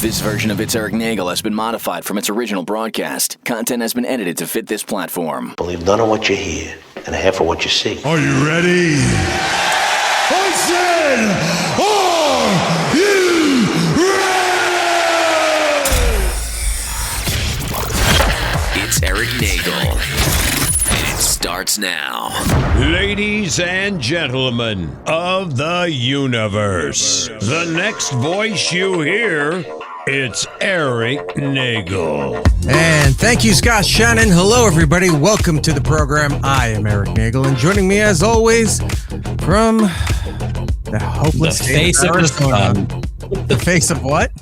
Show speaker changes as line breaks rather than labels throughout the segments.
This version of It's Erik Nagel has been modified from its original broadcast. Content has been edited to fit this platform.
Believe none of what you hear and half of what you see.
Are you ready? I said, are you
ready? It's Erik Nagel. And it starts now.
Ladies and gentlemen of the universe, the next voice you hear, it's Erik Nagel.
And thank you, Scott Shannon. Hello, everybody. Welcome to the program. I am Erik Nagel, and joining me, as always, from the hopeless
face of the sun.
The face of what?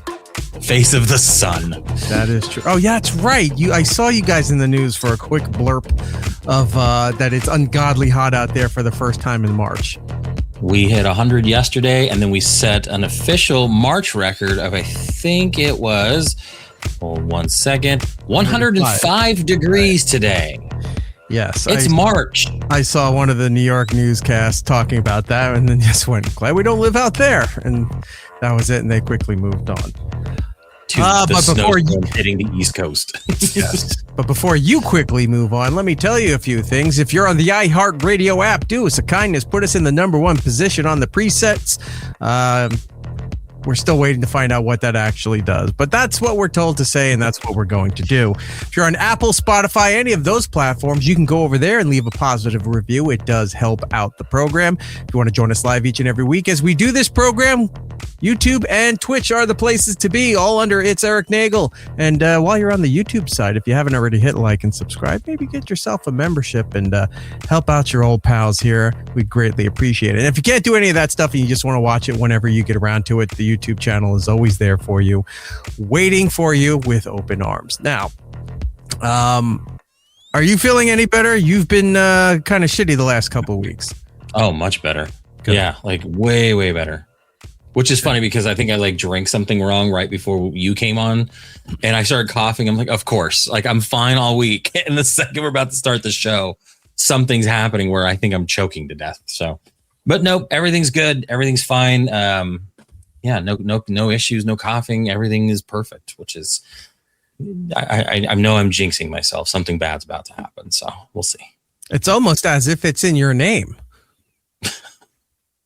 Face of the sun.
That is true. Oh, yeah, that's right. I saw you guys in the news for a quick blurb of that it's ungodly hot out there for the first time in March.
We hit 100 yesterday, and then we set an official March record of, I think it was, 105 degrees today.
Yes.
It's March.
I saw one of the New York newscasts talking about that and then just went, glad we don't live out there. And that was it. And they quickly moved on.
But before you hitting the East Coast.
Yes. But before you quickly move on, let me tell you a few things. If you're on the iHeartRadio app, do us a kindness. Put us in the number one position on the presets. We're still waiting to find out what that actually does. But that's what we're told to say, and that's what we're going to do. If you're on Apple, Spotify, any of those platforms, you can go over there and leave a positive review. It does help out the program. If you want to join us live each and every week as we do this program, YouTube and Twitch are the places to be, all under It's Erik Nagel. And while you're on the YouTube side, if you haven't already hit like and subscribe, maybe get yourself a membership and help out your old pals here. We'd greatly appreciate it. And if you can't do any of that stuff and you just want to watch it whenever you get around to it, the YouTube channel is always there for you, waiting for you with open arms. Now, are you feeling any better? You've been kind of shitty the last couple of weeks.
Oh, much better. Good. Yeah, like way, way better. Which is funny because I think I drank something wrong right before you came on and I started coughing. I'm like, of course, I'm fine all week. And the second we're about to start the show, something's happening where I think I'm choking to death. So, but nope, everything's good. Everything's fine. No issues, no coughing. Everything is perfect, which is, I know I'm jinxing myself. Something bad's about to happen. So we'll see.
It's almost as if it's in your name.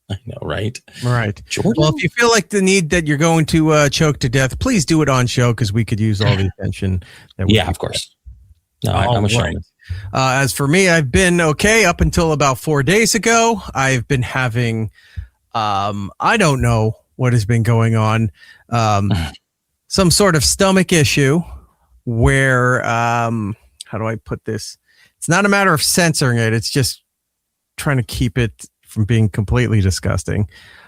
I know, right?
Right.
Jordan?
Well, if you feel like the need that you're going to choke to death, please do it on show because we could use all the attention.
Yeah, of course. No, I'm ashamed.
As for me, I've been okay up until about 4 days ago. I've been having, I don't know what has been going on, some sort of stomach issue where, how do I put this? It's not a matter of censoring it. It's just trying to keep it from being completely disgusting.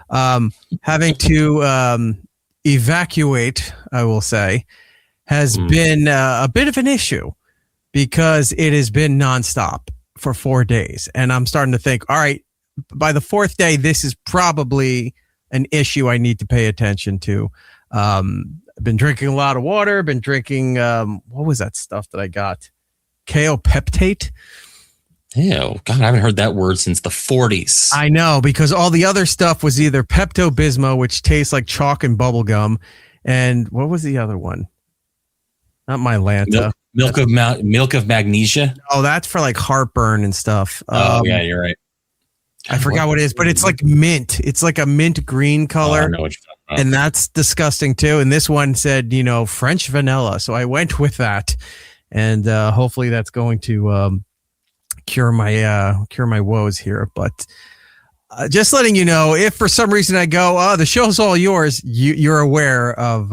Having to evacuate, I will say, has been a bit of an issue because it has been nonstop for 4 days. And I'm starting to think, all right, by the fourth day, this is probably an issue I need to pay attention to. I've been drinking a lot of water, been drinking, what was that stuff that I got? Kaopeptate?
Ew, God, I haven't heard that word since the 40s.
I know, because all the other stuff was either Pepto-Bismol, which tastes like chalk and bubble gum, and what was the other one? Not Mylanta.
Milk of magnesia.
Oh, that's for heartburn and stuff.
Yeah, you're right.
I forgot what it is, but it's like mint. It's like a mint green color.
I know what you're talking about.
And that's disgusting too. And this one said, French vanilla. So I went with that, and hopefully that's going to cure my woes here. But just letting you know, if for some reason I go, the show's all yours, you're aware of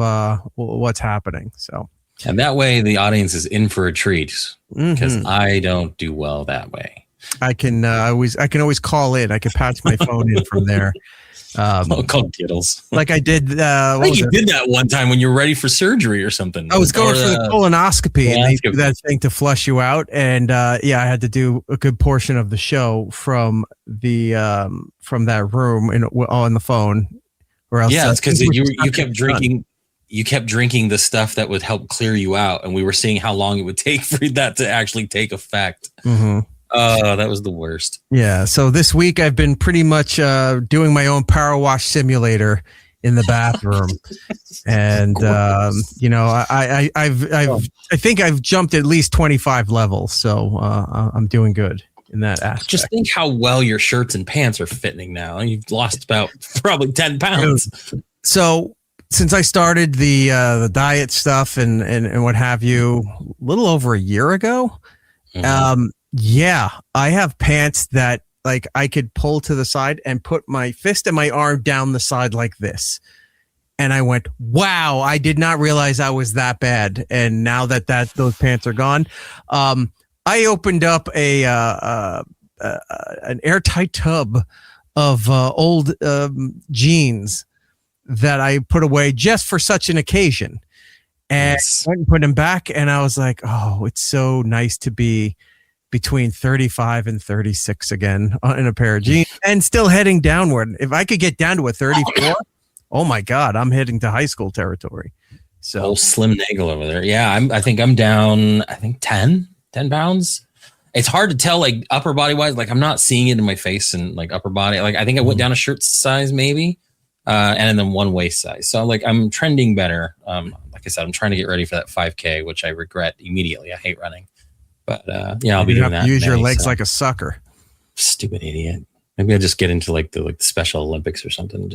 what's happening. So,
and that way the audience is in for a treat because I don't do well that way.
I can always call in. I can patch my phone in from there.
Called Kittles.
Like I did.
I think you did that one time when you were ready for surgery or something.
I was going for the colonoscopy, and they do that thing to flush you out. And I had to do a good portion of the show from that room on the phone. Or else,
it's because you kept drinking. You kept drinking the stuff that would help clear you out, and we were seeing how long it would take for that to actually take effect.
Mm-hmm.
Oh, that was the worst.
Yeah. So this week I've been pretty much doing my own power wash simulator in the bathroom. And you know, I think I've jumped at least 25 levels, so I'm doing good in that aspect.
Just think how well your shirts and pants are fitting now. You've lost about probably 10 pounds.
So since I started the diet stuff and what have you, a little over a year ago, yeah, I have pants that like I could pull to the side and put my fist and my arm down the side like this. And I went, wow, I did not realize I was that bad. And now that those pants are gone, I opened up an airtight tub of old jeans that I put away just for such an occasion. And I went and put them back, and I was like, oh, it's so nice to be between 35 and 36 again in a pair of jeans and still heading downward. If I could get down to a 34, oh my God, I'm heading to high school territory. So
old Slim Nagel over there. Yeah, I think I'm down, 10 pounds. It's hard to tell, like upper body wise, like I'm not seeing it in my face and like upper body. Like I think I went down a shirt size maybe, and then one waist size. So like I'm trending better. Like I said, I'm trying to get ready for that 5K, which I regret immediately. I hate running, but yeah, I'll be doing that.
Use your legs like a sucker.
Stupid idiot. Maybe I'll just get into like the Special Olympics or something.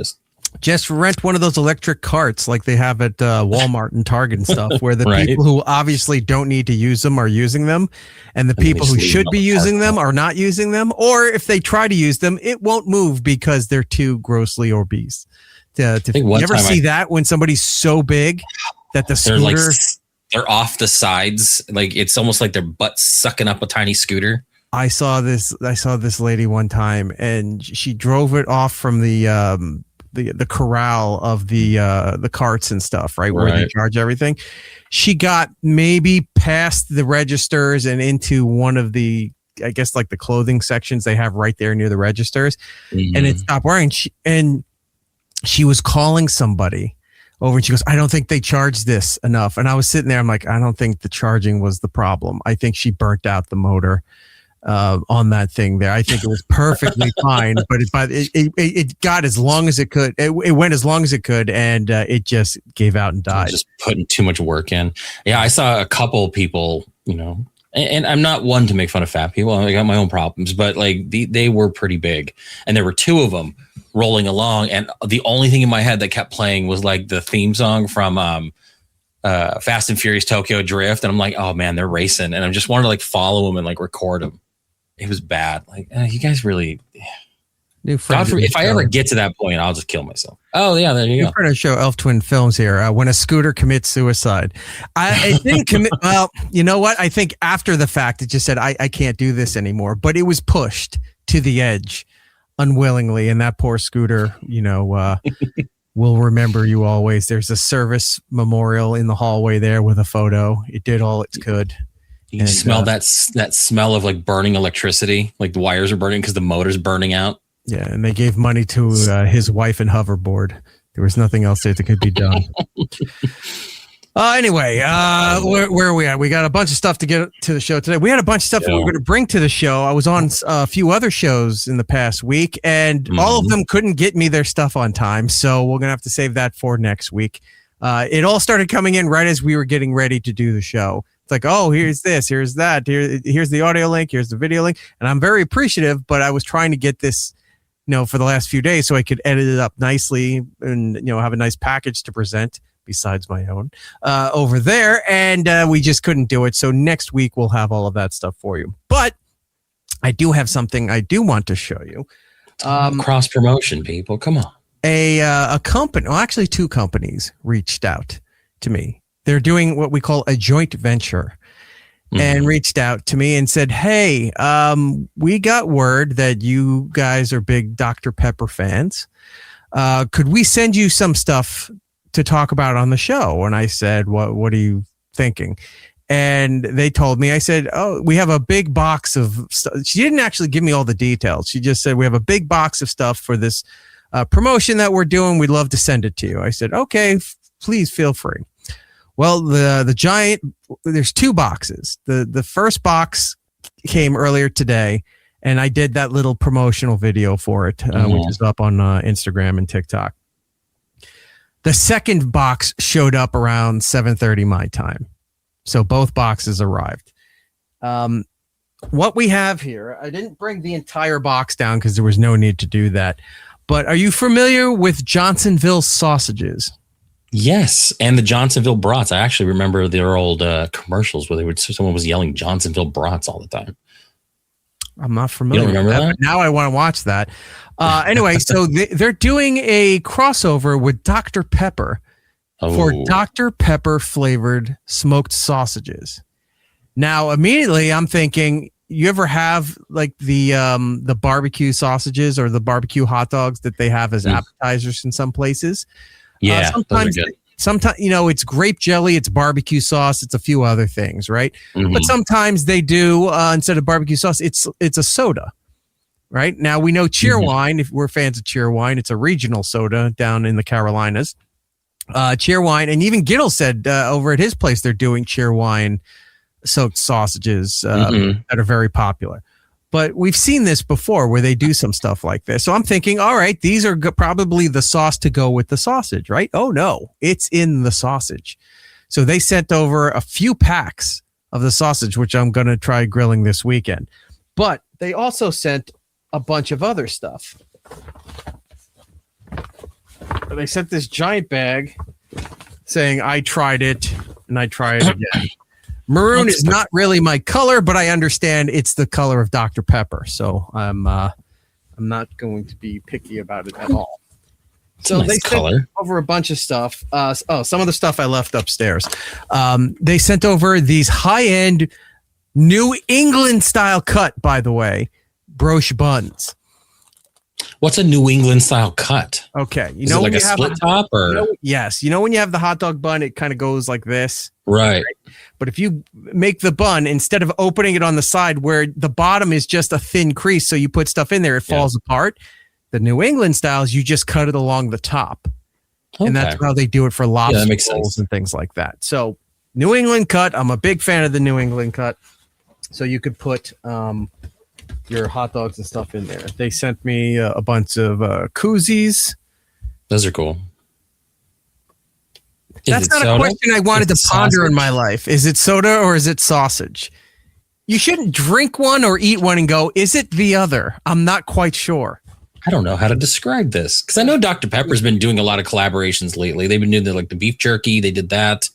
Just rent one of those electric carts like they have at Walmart and Target and stuff, where the
Right.
people who obviously don't need to use them are using them, and the people who should be using them are not using them. Or if they try to use them, it won't move because they're too grossly obese. You ever see that when somebody's so big that the scooter...
They're off the sides. Like it's almost like their butt's sucking up a tiny scooter.
I saw this lady one time, and she drove it off from the corral of the carts and stuff, right? Where they charge everything. She got maybe past the registers and into one of the, I guess, like the clothing sections they have right there near the registers, and it stopped working. She was calling somebody over, and she goes, I don't think they charged this enough. And I was sitting there, I'm like, I don't think the charging was the problem. I think she burnt out the motor on that thing there. I think it was perfectly fine, but it got as long as it could. It went as long as it could, and it just gave out and died.
Just putting too much work in. Yeah, I saw a couple people, you know, and I'm not one to make fun of fat people. I got my own problems, but like they were pretty big, and there were two of them rolling along, and the only thing in my head that kept playing was like the theme song from Fast and Furious Tokyo Drift, and I'm like, oh man, they're racing, and I just wanted to like follow them and like record them. It was bad. Like you guys really. God forbid, if I ever get to that point, I'll just kill myself. Oh yeah, there you go.
We're going to show Elf Twin Films here. When a scooter commits suicide, I didn't commit. Well, you know what? I think after the fact, it just said I can't do this anymore. But it was pushed to the edge unwillingly, and that poor scooter, you know, will remember you always. There's a service memorial in the hallway there with a photo. It did all it could.
You smell that smell of like burning electricity, like the wires are burning because the motor's burning out.
Yeah, and they gave money to his wife and hoverboard. There was nothing else that could be done. Anyway, where are we at? We got a bunch of stuff to get to the show today. We had a bunch of stuff that we were going to bring to the show. I was on a few other shows in the past week, and all of them couldn't get me their stuff on time, so we're going to have to save that for next week. It all started coming in right as we were getting ready to do the show. It's like, oh, here's this, here's that, here's the audio link, here's the video link, and I'm very appreciative, but I was trying to get this, you know, for the last few days so I could edit it up nicely and, you know, have a nice package to present besides my own over there, and we just couldn't do it. So next week we'll have all of that stuff for you. But I do have something I do want to show you.
Cross promotion, people, come on.
A company, well, actually two companies reached out to me. They're doing what we call a joint venture, and reached out to me and said, hey, we got word that you guys are big Dr. Pepper fans. Could we send you some stuff to talk about on the show? And I said, what are you thinking? And they told me, I said, oh, we have a big box of stuff. She didn't actually give me all the details. She just said, we have a big box of stuff for this promotion that we're doing. We'd love to send it to you. I said, okay, please feel free. Well, the giant, there's two boxes. The first box came earlier today, and I did that little promotional video for it, which is up on Instagram and TikTok. The second box showed up around 7:30 my time. So both boxes arrived. What we have here, I didn't bring the entire box down because there was no need to do that. But are you familiar with Johnsonville sausages?
Yes, and the Johnsonville brats. I actually remember their old commercials where someone was yelling Johnsonville brats all the time.
I'm not familiar.
You don't remember that?
But now I want to watch that. Anyway, so they're doing a crossover with Dr. Pepper for Dr. Pepper flavored smoked sausages. Now, immediately I'm thinking, you ever have like the barbecue sausages or the barbecue hot dogs that they have as appetizers in some places?
Yeah,
sometimes it's grape jelly, it's barbecue sauce, it's a few other things, right? Mm-hmm. But sometimes they do instead of barbecue sauce, it's a soda, right? Now we know Cheerwine. If we're fans of Cheerwine, it's a regional soda down in the Carolinas. Cheerwine, and even Giddle said over at his place they're doing Cheerwine soaked sausages that are very popular. But we've seen this before where they do some stuff like this. So I'm thinking, all right, these are probably the sauce to go with the sausage, right? Oh, no, it's in the sausage. So they sent over a few packs of the sausage, which I'm going to try grilling this weekend. But they also sent a bunch of other stuff. They sent this giant bag saying, I tried it and I try it again. Maroon is not really my color, but I understand it's the color of Dr. Pepper, so I'm not going to be picky about it at all. So they sent over a bunch of stuff. Some of the stuff I left upstairs. They sent over these high-end New England style cut, by the way, brioche buns.
What's a New England style cut?
Okay,
is it like a split top or?
Yes, when you have the hot dog bun, it kind of goes like this.
Right.
But if you make the bun, instead of opening it on the side where the bottom is just a thin crease, so you put stuff in there, it falls apart. The New England styles, you just cut it along the top. Okay. And that's how they do it for lobster rolls and things like that. So New England cut, I'm a big fan of the New England cut. So you could put your hot dogs and stuff in there. They sent me a bunch of koozies.
Those are cool.
That's not a question I wanted to ponder in my life. Is it soda or is it sausage? You shouldn't drink one or eat one and go, is it the other? I'm not quite sure.
I don't know how to describe this because I know Dr. Pepper's been doing a lot of collaborations lately. They've been doing the beef jerky. They did that.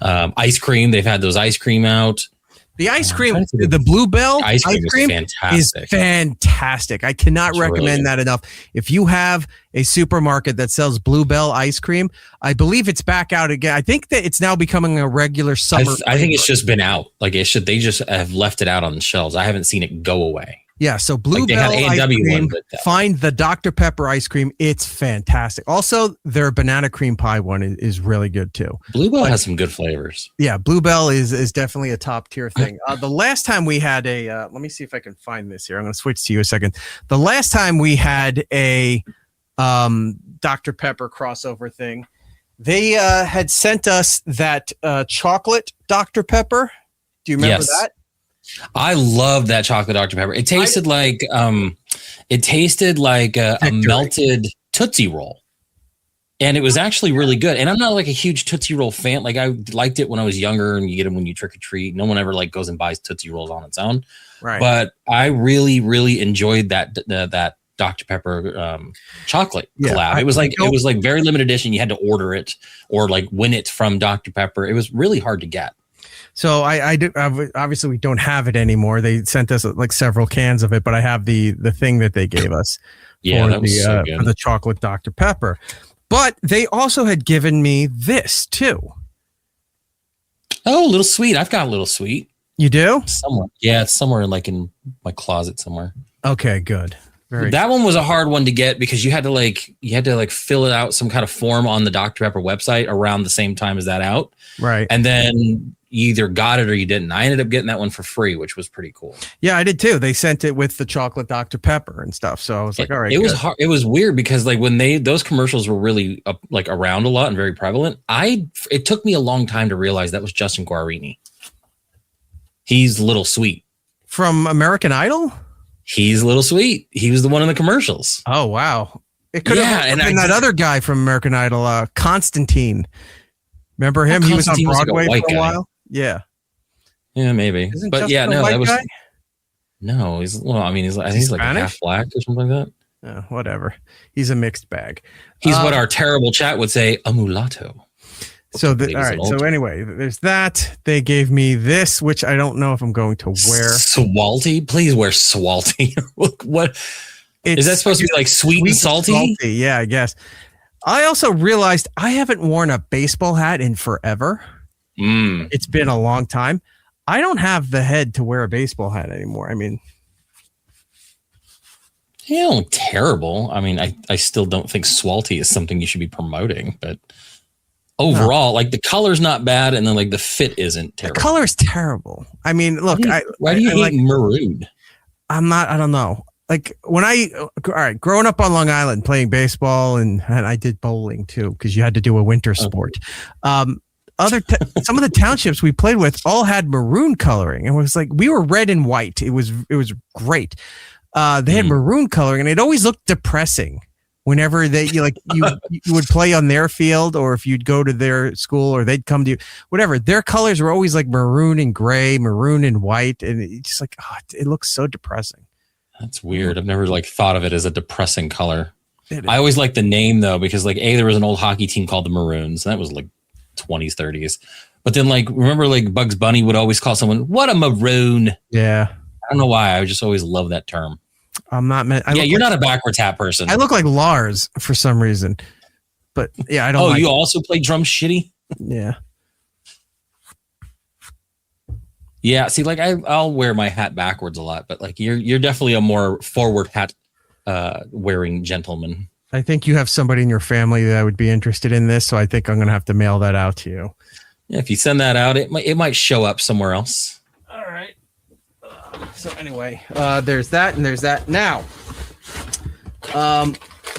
Ice cream. They've had those ice cream out.
The ice cream, the Bluebell
ice cream
is fantastic. I cannot recommend that enough. If you have a supermarket that sells Bluebell ice cream, I believe it's back out again. I think that it's now becoming a regular summer.
I think it's just been out. Like they just have left it out on the shelves. I haven't seen it go away.
Yeah, so Bluebell ice cream, find the Dr. Pepper ice cream. It's fantastic. Also, their banana cream pie one is really good too.
Bluebell has some good flavors.
Yeah, Bluebell is definitely a top tier thing. The last time we had let me see if I can find this here. I'm going to switch to you a second. The last time we had a Dr. Pepper crossover thing, they had sent us that chocolate Dr. Pepper. Do you remember that?
I love that chocolate Dr. Pepper. It tasted like a melted Tootsie Roll. And it was actually really good. And I'm not like a huge Tootsie Roll fan. Like I liked it when I was younger and you get them when you trick or treat. No one ever goes and buys Tootsie Rolls on its own. Right. But I really, really enjoyed that Dr. Pepper chocolate collab. It was like very limited edition. You had to order it or win it from Dr. Pepper. It was really hard to get.
So obviously we don't have it anymore. They sent us several cans of it, but I have the thing that they gave us
that was so good.
For the chocolate Dr. Pepper. But they also had given me this too.
Oh, Little Sweet. I've got a Little Sweet.
You do?
Somewhere. Yeah, it's somewhere in my closet somewhere.
Okay, good.
That one was a hard one to get because you had to fill it out some kind of form on the Dr. Pepper website around the same time as that out.
Right.
And then you either got it or you didn't. I ended up getting that one for free, which was pretty cool.
Yeah, I did too. They sent it with the chocolate Dr. Pepper and stuff. So I was like, all right.
It was hard. It was weird because when those commercials were really around a lot and very prevalent, it took me a long time to realize that was Justin Guarini. He's Little Sweet.
From American Idol?
He's Little Sweet. He was the one in the commercials.
Oh, wow. It could have been that other guy from American Idol, Constantine. Remember him? He was on Broadway for a while. Yeah.
Yeah, maybe. But yeah, no, that was. Guy? No, he's I think he's like half black or something like that.
Whatever. He's a mixed bag.
He's what our terrible chat would say, a mulatto.
So all right. So anyway, there's that. They gave me this, which I don't know if I'm going to wear.
Swalty? Please wear swalty. What? Is that supposed to be like sweet and salty?
Yeah, I guess. I also realized I haven't worn a baseball hat in forever. It's been a long time. I don't have the head to wear a baseball hat anymore. I mean,
you don't look terrible. I mean, I still don't think swalty is something you should be promoting, but overall, like the color's not bad, and then like the fit isn't terrible.
The color's terrible. I mean, look,
why do you hate maroon?
I don't know. Like growing up on Long Island playing baseball and I did bowling too, because you had to do a winter sport. Some of the townships we played with all had maroon coloring. It was like we were red and white. It was great. They had maroon coloring, and it always looked depressing whenever you would play on their field, or if you'd go to their school, or they'd come to you. Whatever, their colors were always like maroon and gray, maroon and white, and it's just like it looks so depressing.
That's weird. I've never like thought of it as a depressing color. I always liked the name though, because like there was an old hockey team called the Maroons, and that was like 20s, 30s. But then like remember like Bugs Bunny would always call someone, "What a maroon."
Yeah.
I don't know why. I just always love that term.
I'm not meant.
You're not a backwards hat person.
I look like Lars for some reason. But yeah, I don't.
You also play drums shitty?
Yeah.
Yeah, see, like I'll wear my hat backwards a lot, but like you're definitely a more forward hat wearing gentleman.
I think you have somebody in your family that would be interested in this, so I think I'm going to have to mail that out to you.
Yeah, if you send that out, it might show up somewhere else.
All right. So anyway, there's that and there's that. Now,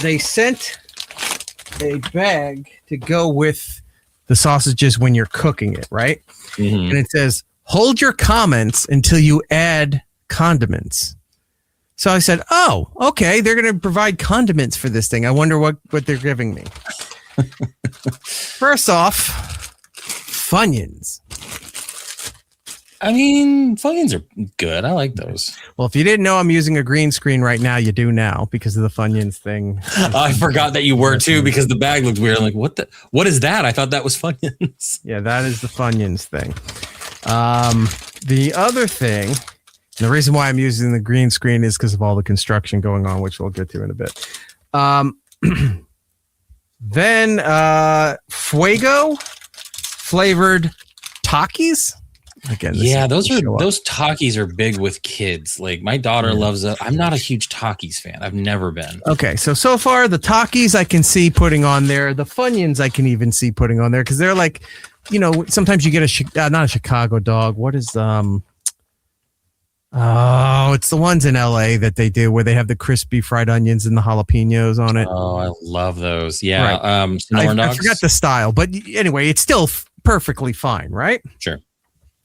they sent a bag to go with the sausages when you're cooking it, right? Mm-hmm. And it says, hold your comments until you add condiments. So I said, oh, okay, they're going to provide condiments for this thing. I wonder what they're giving me. First off, Funyuns.
I mean, Funyuns are good. I like those.
Well, if you didn't know I'm using a green screen right now, you do now because of the Funyuns thing.
I forgot that you were too, because the bag looked weird. I'm like, what is that? I thought that was Funyuns.
Yeah, that is the Funyuns thing. The other thing, the reason why I'm using the green screen is because of all the construction going on, which we'll get to in a bit. Then Fuego flavored Takis. Again,
yeah, those Takis are big with kids. Like my daughter loves it. I'm not a huge Takis fan. I've never been.
Okay, so far the Takis I can see putting on there. The Funyuns I can even see putting on there because they're like, sometimes you get not a Chicago dog. What is it's the ones in LA that they do where they have the crispy fried onions and the jalapenos on it.
Oh, I love those. Yeah.
Right. I forgot the style, but anyway, it's still perfectly fine, right?
Sure.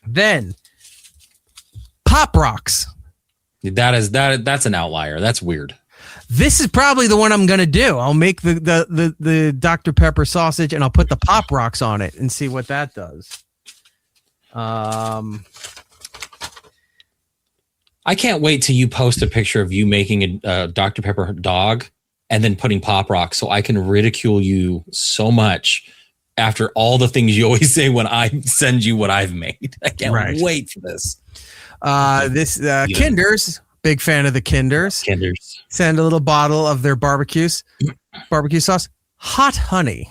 Then Pop Rocks.
That's an outlier. That's weird.
This is probably the one I'm going to do. I'll make the Dr Pepper sausage and I'll put the Pop Rocks on it and see what that does.
I can't wait till you post a picture of you making a Dr Pepper dog and then putting Pop Rocks so I can ridicule you so much after all the things you always say when I send you what I've made. I can't wait for this.
Kinders, big fan of the Kinders. Send a little bottle of their barbecue sauce. Hot honey.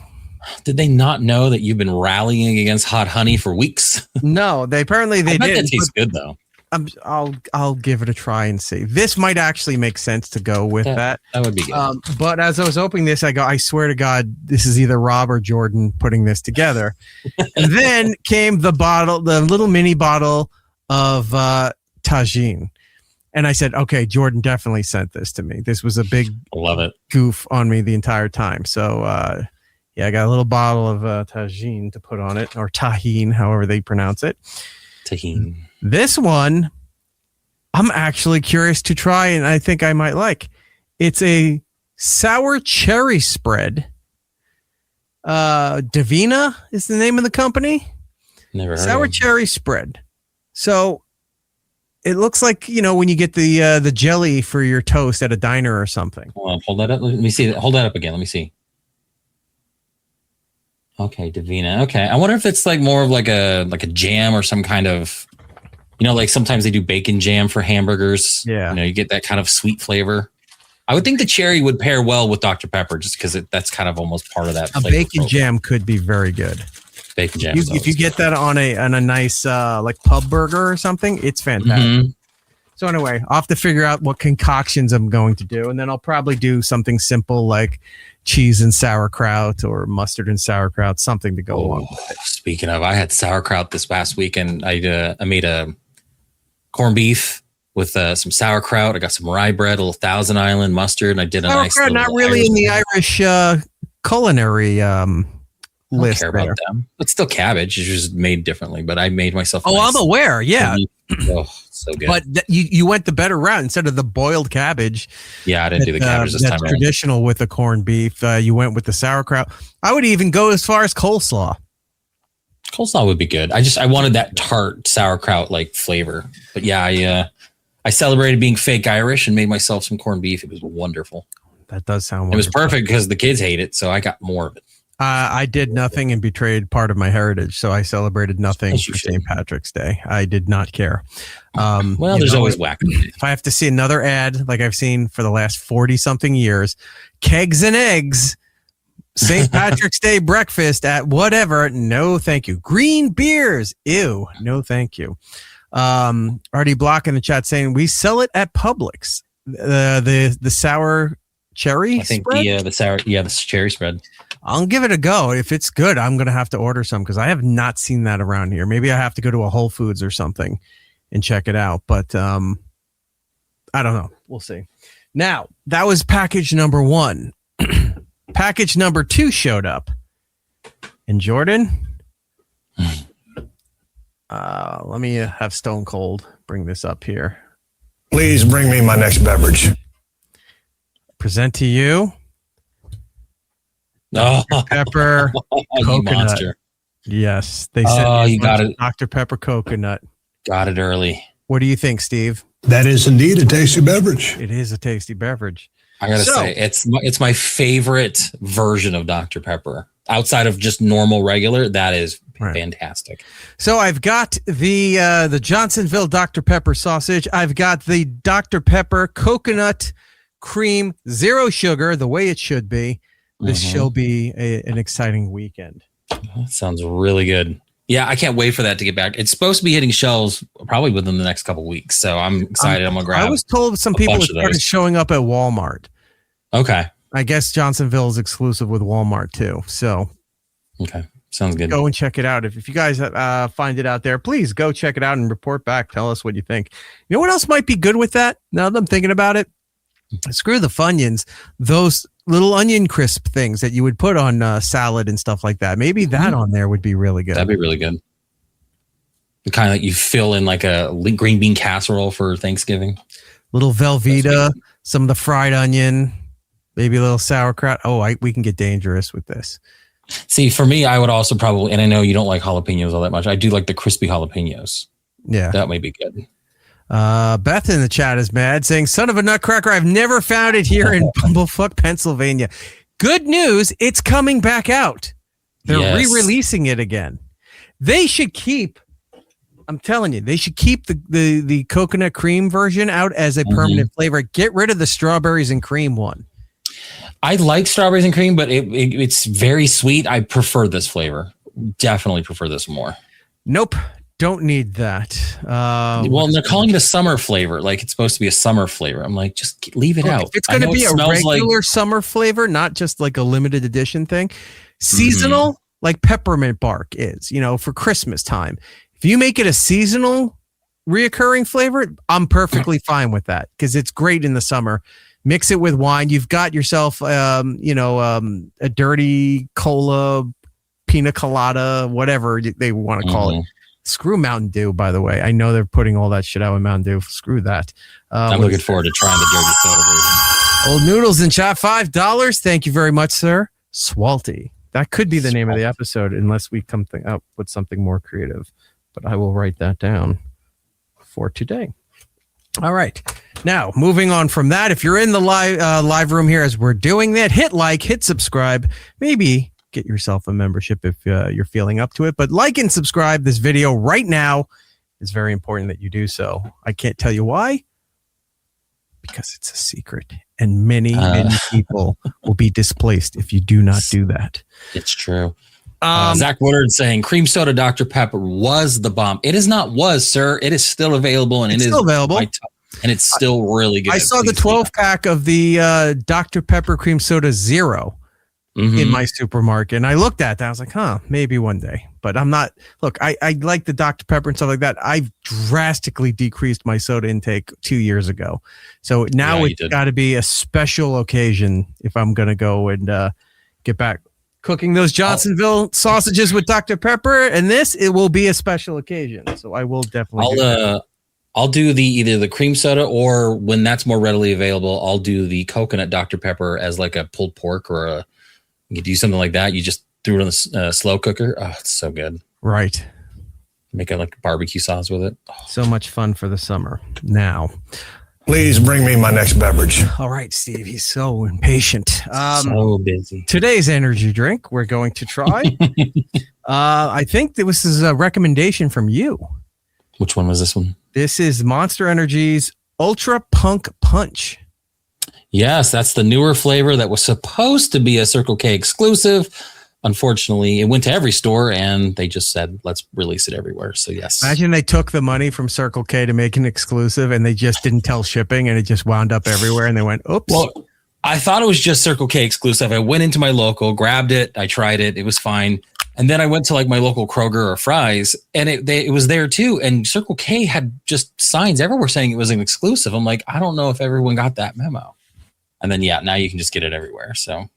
Did they not know that you've been rallying against hot honey for weeks?
No, they did.
That tastes good though.
I'll give it a try and see. This might actually make sense to go with that.
That would be good.
But as I was opening this, I swear to God, this is either Rob or Jordan putting this together. And then came the little mini bottle of tagine. And I said, okay, Jordan definitely sent this to me. This was a big goof on me the entire time. So I got a little bottle of tagine to put on it, or tahine, however they pronounce it.
Tahine.
This one, I'm actually curious to try, and I think I might like. It's a sour cherry spread. Davina is the name of the company.
Never heard
Sour
of it.
cherry spread. So it looks like, when you get the jelly for your toast at a diner or something.
Hold that up. Let me see. Hold that up again. Let me see. Okay, Davina. Okay, I wonder if it's like more of like a jam or some kind of, like sometimes they do bacon jam for hamburgers.
Yeah,
you get that kind of sweet flavor. I would think the cherry would pair well with Dr Pepper, just because that's kind of almost part of that.
A bacon jam could be very good.
Bacon jam.
If you get that on a nice like pub burger or something, it's fantastic.
Mm-hmm.
So anyway, I'll have to figure out what concoctions I'm going to do, and then I'll probably do something simple like cheese and sauerkraut or mustard and sauerkraut, something to go along with it.
Speaking of, I had sauerkraut this past weekend. I made a corned beef with some sauerkraut. I got some rye bread, a little Thousand Island mustard, and I did a nice little
not really
Irish
in the Irish culinary list.
Care about them. It's still cabbage. It's just made differently, but I made myself.
I'm aware. Yeah.
Oh, so good.
But you went the better route instead of the boiled cabbage.
Yeah, I didn't do the cabbage this time.
That's traditional with the corned beef. You went with the sauerkraut. I would even go as far as coleslaw.
Coleslaw would be good. I wanted that tart sauerkraut like flavor. But yeah, I celebrated being fake Irish and made myself some corned beef. It was wonderful.
That does sound wonderful.
It was perfect because the kids hate it, so I got more of it.
I did nothing and betrayed part of my heritage, so I celebrated nothing for St. Patrick's Day. I did not care.
There's always whack.
If I have to see another ad like I've seen for the last 40-something years, kegs and eggs, St. Patrick's Day breakfast at whatever, no thank you. Green beers, ew, no thank you. Artie Block in the chat saying, we sell it at Publix. The sour cherry
I think
spread?
the cherry spread.
I'll give it a go. If it's good, I'm going to have to order some because I have not seen that around here. Maybe I have to go to a Whole Foods or something and check it out. But I don't know. We'll see. Now, that was package number 1. Package number 2 showed up. And Jordan, let me have Stone Cold bring this up here.
Please bring me my next beverage.
Present to you. Dr. Pepper coconut.
Monster.
Yes, they said
you got it.
Dr. Pepper coconut.
Got it early.
What do you think, Steve?
That is indeed a tasty beverage.
It is a tasty beverage.
I gotta say, it's my favorite version of Dr. Pepper outside of just normal regular. That is fantastic.
So I've got the Johnsonville Dr. Pepper sausage. I've got the Dr. Pepper coconut cream, 0 sugar, the way it should be. This shall be an exciting weekend.
That sounds really good. Yeah, I can't wait for that to get back. It's supposed to be hitting shelves probably within the next couple of weeks. So I'm excited. I'm going to grab.
I was told some people started showing up at Walmart.
Okay.
I guess Johnsonville is exclusive with Walmart too. So.
Okay. Sounds good.
Go and check it out. If you guys find it out there, please go check it out and report back. Tell us what you think. You know what else might be good with that? Now that I'm thinking about it, screw the Funyuns. Those little onion crisp things that you would put on salad and stuff like that. Maybe that on there would be really good.
That'd be really good. The kind of like you fill in like a green bean casserole for Thanksgiving.
Little Velveeta, some of the fried onion, maybe a little sauerkraut. We can get dangerous with this.
See, for me, I would also probably, and I know you don't like jalapenos all that much. I do like the crispy jalapenos.
Yeah.
That may be good.
Beth in the chat is mad, saying, son of a nutcracker, I've never found it here in Bumblefuck, Pennsylvania. Good news, it's coming back out. They're re-releasing it again. They should keep, I'm telling you, they should keep the coconut cream version out as a permanent flavor. Get rid of the strawberries and cream one.
I like strawberries and cream, but it's very sweet. I prefer this flavor. Definitely prefer this more.
Nope. Don't need that.
Well, they're calling it a summer flavor. Like it's supposed to be a summer flavor. I'm like, just leave it out.
If it's going to be a regular summer flavor, not just like a limited edition thing, seasonal, like peppermint bark is, for Christmas time. If you make it a seasonal reoccurring flavor, I'm perfectly fine with that because it's great in the summer. Mix it with wine. You've got yourself, a dirty cola, pina colada, whatever they want to call it. Screw Mountain Dew, by the way. I know they're putting all that shit out with Mountain Dew. Screw that.
I'm looking forward to trying the dirty soda version.
Old Noodles in chat, $5. Thank you very much, sir. Swalty. That could be the name of the episode unless we come up with something more creative. But I will write that down for today. All right. Now, moving on from that, if you're in the live room here as we're doing that, hit like, hit subscribe, maybe get yourself a membership if you're feeling up to it. But like and subscribe this video right now. It's very important that you do so. I can't tell you why, because it's a secret. And many people will be displaced if you do not do that.
It's true. Zach Woodard saying cream soda Dr. Pepper was the bomb. It is not was, sir. It is still available, and it's still available. And it's still really good.
I saw the 12-pack of the Dr. Pepper cream soda zero in my supermarket, and I looked at that. I was like, maybe one day. But I'm not. Look, I like the Dr. Pepper and stuff like that. I've drastically decreased my soda intake 2 years ago. So now it's got to be a special occasion if I'm going to go and get back cooking those Johnsonville sausages with Dr. Pepper, and it will be a special occasion. So I will definitely.
I'll do either the cream soda, or when that's more readily available, I'll do the coconut Dr. Pepper as like a pulled pork, or you do something like that. You just threw it on the slow cooker. Oh, it's so good.
Right.
Make it like barbecue sauce with it. Oh.
So much fun for the summer. Now,
please bring me my next beverage.
All right, Steve. He's so impatient.
So busy.
Today's energy drink we're going to try. I think this is a recommendation from you.
Which one was this one?
This is Monster Energy's Ultra Punk Punch.
Yes, that's the newer flavor that was supposed to be a Circle K exclusive. Unfortunately, it went to every store, and they just said, let's release it everywhere. So, yes.
Imagine they took the money from Circle K to make an exclusive, and they just didn't tell shipping, and it just wound up everywhere, and they went, oops.
Well, I thought it was just Circle K exclusive. I went into my local, grabbed it, I tried it, it was fine. And then I went to like my local Kroger or Fry's, and it was there too. And Circle K had just signs everywhere saying it was an exclusive. I'm like, I don't know if everyone got that memo. And then, now you can just get it everywhere. So.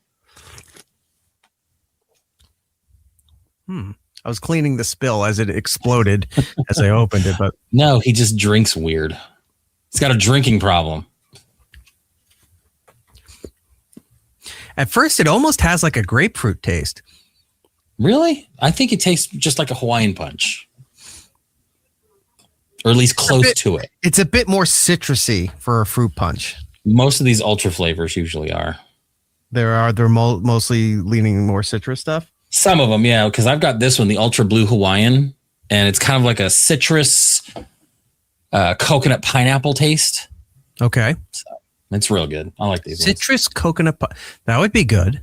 I was cleaning the spill as it exploded as I opened it, but
no, he just drinks weird. He's got a drinking problem.
At first, it almost has like a grapefruit taste.
Really? I think it tastes just like a Hawaiian punch. Or at least close to it.
It's a bit more citrusy for a fruit punch.
Most of these ultra flavors usually are.
They're mostly leaning more citrus stuff?
Some of them, yeah, because I've got this one, the Ultra Blue Hawaiian, and it's kind of like a citrus coconut pineapple taste.
Okay.
So it's real good. I like these
citrus coconut. That would be good.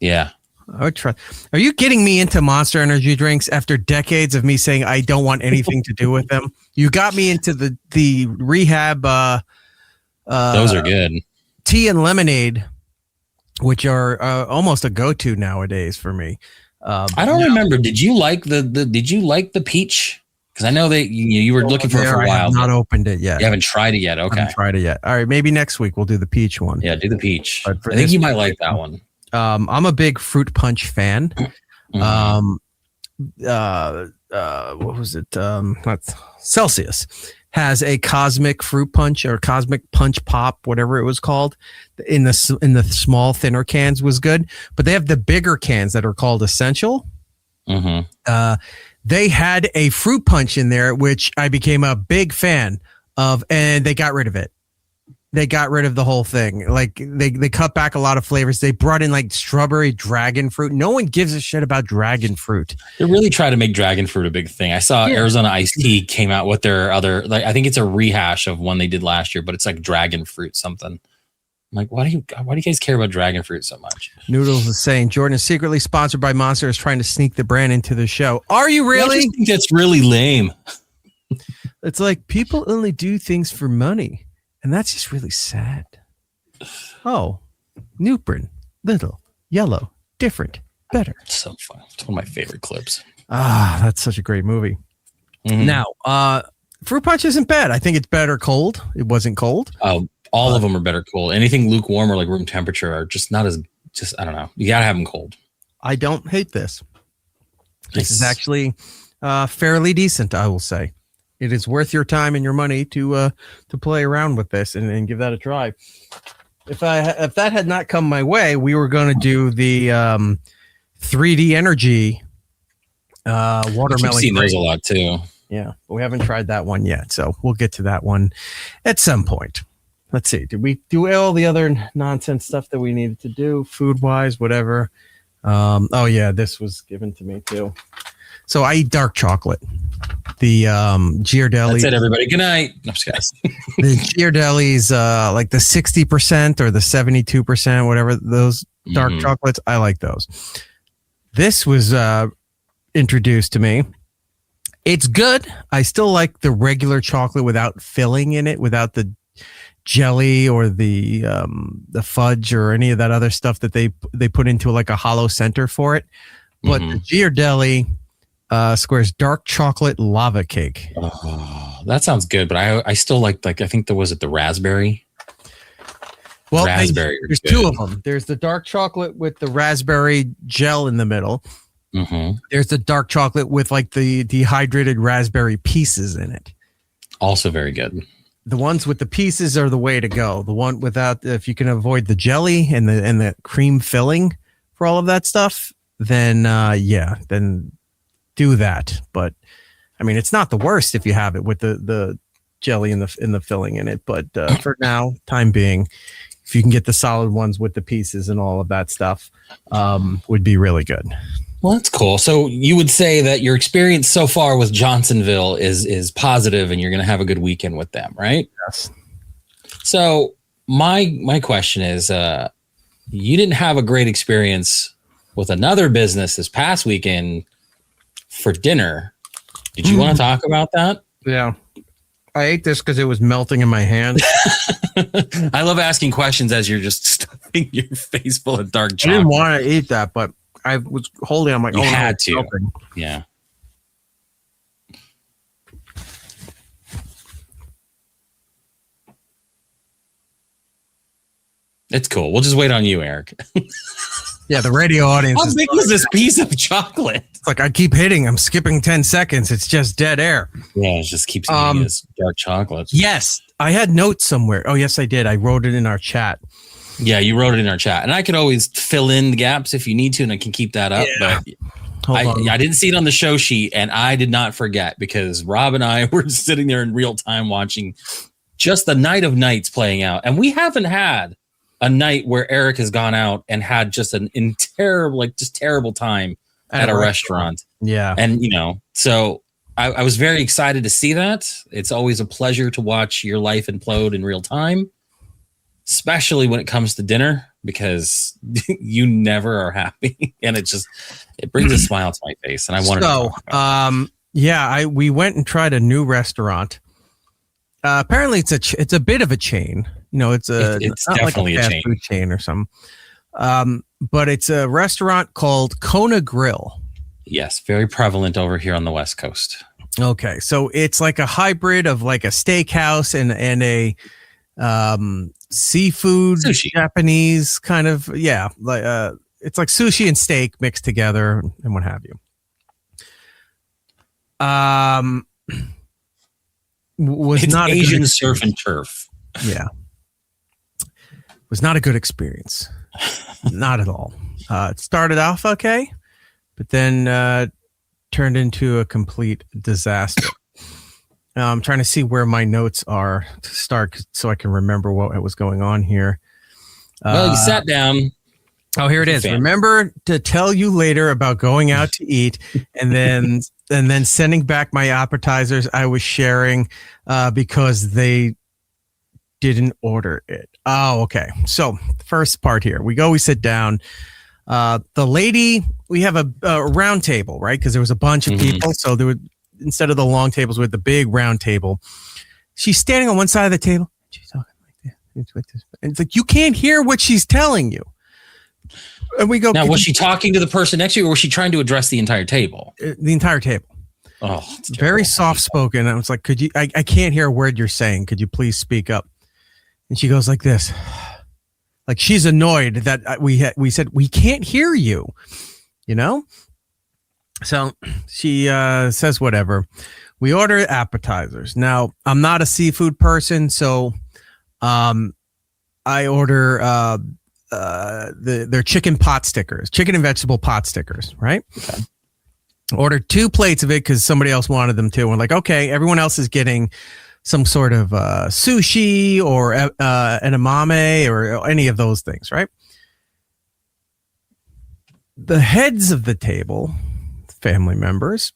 Yeah.
I would try. Are you getting me into Monster Energy drinks after decades of me saying I don't want anything to do with them? You got me into the rehab.
Those are good.
Tea and lemonade, which are almost a go-to nowadays for me.
I don't remember. Did you like the peach? Because I know that you were looking for it for a while.
I have not opened it yet.
You haven't tried it yet. Okay.
I haven't tried it yet. All right. Maybe next week we'll do the peach one.
Yeah, do the peach. I think you might like that one.
I'm a big fruit punch fan. What was it? Celsius has a cosmic fruit punch or cosmic punch pop, whatever it was called. In the small thinner cans was good, but they have the bigger cans that are called Essential. They had a fruit punch in there, which I became a big fan of, and they got rid of it. They got rid of the whole thing. Like they cut back a lot of flavors. They brought in like strawberry dragon fruit. No one gives a shit about dragon fruit.
They really try to make dragon fruit a big thing. I saw Arizona Iced Tea came out with their other, like, I think it's a rehash of one they did last year, but it's like dragon fruit something. I'm like, why do you guys care about dragon fruit so much?
Noodles is saying Jordan is secretly sponsored by Monster, is trying to sneak the brand into the show. Are you really?
I just think that's really lame.
It's like people only do things for money. And that's just really sad. Oh, Newbern, little, yellow, different, better.
So fun. It's one of my favorite clips.
That's such a great movie. Now, fruit punch isn't bad. I think it's better cold. It wasn't cold.
Oh, all of them are better cold. Anything lukewarm or like room temperature are just not as, I don't know. You got to have them cold.
I don't hate this. This is actually fairly decent, I will say. It is worth your time and your money to play around with this and give that a try. if that had not come my way, we were going to do the 3D Energy watermelon.
I've seen those a lot too.
Yeah, but we haven't tried that one yet, so we'll get to that one at some point. Let's see. Did we do all the other nonsense stuff that we needed to do, food-wise, whatever? Oh, yeah, this was given to me, too. So I eat dark chocolate. The Ghirardelli.
That's it, everybody. Good night. I'm just kidding.
The Ghirardelli's like the 60% or the 72%, whatever, those dark chocolates, I like those. This was introduced to me. It's good. I still like the regular chocolate without filling in it, without the jelly or the fudge or any of that other stuff that they put into like a hollow center for it. But the Ghirardelli Square's dark chocolate lava cake.
Oh, that sounds good, but I still like I think there was the raspberry.
Well,
raspberry.
There's two of them. There's the dark chocolate with the raspberry gel in the middle. There's the dark chocolate with like the dehydrated raspberry pieces in it.
Also very good.
The ones with the pieces are the way to go. The one without, if you can avoid the jelly and the cream filling for all of that stuff, then then do that. But I mean, it's not the worst if you have it with the jelly and the filling in it. But for now, time being, if you can get the solid ones with the pieces and all of that stuff, would be really good.
Well, that's cool. So you would say that your experience so far with Johnsonville is positive and you're going to have a good weekend with them, right?
Yes.
So my question is, you didn't have a great experience with another business this past weekend for dinner. Did you want to talk about that?
Yeah. I ate this because it was melting in my hand.
I love asking questions as you're just stuffing your face full of dark chocolate.
I didn't want to eat that, but I was holding. I'm like,
you had
no,
to. Yeah. It's cool. We'll just wait on you, Eric.
Yeah, the radio audience.
How big was this piece of chocolate?
It's like I keep hitting. I'm skipping 10 seconds. It's just dead air.
Yeah, it just keeps eating this dark chocolate.
Yes, I had notes somewhere. Oh, yes, I did. I wrote it in our chat.
Yeah, you wrote it in our chat. And I could always fill in the gaps if you need to, and I can keep that up.
Yeah.
But I didn't see it on the show sheet, and I did not forget because Rob and I were sitting there in real time watching just the night of nights playing out. And we haven't had a night where Erik has gone out and had just terrible time at a restaurant.
Yeah.
And, so I was very excited to see that. It's always a pleasure to watch your life implode in real time, especially when it comes to dinner, because you never are happy. And it brings a smile to my face. And I wanted to talk about
it. We went and tried a new restaurant. Apparently it's a bit of a chain. It's not
definitely
like a fast food chain or something. But it's a restaurant called Kona Grill.
Yes, very prevalent over here on the West Coast.
Okay, so it's like a hybrid of like a steakhouse and a seafood
sushi.
Japanese kind of, it's like sushi and steak mixed together and what have you. Was
it's
not
Asian surf and turf.
Yeah. Was not a good experience. Not at all. It started off okay, but then turned into a complete disaster. I'm trying to see where my notes are to start so I can remember what was going on here.
Well, you sat down.
Oh, here it is. Remember to tell you later about going out to eat and then sending back my appetizers I was sharing because they didn't order it. Oh, okay. So first part here, we sit down. The lady, we have a round table, right? Because there was a bunch of people. So there would, instead of the long tables with the big round table, she's standing on one side of the table. She's talking like this. And it's like, you can't hear what she's telling you. And we go,
now, was she talking to the person next to you or was she trying to address the entire table?
The entire table.
Oh,
very soft spoken. I was like, could you, I can't hear a word you're saying. Could you please speak up? And she goes like this, like she's annoyed that we said, we can't hear you, So she says whatever. We order appetizers. Now, I'm not a seafood person, so I order their chicken pot stickers, chicken and vegetable pot stickers, right? Okay. Ordered 2 plates of it because somebody else wanted them too. We're like, okay, everyone else is getting some sort of sushi or an edamame or any of those things, right? The heads of the table, family members,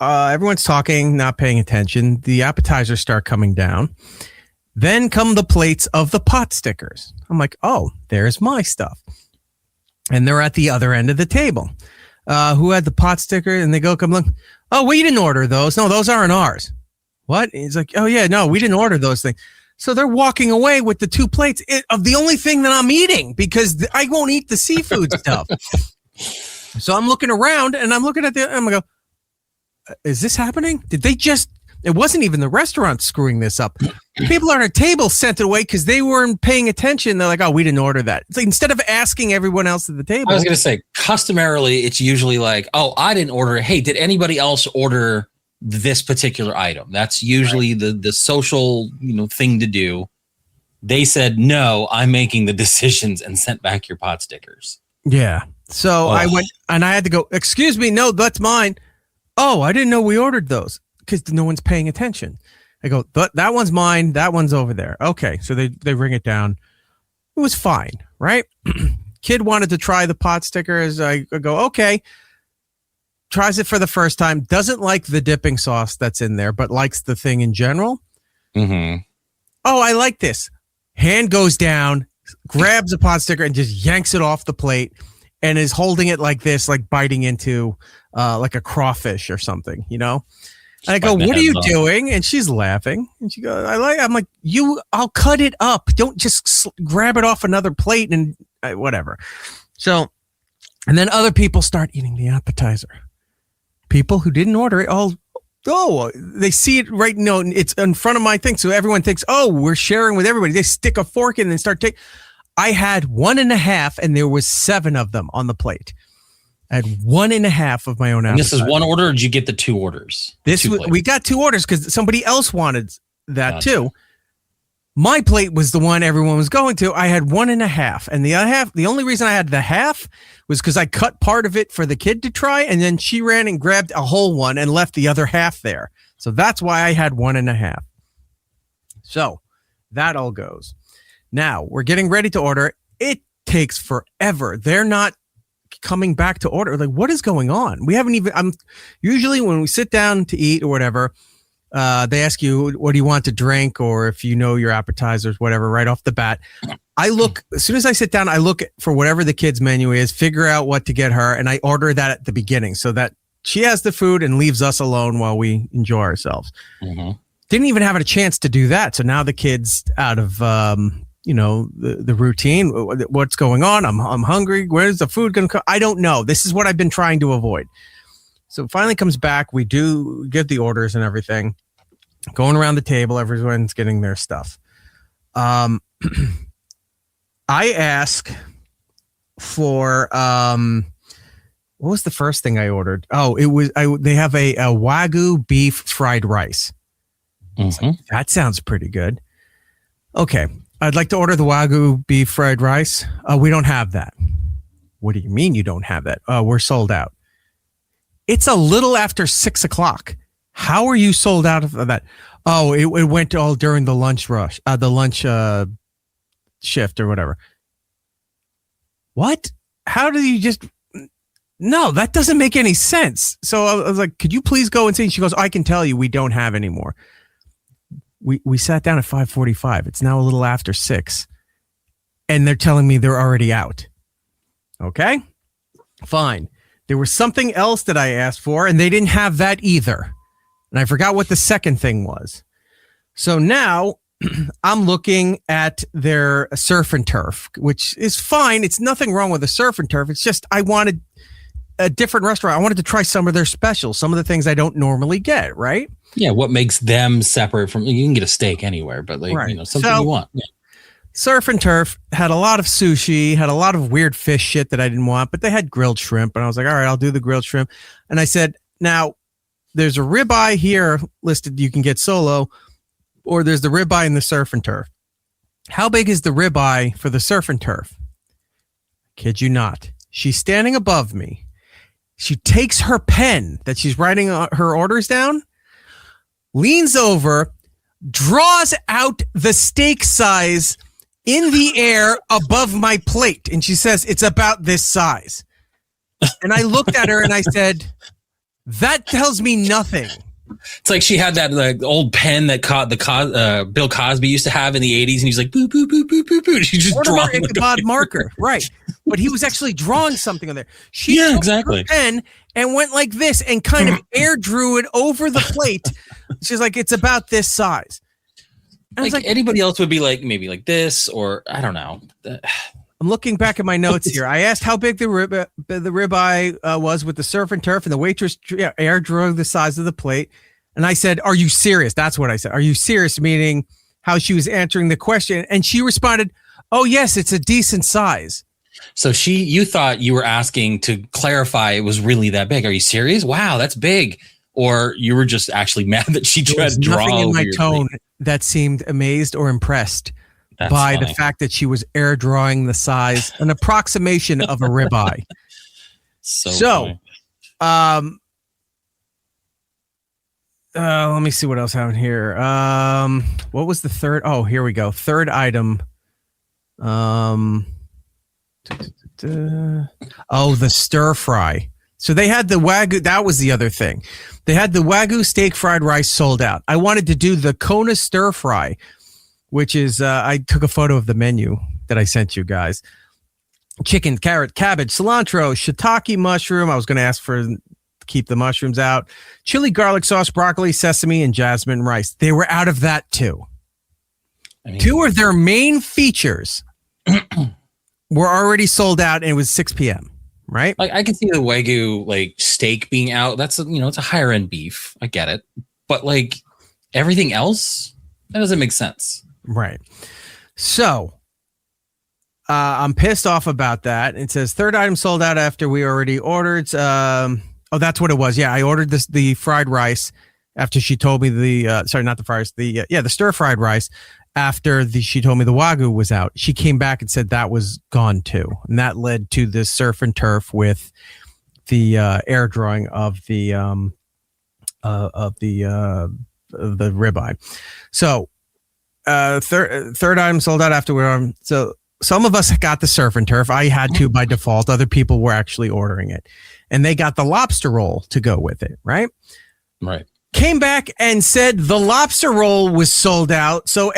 everyone's talking, not paying attention. The appetizers start coming down. Then come the plates of the pot stickers. I'm like, oh, there's my stuff. And they're at the other end of the table. Who had the pot sticker? And they come look. Oh, we didn't order those. No, those aren't ours. What? He's like, oh yeah, no, we didn't order those things. So they're walking away with the 2 plates of the only thing that I'm eating because I won't eat the seafood stuff. So I'm looking around and I'm looking at I'm gonna go, is this happening? Did they just? It wasn't even the restaurant screwing this up. People at our table sent it away because they weren't paying attention. They're like, oh, we didn't order that. It's like, instead of asking everyone else at the table.
I was going to say, customarily, it's usually like, oh, I didn't order it. Hey, did anybody else order this particular item? That's usually the social thing to do. They said, no, I'm making the decisions and sent back your pot stickers.
Yeah. So I went and I had to go, excuse me, no, that's mine. Oh, I didn't know we ordered those. Because no one's paying attention. I go, that one's mine. That one's over there. Okay. So they ring it down. It was fine. Right. Kid wanted to try the pot stickers. I go, okay. Tries it for the first time. Doesn't like the dipping sauce that's in there, but likes the thing in general. Mm-hmm. Oh, I like this. Hand goes down, grabs a pot sticker and just yanks it off the plate and is holding it like this, like biting into like a crawfish or something, And I go, what are you doing? And she's laughing. And she goes, I'm like, I'll cut it up. Don't just grab it off another plate and whatever. So, and then other people start eating the appetizer. People who didn't order it they see it right. It's in front of my thing. So everyone thinks, oh, we're sharing with everybody. They stick a fork in and start taking. I had 1.5 and there was 7 of them on the plate. I had 1.5 of my own appetizer.
And this is one order, or did you get the 2 orders?
We got 2 orders because somebody else wanted that too. My plate was the one everyone was going to. I had 1.5, and the other half. The only reason I had the half was because I cut part of it for the kid to try, and then she ran and grabbed a whole one and left the other half there. So that's why I had 1.5. So that all goes. Now we're getting ready to order. It takes forever. They're not coming back to order. Like, what is going on? We haven't even, usually when we sit down to eat or whatever, they ask you, what do you want to drink? Or if you know your appetizers, whatever, right off the bat. I look, as soon as I sit down, I look for whatever the kid's menu is, figure out what to get her. And I order that at the beginning so that she has the food and leaves us alone while we enjoy ourselves. Mm-hmm. Didn't even have a chance to do that. So now the kid's out of, the routine. What's going on? I'm hungry. Where's the food going to come? I don't know. This is what I've been trying to avoid. So it finally comes back. We do get the orders and everything. Going around the table, everyone's getting their stuff. I ask for what was the first thing I ordered? Oh, it was they have a Wagyu beef fried rice. Mm-hmm. Like, that sounds pretty good. Okay. I'd like to order the Wagyu beef fried rice. We don't have that. What do you mean you don't have that? We're sold out. It's a little after 6 o'clock. How are you sold out of that? Oh, it went all during the lunch rush, the lunch shift or whatever. What? How do you just... No, that doesn't make any sense. So I was like, could you please go and see? She goes, I can tell you we don't have any more. We sat down at 5:45. It's now a little after 6. And they're telling me they're already out. Okay, fine. There was something else that I asked for, and they didn't have that either. And I forgot what the second thing was. So now I'm looking at their surf and turf, which is fine. It's nothing wrong with the surf and turf. It's just I wanted a different restaurant. I wanted to try some of their specials, some of the things I don't normally get, right?
Yeah, what makes them separate from, you can get a steak anywhere, but like, right. Something you want. Yeah.
Surf and turf had a lot of sushi, had a lot of weird fish shit that I didn't want, but they had grilled shrimp. And I was like, all right, I'll do the grilled shrimp. And I said, now there's a ribeye here listed you can get solo, or there's the ribeye in the surf and turf. how big is the ribeye for the surf and turf? Kid you not. She's standing above me. She takes her pen that she's writing her orders down, leans over, draws out the steak size in the air above my plate. And she says, it's about this size. And I looked at her and I said, that tells me nothing.
It's like she had that old pen that Bill Cosby used to have in the 80s, and he's like, boo, boo, boo, boo, boo, boo. She just drawing
Ichabod marker, right? But he was actually drawing something on there. She took
exactly.
her pen and went like this and kind of air drew it over the plate. She's like, it's about this size.
Like anybody else would be like, maybe like this, or I don't know.
I'm looking back at my notes here. I asked how big the ribeye was with the surf and turf, and the waitress air drew the size of the plate. And I said, are you serious? That's what I said. Are you serious? Meaning how she was answering the question. And she responded, oh, yes, it's a decent size.
So you thought you were asking to clarify it was really that big. Are you serious? Wow, that's big. Or you were just actually mad that she tried to draw
nothing in my tone
plate
that seemed amazed or impressed by the fact that she was air drawing the size, an approximation of a ribeye. So let me see what else happened here. What was the third? Oh, here we go. Third item. The stir fry. So they had the Wagyu. That was the other thing. They had the Wagyu steak fried rice sold out. I wanted to do the Kona stir fry, which is, I took a photo of the menu that I sent you guys. Chicken, carrot, cabbage, cilantro, shiitake mushroom. I was going to ask for keep the mushrooms out. Chili, garlic sauce, broccoli, sesame, and jasmine rice. They were out of that too. Two of their main features were already sold out, and it was 6 p.m. Right?
Like I can see the Wagyu steak being out. That's it's a higher end beef. I get it, but like everything else, that doesn't make sense.
Right. So I'm pissed off about that. It says third item sold out after we already ordered. That's what it was. Yeah, I ordered the fried rice after she told me the stir fried rice after she told me the Wagyu was out. She came back and said that was gone too, and that led to the surf and turf with the air drawing of the ribeye. So third item sold out after we were so some of us got the surf and turf. I had to by default. Other people were actually ordering it, and they got the lobster roll to go with it. Right. Came back and said the lobster roll was sold out. So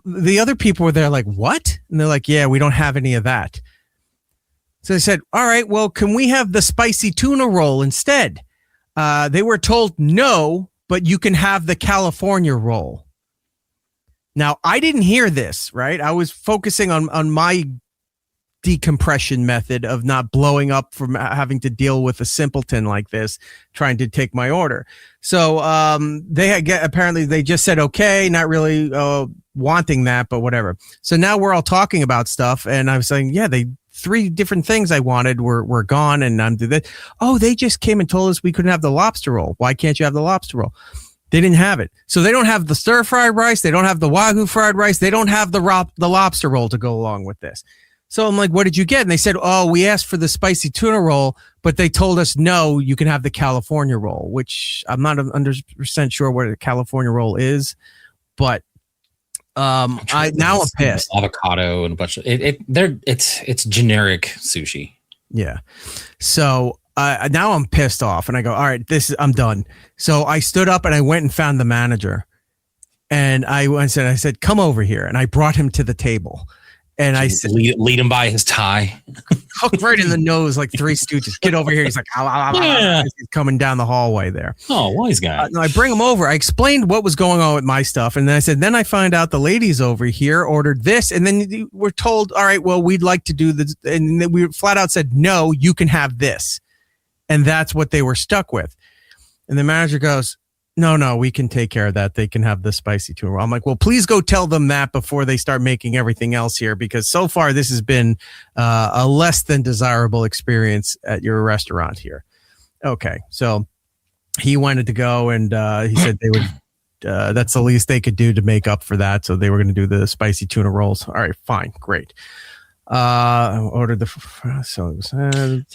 the other people were there like, what? And they're like, yeah, we don't have any of that. So they said, all right, well, can we have the spicy tuna roll instead? They were told no, but you can have the California roll. Now, I didn't hear this, right? I was focusing on my decompression method of not blowing up from having to deal with a simpleton like this trying to take my order. So apparently they just said okay, not really wanting that, but whatever. So now we're all talking about stuff, and I was saying, yeah, 3 different things I wanted were gone, and I'm doing that. Oh, they just came and told us we couldn't have the lobster roll. Why can't you have the lobster roll? They didn't have it. So they don't have the stir fried rice, they don't have the Wagyu fried rice, they don't have the lobster roll to go along with this. So I'm like, what did you get? And they said, oh, we asked for the spicy tuna roll, but they told us, no, you can have the California roll, which I'm not 100% sure what a California roll is, but I'm pissed.
Avocado and a bunch of it's generic sushi.
Yeah. So now I'm pissed off, and I go, all right, I'm done. So I stood up and I went and found the manager, and I said, come over here. And I brought him to the table. And I said,
lead him by his tie,
hooked right in the nose like Three Stooges. Get over here. He's like, he's coming down the hallway there.
Oh, wise guy.
I bring him over. I explained what was going on with my stuff. And then I said, then I find out the ladies over here ordered this. And then we're told, all right, well, we'd like to do this. And then we flat out said, no, you can have this. And that's what they were stuck with. And the manager goes, no, we can take care of that. They can have the spicy tuna roll. I'm like, well, please go tell them that before they start making everything else here, because so far this has been a less than desirable experience at your restaurant here. Okay, so he wanted to go, and he said they would That's the least they could do to make up for that. So they were going to do the spicy tuna rolls. All right, fine, great. I ordered so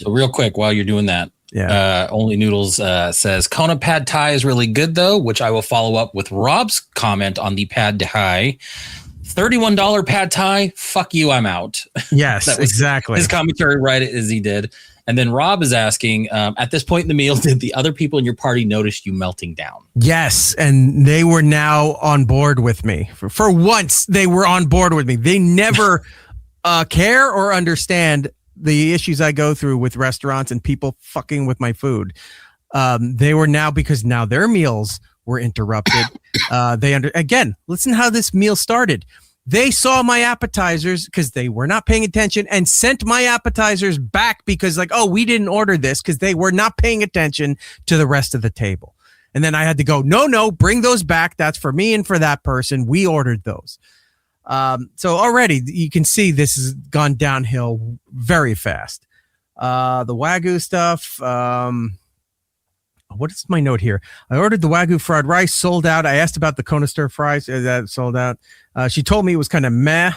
real quick while you're doing that.
Yeah.
Only Noodles says Kona Pad Thai is really good though, which I will follow up with Rob's comment on the Pad Thai. $31 Pad Thai. Fuck you, I'm out.
Yes,
That was
exactly.
his commentary right as he did. And then Rob is asking, at this point in the meal, did the other people in your party notice you melting down?
Yes, and they were now on board with me. For once, they were on board with me. They never care or understand the issues I go through with restaurants and people fucking with my food. They were now, because now their meals were interrupted. Again, listen how this meal started. They saw my appetizers because they were not paying attention and sent my appetizers back because like, oh, we didn't order this, because they were not paying attention to the rest of the table. And then I had to go, no, bring those back. That's for me and for that person. We ordered those. So already you can see this has gone downhill very fast. The Wagyu stuff. What is my note here? I ordered the Wagyu fried rice, sold out. I asked about the Kona stir fries. That sold out. She told me it was kind of meh.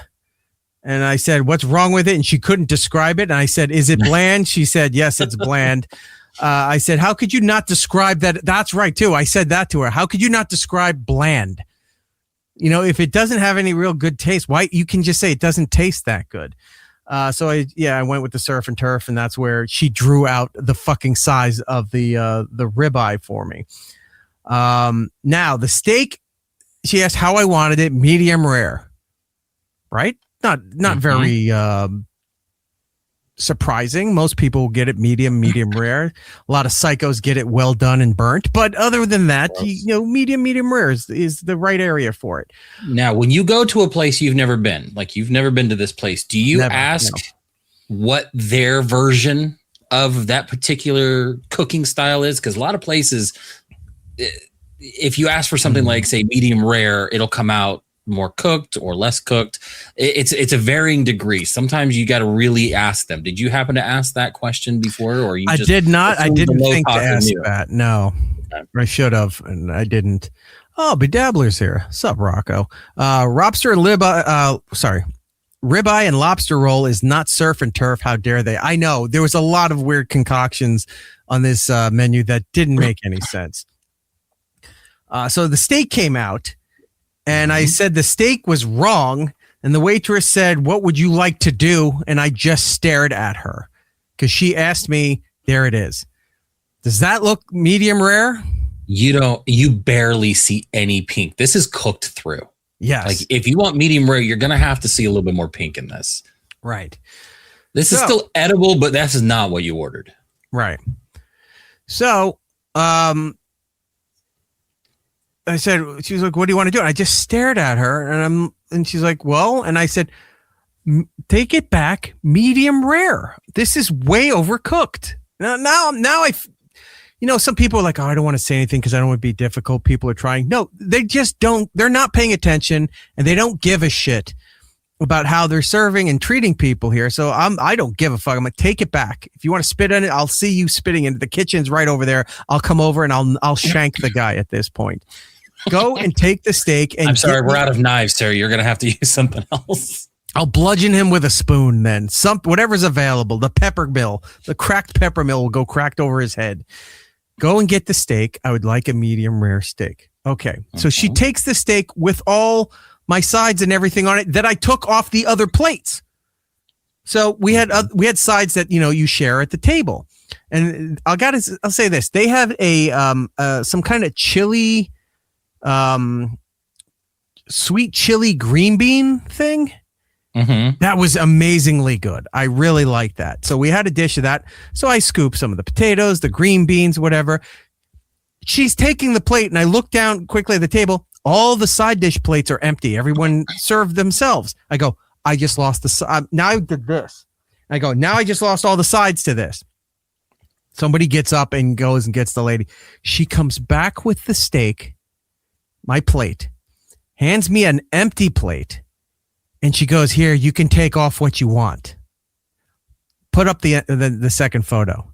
And I said, what's wrong with it? And she couldn't describe it. And I said, is it bland? She said, yes, it's bland. I said, how could you not describe that? That's right, too. I said that to her. How could you not describe bland? You know, if it doesn't have any real good taste, why? You can just say it doesn't taste that good. So I went with the surf and turf, and that's where she drew out the fucking size of the ribeye for me. Now the steak, she asked how I wanted it, medium rare, right? Not very surprising. Most people get it medium rare. A lot of psychos get it well done and burnt. But other than that, medium rare is the right area for it.
Now, when you go to a place you've never been, like you've never been to this place, do you ask what their version of that particular cooking style is? Because a lot of places, if you ask for something like, say, medium rare, it'll come out more cooked or less cooked. It's a varying degree. Sometimes you got to really ask them. Did you happen to ask that question before, or you?
I did not. I didn't think to ask that. No, okay. I should have, and I didn't. Oh, Bedabbler's here. What's up, Rocco? Ribeye and lobster roll is not surf and turf. How dare they? I know there was a lot of weird concoctions on this menu that didn't make any sense. So the steak came out. And I said the steak was wrong. And the waitress said, what would you like to do? And I just stared at her because she asked me, there it is. Does that look medium rare?
You barely see any pink. This is cooked through.
Yes.
Like if you want medium rare, you're going to have to see a little bit more pink in this.
Right.
This is still edible, but that's not what you ordered.
Right. So, I said, she was like, what do you want to do? And I just stared at her and she's like, well, and I said, take it back, medium rare. This is way overcooked. Now some people are like, oh, I don't want to say anything because I don't want to be difficult. People are trying. No, they just don't. They're not paying attention and they don't give a shit about how they're serving and treating people here. So I don't give a fuck. I'm like, take it back. If you want to spit in it, I'll see you spitting in it. The kitchen's right over there. I'll come over and I'll shank the guy at this point. Go and take the steak. And
I'm sorry, we're out of knives, sir. You're going to have to use something else.
I'll bludgeon him with a spoon then. Whatever's available. The cracked pepper mill will go cracked over his head. Go and get the steak. I would like a medium rare steak. Okay. So she takes the steak with all my sides and everything on it that I took off the other plates. So we had sides that, you share at the table. And I'll say this. They have some kind of chili, sweet chili green bean thing. Mm-hmm. That was amazingly good. I really liked that. So we had a dish of that. So I scooped some of the potatoes, the green beans, whatever. She's taking the plate and I look down quickly at the table. All the side dish plates are empty. Everyone served themselves. I go, I just lost now I did this. I go, now I just lost all the sides to this. Somebody gets up and goes and gets the lady. She comes back with the steak, my plate, hands me an empty plate, and she goes, here, you can take off what you want. Put up the second photo.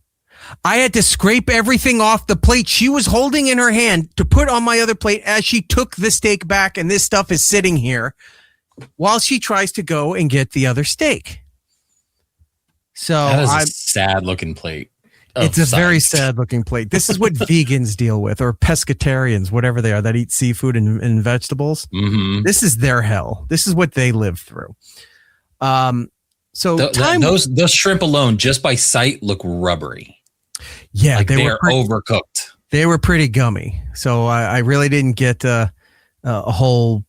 I had to scrape everything off the plate she was holding in her hand to put on my other plate as she took the steak back, and this stuff is sitting here while she tries to go and get the other steak. So
that is a sad looking plate.
It's a very sad looking plate. This is what vegans deal with, or pescatarians, whatever they are, that eat seafood and vegetables.
Mm-hmm.
This is their hell. This is what they live through. So
those shrimp alone, just by sight, look rubbery.
Yeah,
like they're overcooked.
They were pretty gummy. So I really didn't get a whole.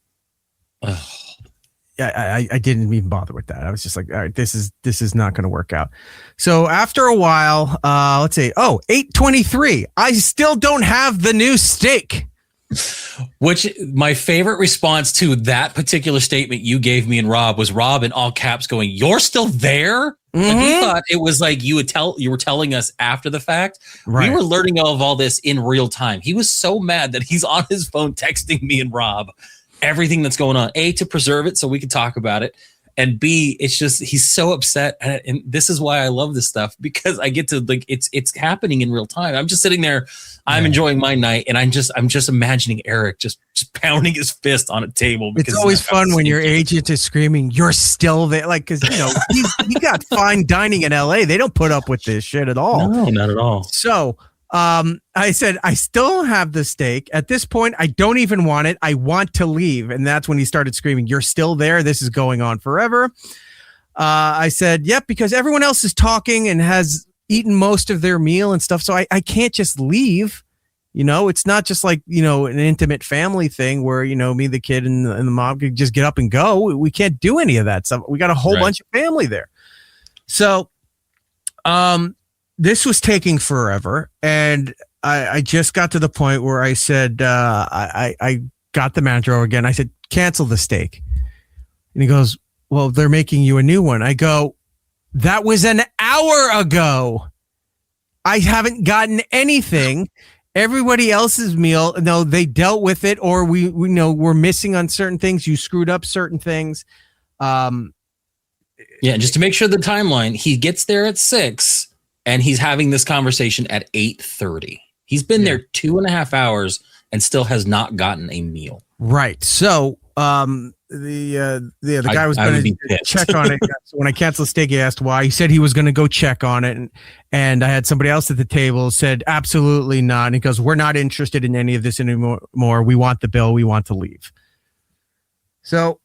I didn't even bother with that. I was just like, all right, this is not going to work out. So after a while, let's see. 8:23. I still don't have the new steak.
Which my favorite response to that particular statement you gave me and Rob was Rob in all caps going, "You're still there?"
Mm-hmm.
Like we thought it was like you were telling us after the fact.
Right.
We were learning of all this in real time. He was so mad that he's on his phone texting me and Rob everything that's going on. A, to preserve it so we can talk about it, and B, it's just he's so upset, and this is why I love this stuff, because I get to like it's happening in real time. I'm just sitting there, I'm enjoying my night, and I'm just imagining Erik just pounding his fist on a table. Because
it's always fun when your agent is screaming, "You're still there!" Like, because he got fine dining in LA. They don't put up with this shit at all.
No, not at all.
So I said, I still don't have the steak. At this point, I don't even want it. I want to leave. And that's when he started screaming, "You're still there. This is going on forever." I said, yep, because everyone else is talking and has eaten most of their meal and stuff. So I can't just leave. It's not just like, an intimate family thing where, me, the kid and the mom could just get up and go. We can't do any of that stuff. We got a whole bunch of family there. So, this was taking forever, and I just got to the point where I said, I got the manager over again. I said, cancel the steak. And he goes, well, they're making you a new one. I go, that was an hour ago. I haven't gotten anything. Everybody else's meal, no, they dealt with it, or we know we're missing on certain things. You screwed up certain things.
Yeah, just to make sure the timeline, he gets there at 6. And he's having this conversation at 8:30. He's been there 2.5 hours and still has not gotten a meal.
Right. So the guy was going to check on it. So when I canceled the steak, he asked why. He said he was going to go check on it. And I had somebody else at the table said, absolutely not. And he goes, we're not interested in any of this anymore. We want the bill. We want to leave. So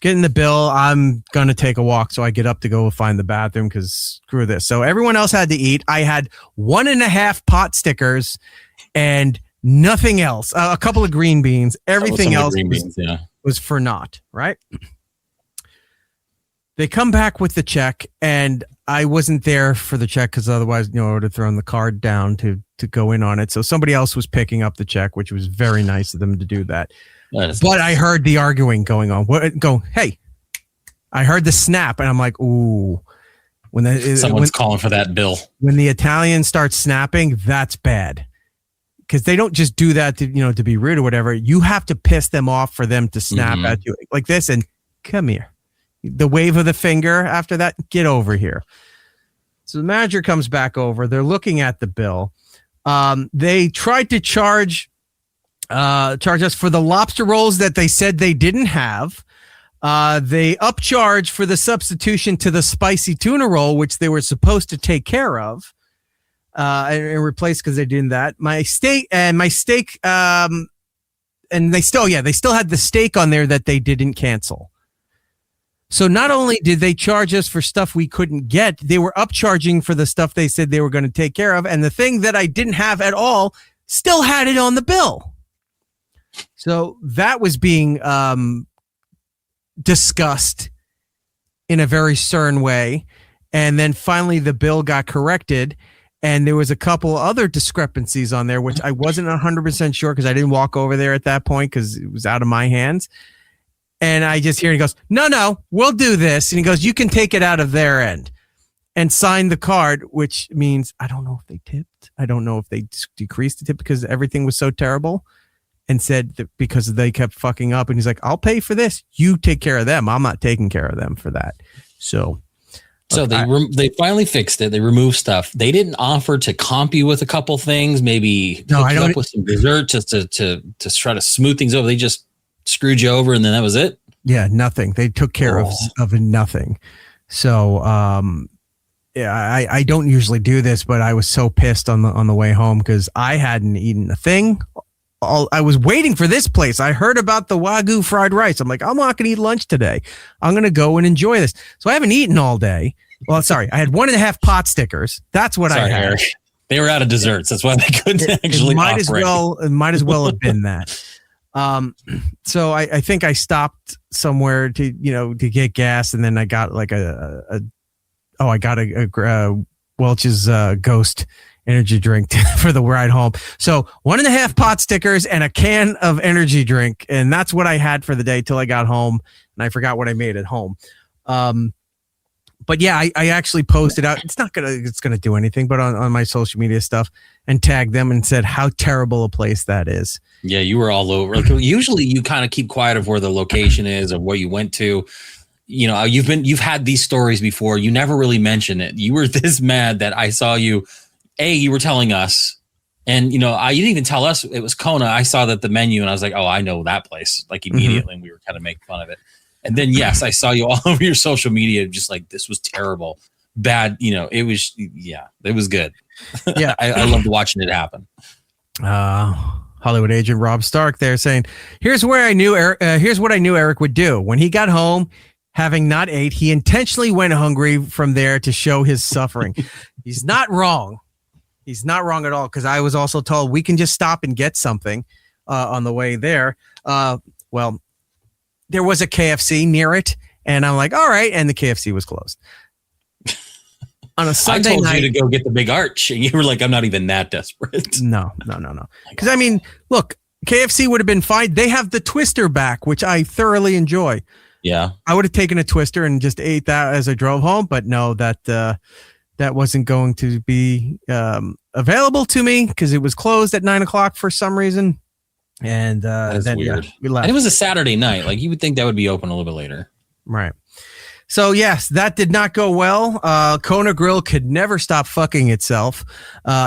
getting the bill, I'm going to take a walk. So I get up to go find the bathroom because screw this. So everyone else had to eat. I had 1.5 pot stickers and nothing else. A couple of green beans. Everything else was for naught, right? They come back with the check, and I wasn't there for the check because otherwise, I would have thrown the card down to go in on it. So somebody else was picking up the check, which was very nice of them to do that. But I heard the arguing going on. Hey, I heard the snap, and I'm like, ooh. Someone's calling for that bill. When the Italian starts snapping, that's bad. Because they don't just do that to be rude or whatever. You have to piss them off for them to snap at you like this and come here. The wave of the finger after that, get over here. So the manager comes back over. They're looking at the bill. They tried to charge us for the lobster rolls that they said they didn't have. They upcharged for the substitution to the spicy tuna roll, which they were supposed to take care of. And replaced because they did that. My steak, and they still had the steak on there that they didn't cancel. So not only did they charge us for stuff we couldn't get, they were upcharging for the stuff they said they were going to take care of. And the thing that I didn't have at all still had it on the bill. So that was being discussed in a very stern way. And then finally the bill got corrected. And there was a couple other discrepancies on there, which I wasn't 100% sure because I didn't walk over there at that point because it was out of my hands. And I just hear he goes, no, we'll do this. And he goes, you can take it out of their end and sign the card, which means I don't know if they tipped. I don't know if they decreased the tip because everything was so terrible, and said that because they kept fucking up. And he's like, I'll pay for this. You take care of them. I'm not taking care of them for that. So
So they finally fixed it. They removed stuff. They didn't offer to comp you with a couple things, maybe hook you up with some dessert just to try to smooth things over. They just screwed you over and then that was it?
Yeah, nothing. They took care of nothing. So I don't usually do this, but I was so pissed on the way home because I hadn't eaten a thing. I was waiting for this place. I heard about the Wagyu fried rice. I'm like, I'm not going to eat lunch today. I'm going to go and enjoy this. So I haven't eaten all day. Well, sorry. I had 1.5 pot stickers. That's what I had.
Eric. They were out of desserts. That's why they couldn't actually
might as well have been that. So I think I stopped somewhere to get gas. And then I got like I got a Welch's Ghost energy drink for the ride home. So 1.5 pot stickers and a can of energy drink. And that's what I had for the day till I got home. And I forgot what I made at home. But yeah, I actually posted out. It's going to do anything, but on my social media stuff and tagged them and said how terrible a place that is. Yeah.
You were all over. Like, usually you kind of keep quiet of where the location is or where you went to. You've had these stories before. You never really mention it. You were this mad that I saw you. You were telling us, and you didn't even tell us it was Kona. I saw that the menu, and I was like, "Oh, I know that place!" Like immediately, and we were kind of making fun of it. And then, yes, I saw you all over your social media, just like this was terrible, bad. It was, it was good. Yeah, I loved watching it happen.
Hollywood agent Rob Stark there saying, "Here's what I knew Erik would do when he got home." Having not ate, he intentionally went hungry from there to show his suffering. He's not wrong. He's not wrong at all, because I was also told we can just stop and get something on the way there. Well, there was a KFC near it, and I'm like, all right, and the KFC was closed. On a Sunday night, I
told you to go get the big arch, and you were like, I'm not even that desperate.
No. Because, I mean, look, KFC would have been fine. They have the Twister back, which I thoroughly enjoy.
Yeah,
I would have taken a Twister and just ate that as I drove home, but no, that wasn't going to be available to me because it was closed at 9:00 for some reason. And
that's
then
weird.
Yeah, we left.
And it was a Saturday night. Like you would think that would be open a little bit later,
right? So yes, that did not go well. Kona Grill could never stop fucking itself.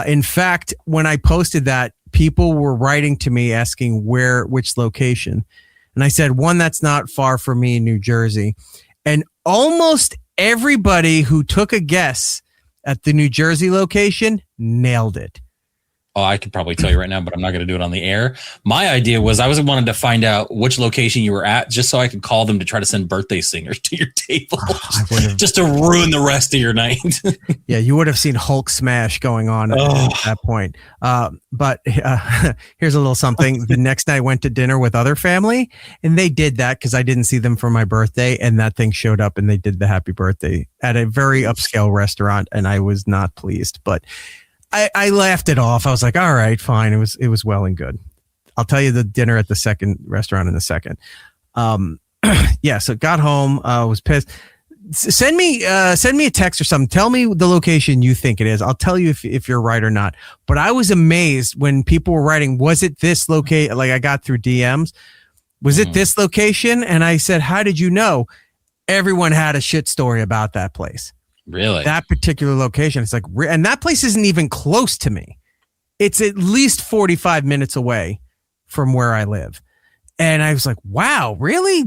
In fact, when I posted that, people were writing to me asking which location. And I said, one that's not far from me in New Jersey. And almost everybody who took a guess at the New Jersey location nailed it.
Oh, I could probably tell you right now, but I'm not going to do it on the air. My idea was I wanted to find out which location you were at just so I could call them to try to send birthday singers to your table just to ruin the rest of your night.
Yeah, you would have seen Hulk smash going on at that point. But here's a little something. The next night I went to dinner with other family, and they did that because I didn't see them for my birthday, and that thing showed up, and they did the happy birthday at a very upscale restaurant, and I was not pleased. But I laughed it off. I was like, all right, fine. It was well and good. I'll tell you the dinner at the second restaurant in a second. Yeah, so got home, was pissed. Send me a text or something. Tell me the location you think it is. I'll tell you if you're right or not. But I was amazed when people were writing, was it this location? Like I got through DMs. Was it this location? And I said, how did you know? Everyone had a shit story about that place.
Really?
That particular location. It's like, and that place isn't even close to me. It's at least 45 minutes away from where I live. And I was like, wow, really?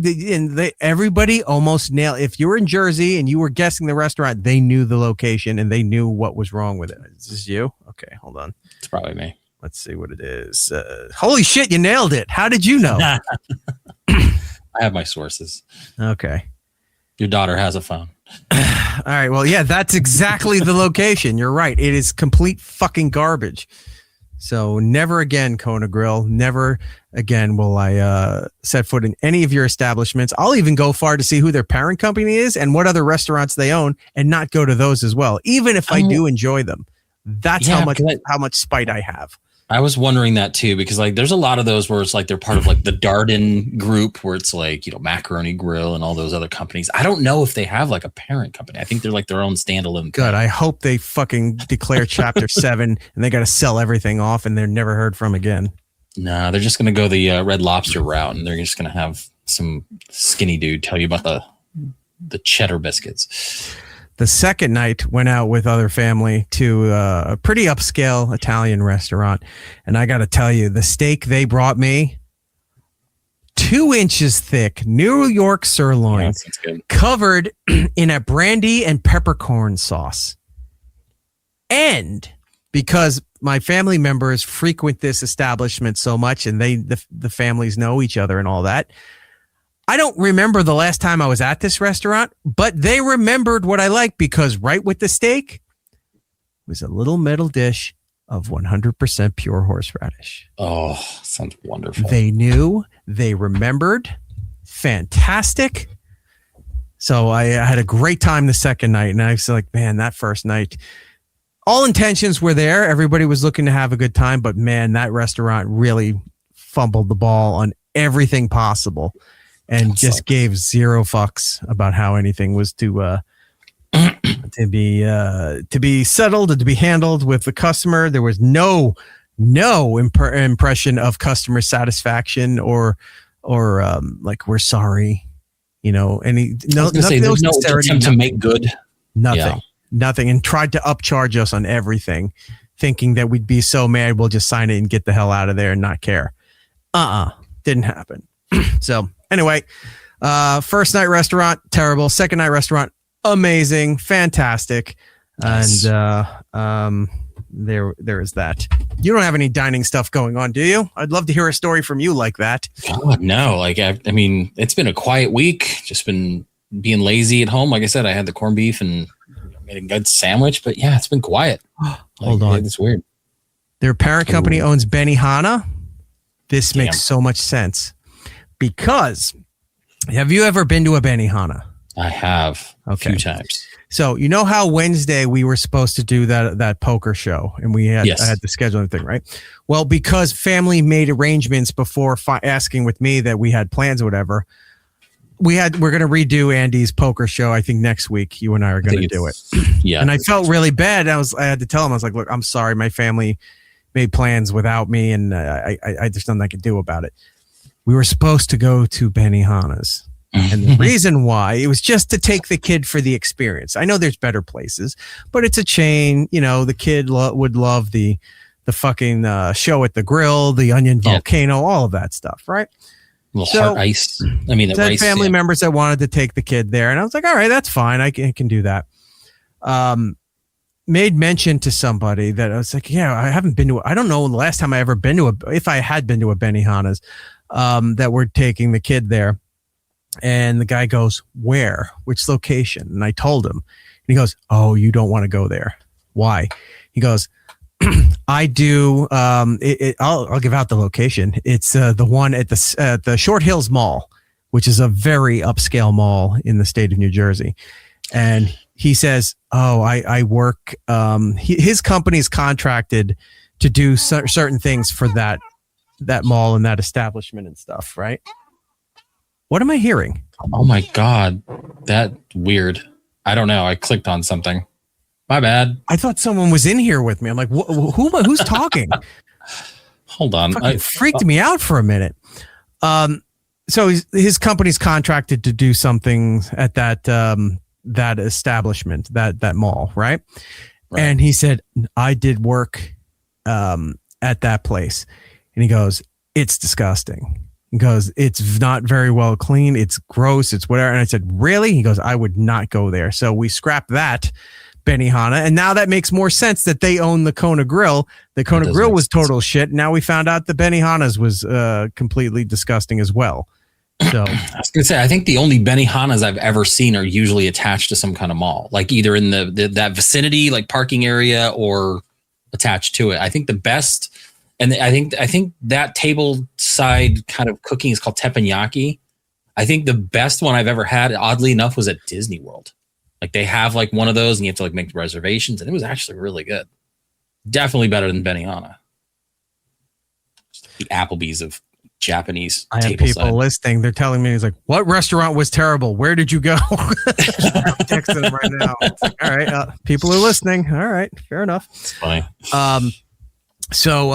Everybody almost nailed. If you were in Jersey and you were guessing the restaurant, they knew the location and they knew what was wrong with it. Is this you? Okay, hold on.
It's probably me.
Let's see what it is. Holy shit, you nailed it. How did you know?
I have my sources.
Okay.
Your daughter has a phone.
All right. Well, yeah, that's exactly the location. You're right. It is complete fucking garbage. So never again, Kona Grill. Never again will I set foot in any of your establishments. I'll even go far to see who their parent company is and what other restaurants they own and not go to those as well, even if I do enjoy them. That's how much spite I have.
I was wondering that too, because like there's a lot of those where it's like they're part of like the Darden group where it's like, Macaroni Grill and all those other companies. I don't know if they have like a parent company. I think they're like their own standalone.
Good. I hope they fucking declare Chapter 7 and they got to sell everything off and they're never heard from again.
No, they're just going to go the Red Lobster route and they're just going to have some skinny dude tell you about the cheddar biscuits.
The second night, went out with other family to a pretty upscale Italian restaurant. And I got to tell you, the steak they brought me, 2 inches thick, New York sirloin, covered in a brandy and peppercorn sauce. And because my family members frequent this establishment so much, and the families know each other and all that, I don't remember the last time I was at this restaurant, but they remembered what I liked, because right with the steak was a little metal dish of 100% pure horseradish.
Oh, sounds wonderful.
They knew, they remembered. Fantastic. So I had a great time the second night, and I was like, man, that first night, all intentions were there. Everybody was looking to have a good time, but man, that restaurant really fumbled the ball on everything possible. And just gave 0 fucks about how anything was to be settled and to be handled with the customer. There was no impression of customer satisfaction or like, we're sorry, no
attempt to make good.
Nothing, and tried to upcharge us on everything, thinking that we'd be so mad we'll just sign it and get the hell out of there and not care. Didn't happen. So anyway, first night restaurant, terrible. Second night restaurant, amazing, fantastic. Nice. And there is that. You don't have any dining stuff going on, do you? I'd love to hear a story from you like that.
God, no. Like, I mean, it's been a quiet week. Just been being lazy at home. Like I said, I had the corned beef and made a good sandwich. But yeah, it's been quiet.
Hold on.
It's weird.
Their parent company owns Benihana. This makes so much sense. Because, have you ever been to a Benihana?
I have a few times.
So you know how Wednesday we were supposed to do that poker show, and I had the scheduling thing, right? Well, because family made arrangements before asking with me that we had plans or whatever, we're going to redo Andy's poker show. I think next week you and I are going to do it. Yeah. And I felt really bad. I had to tell him, I was like, look, I'm sorry, my family made plans without me, and I just nothing I could do about it. We were supposed to go to Benihana's. And the reason why, it was just to take the kid for the experience. I know there's better places, but it's a chain. The kid would love the fucking show at the grill, the onion volcano, all of that stuff, right?
Heart ice. I mean,
the family members that wanted to take the kid there. And I was like, all right, that's fine. I can do that. Made mention to somebody that I was like, yeah, I haven't been to, I don't know the last time I ever been to if I had been to a Benihana's, that we're taking the kid there. And the guy goes, where? Which location? And I told him. And he goes, oh, you don't want to go there. Why? He goes, I do. I'll give out the location. It's the one at the Short Hills Mall, which is a very upscale mall in the state of New Jersey. And he says, oh, I work. His company's contracted to do certain things for that mall and that establishment and stuff, right? What am I hearing?
Oh my God. That weird. I don't know. I clicked on something. My bad.
I thought someone was in here with me. I'm like, who's talking?
Hold on.
It freaked me out for a minute. So his company's contracted to do something at that establishment, that mall, right? And he said, I did work at that place. And he goes, it's disgusting. He goes, it's not very well clean. It's gross. It's whatever. And I said, really? He goes, I would not go there. So we scrapped that Benihana. And now that makes more sense that they own the Kona Grill. The Kona Grill was total shit. Now we found out the Benihana's was completely disgusting as well. So
I was gonna say, I think the only Benihana's I've ever seen are usually attached to some kind of mall, like either in that vicinity, like parking area, or attached to it. I think the best, and I think that table side kind of cooking is called teppanyaki. I think the best one I've ever had, oddly enough, was at Disney World. Like they have like one of those, and you have to like make reservations, and it was actually really good. Definitely better than Benihana. The Applebee's of Japanese.
I have people listening. They're telling me, he's like, what restaurant was terrible? Where did you go? I'm texting them right now. It's like, all right, people are listening. All right, fair enough.
It's funny.
So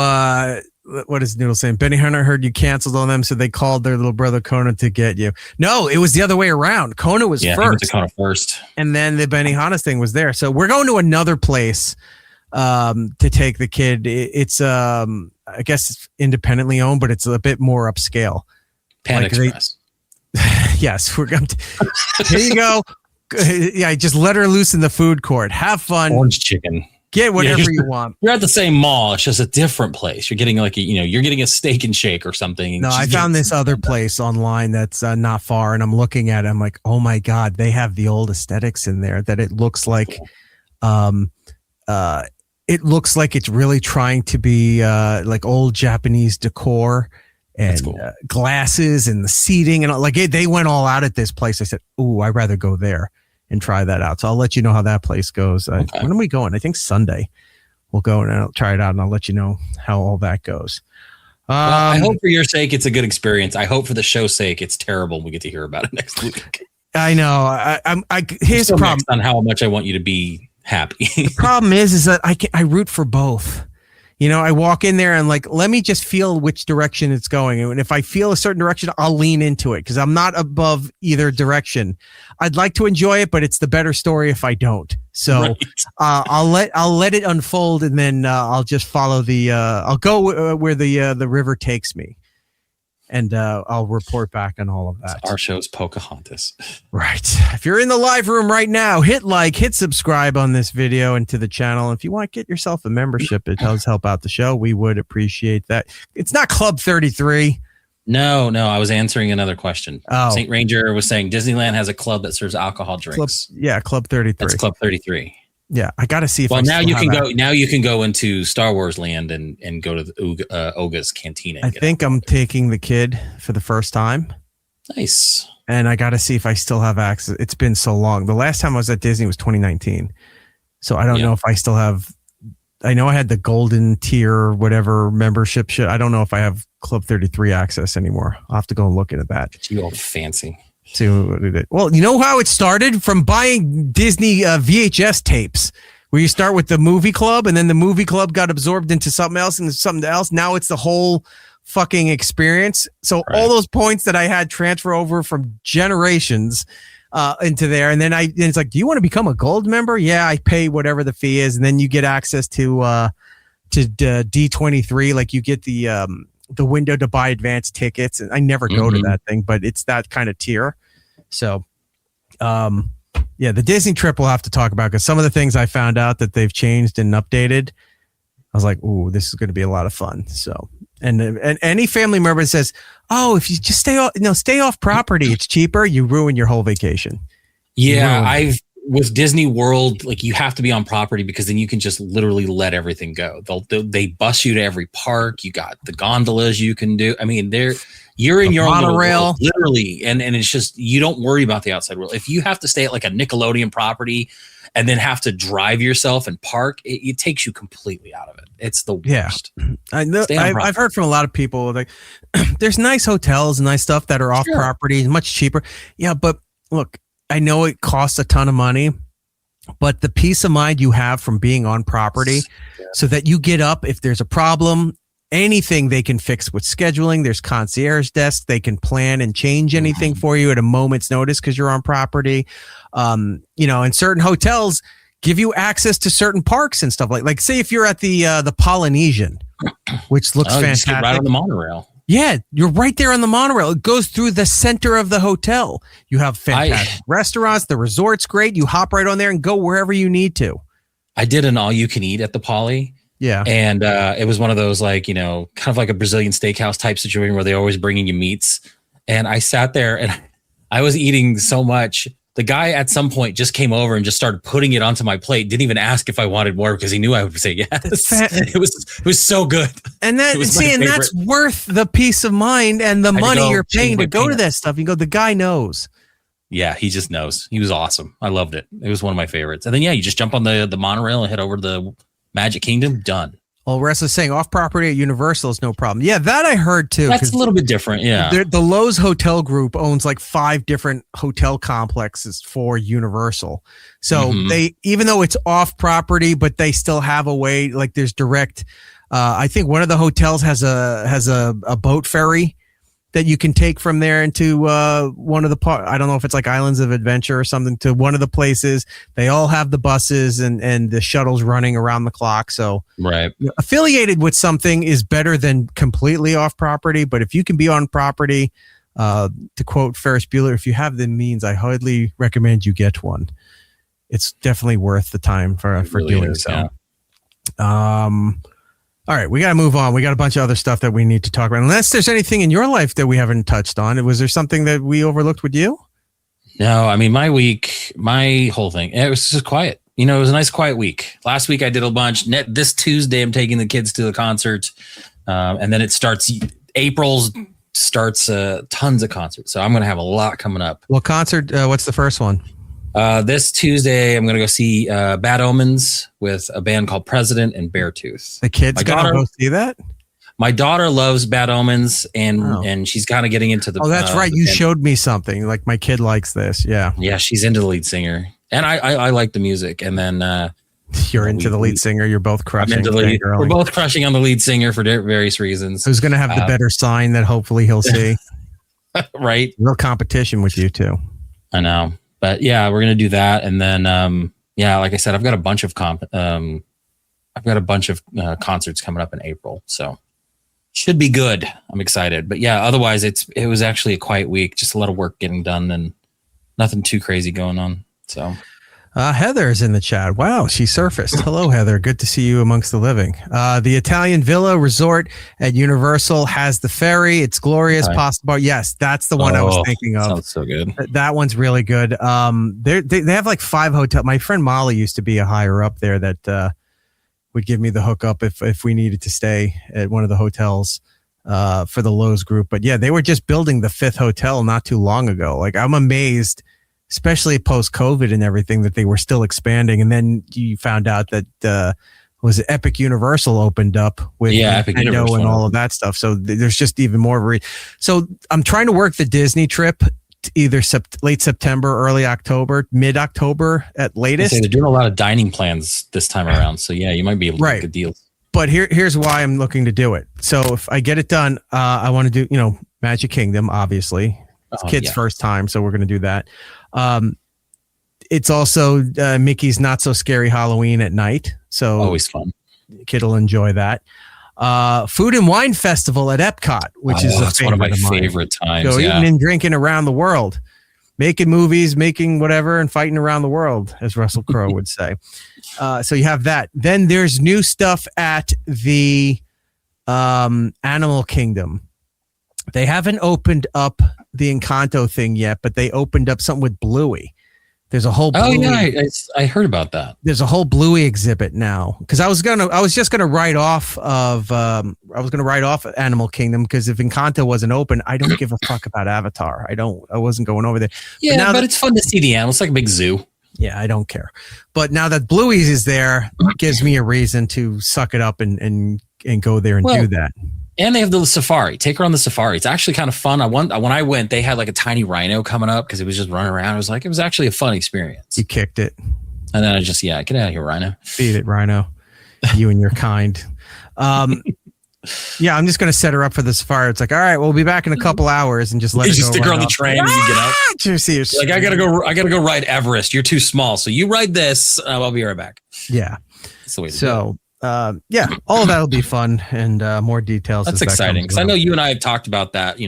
what is Noodle saying? Benihana heard you canceled on them, so they called their little brother Kona to get you. No, it was the other way around. Kona was first.
He went to Kona first.
And then the Benihana's thing was there. So we're going to another place to take the kid. It's I guess it's independently owned, but it's a bit more upscale.
Pan Express.
Yes, we're going to. Here you go. Yeah, just let her loose in the food court. Have fun.
Orange chicken.
Get whatever you want.
You're at the same mall. It's just a different place. You're getting like you're getting a steak and shake or something.
No, I found this other place online that's not far, and I'm looking at it. I'm like, oh my god, they have the old aesthetics in there. That it looks like, it's really trying to be like old Japanese decor and glasses and the seating and like they went all out at this place. I said, ooh, I'd rather go there and try that out. So I'll let you know how that place goes. When are we going? I think Sunday. We'll go and I'll try it out and I'll let you know how all that goes.
Well, I hope for your sake it's a good experience. I hope for the show's sake it's terrible. We get to hear about it next week.
I know. Here's the problem
on how much I want you to be happy.
The problem is that I root for both. I walk in there and like, let me just feel which direction it's going. And if I feel a certain direction, I'll lean into it because I'm not above either direction. I'd like to enjoy it, but it's the better story if I don't. So right. I'll let it unfold and then I'll just follow I'll go where the river takes me. And I'll report back on all of that.
Our show's Pocahontas.
Right. If you're in the live room right now, hit like, hit subscribe on this video and to the channel. If you want to get yourself a membership, it does help out the show. We would appreciate that. It's not Club 33.
No. I was answering another question.
Oh.
St. Ranger was saying Disneyland has a club that serves alcohol drinks.
Club 33.
That's Club 33.
Yeah, I got to see if.
Well, now you can go. Now you can go into Star Wars Land and go to the Oga's Cantina.
I think I'm taking the kid for the first time.
Nice.
And I got to see if I still have access. It's been so long. The last time I was at Disney was 2019, so I don't know if I still have. I know I had the golden tier, whatever membership shit. I don't know if I have Club 33 access anymore. I'll have to go and look into that.
You all fancy.
Well, you know how it started? From buying Disney VHS tapes, where you start with the movie club and then the movie club got absorbed into something else and something else. Now it's the whole fucking experience. So all those points that I had transfer over from generations into there. And then it's like, do you want to become a gold member? Yeah, I pay whatever the fee is. And then you get access to D23. Like you get the window to buy advanced tickets. And I never go to that thing, but it's that kind of tier. So, the Disney trip we'll have to talk about because some of the things I found out that they've changed and updated, I was like, ooh, this is going to be a lot of fun. So, and any family member that says, oh, if you just stay off property, it's cheaper, you ruin your whole vacation.
Yeah, with Disney World, like you have to be on property because then you can just literally let everything go. They bus you to every park. You got the gondolas you can do. I mean, you're in your own monorail, world, literally, and it's just you don't worry about the outside world. If you have to stay at like a Nickelodeon property and then have to drive yourself and park, it takes you completely out of it. It's the worst.
I know. I've heard from a lot of people like there's nice hotels and nice stuff that are off property, much cheaper. Yeah, but look. I know it costs a ton of money, but the peace of mind you have from being on property so that you get up if there's a problem, anything they can fix with scheduling. There's concierge desks. They can plan and change anything for you at a moment's notice because you're on property. And certain hotels give you access to certain parks and stuff like say if you're at the Polynesian, which looks fantastic.
You get right on the monorail.
Yeah, you're right there on the monorail. It goes through the center of the hotel. You have fantastic restaurants. The resort's great. You hop right on there and go wherever you need to.
I did an all-you-can-eat at the Poly.
Yeah.
And it was one of those kind of like a Brazilian steakhouse type situation where they're always bringing you meats. And I sat there and I was eating so much. The guy at some point just came over and just started putting it onto my plate. Didn't even ask if I wanted more because he knew I would say yes. It was so good.
And that's worth the peace of mind and the money you're paying to go to that stuff. You go, the guy knows.
Yeah, he just knows. He was awesome. I loved it. It was one of my favorites. And then you just jump on the monorail and head over to the Magic Kingdom. Done.
Well, Russ is saying off property at Universal is no problem. Yeah, that I heard too.
That's a little bit different. Yeah.
The Lowe's Hotel Group owns like 5 different hotel complexes for Universal. So they, even though it's off property, but they still have a way, like there's direct, I think one of the hotels has a boat ferry that you can take from there into one of the I don't know if it's like Islands of Adventure or something, to one of the places. They all have the buses and the shuttles running around the clock. So
right,
affiliated with something is better than completely off property. But if you can be on property, to quote Ferris Bueller, if you have the means, I highly recommend you get one. It's definitely worth the time for really doing so. Yeah. All right, we got to move on. We got a bunch of other stuff that we need to talk about. Unless there's anything in your life that we haven't touched on. Was there something that we overlooked with you?
No, I mean, my week, my whole thing, it was just quiet. You know, it was a nice quiet week. Last week I did a bunch. This Tuesday I'm taking the kids to the concert. And then it starts, April's starts tons of concerts. So I'm going to have a lot coming up.
Well, concert, what's the first one?
This Tuesday, I'm going to go see Bad Omens with a band called President and Beartooth.
The kids going to go see that?
My daughter loves Bad Omens, and she's kind of getting into the...
Oh, that's right. You showed me something. Like, my kid likes this. Yeah.
Yeah, she's into the lead singer. And I like the music. And then...
you're into the lead singer. You're both crushing.
We're both crushing on the lead singer for various reasons.
Who's going to have the better sign that hopefully he'll see?
Right.
Real competition with you two.
I know. But yeah, we're gonna do that, and then like I said, I've got a bunch of concerts coming up in April, so should be good. I'm excited. But yeah, otherwise it was actually a quiet week, just a lot of work getting done, and nothing too crazy going on. So.
Heather's in the chat. Wow, she surfaced. Hello, Heather. Good to see you amongst the living. The Italian Villa Resort at Universal has the ferry. It's glorious. Pasta bar. Yes, that's the one I was thinking of.
Sounds so good.
That one's really good. They have like 5 hotels. My friend Molly used to be a higher up there that would give me the hookup if we needed to stay at one of the hotels for the Lowe's group. But yeah, they were just building the 5th hotel not too long ago. Like, I'm amazed, especially post-COVID and everything, that they were still expanding. And then you found out that was it Epic Universal opened up with Nintendo and all of that stuff. So there's just even more of a so I'm trying to work the Disney trip either late September, early October, mid-October at latest.
They're doing a lot of dining plans this time around. So yeah, you might be able to get good deals.
But here's why I'm looking to do it. So if I get it done, I want to do, Magic Kingdom, obviously. It's kids' first time, so we're going to do that. It's also Mickey's Not So Scary Halloween at night, so
always fun.
Kid will enjoy that. Food and Wine Festival at Epcot, which is
one of my favorite times.
Go eating and drinking around the world, making movies, making whatever, and fighting around the world, as Russell Crowe would say. So you have that. Then there's new stuff at the Animal Kingdom. They haven't opened up the Encanto thing yet, but they opened up something with Bluey. There's a whole Bluey,
I heard about that.
There's a whole Bluey exhibit now, because I was just gonna write off Animal Kingdom, because if Encanto wasn't open, I don't give a fuck about Avatar. I wasn't going over there.
Yeah, but it's fun to see the animals. It's like a big zoo.
Yeah, I don't care. But now that Bluey's is there, it gives me a reason to suck it up and go there and do that.
And they have the safari. Take her on the safari. It's actually kind of fun. When I went, they had like a tiny rhino coming up because it was just running around. It was actually a fun experience.
You kicked it.
And then get out of here, rhino.
Beat it, rhino. You and your kind. Yeah, I'm just going to set her up for the safari. It's like, all right, we'll be back in a couple hours, and just let her
just stick her on the train and you get out.
Like,
I gotta go ride Everest. You're too small, so you ride this. I'll be right back.
Yeah.
That's the way to
do it. Yeah, all of that'll be fun, and more details.
That's exciting, because I know you and I have talked about that.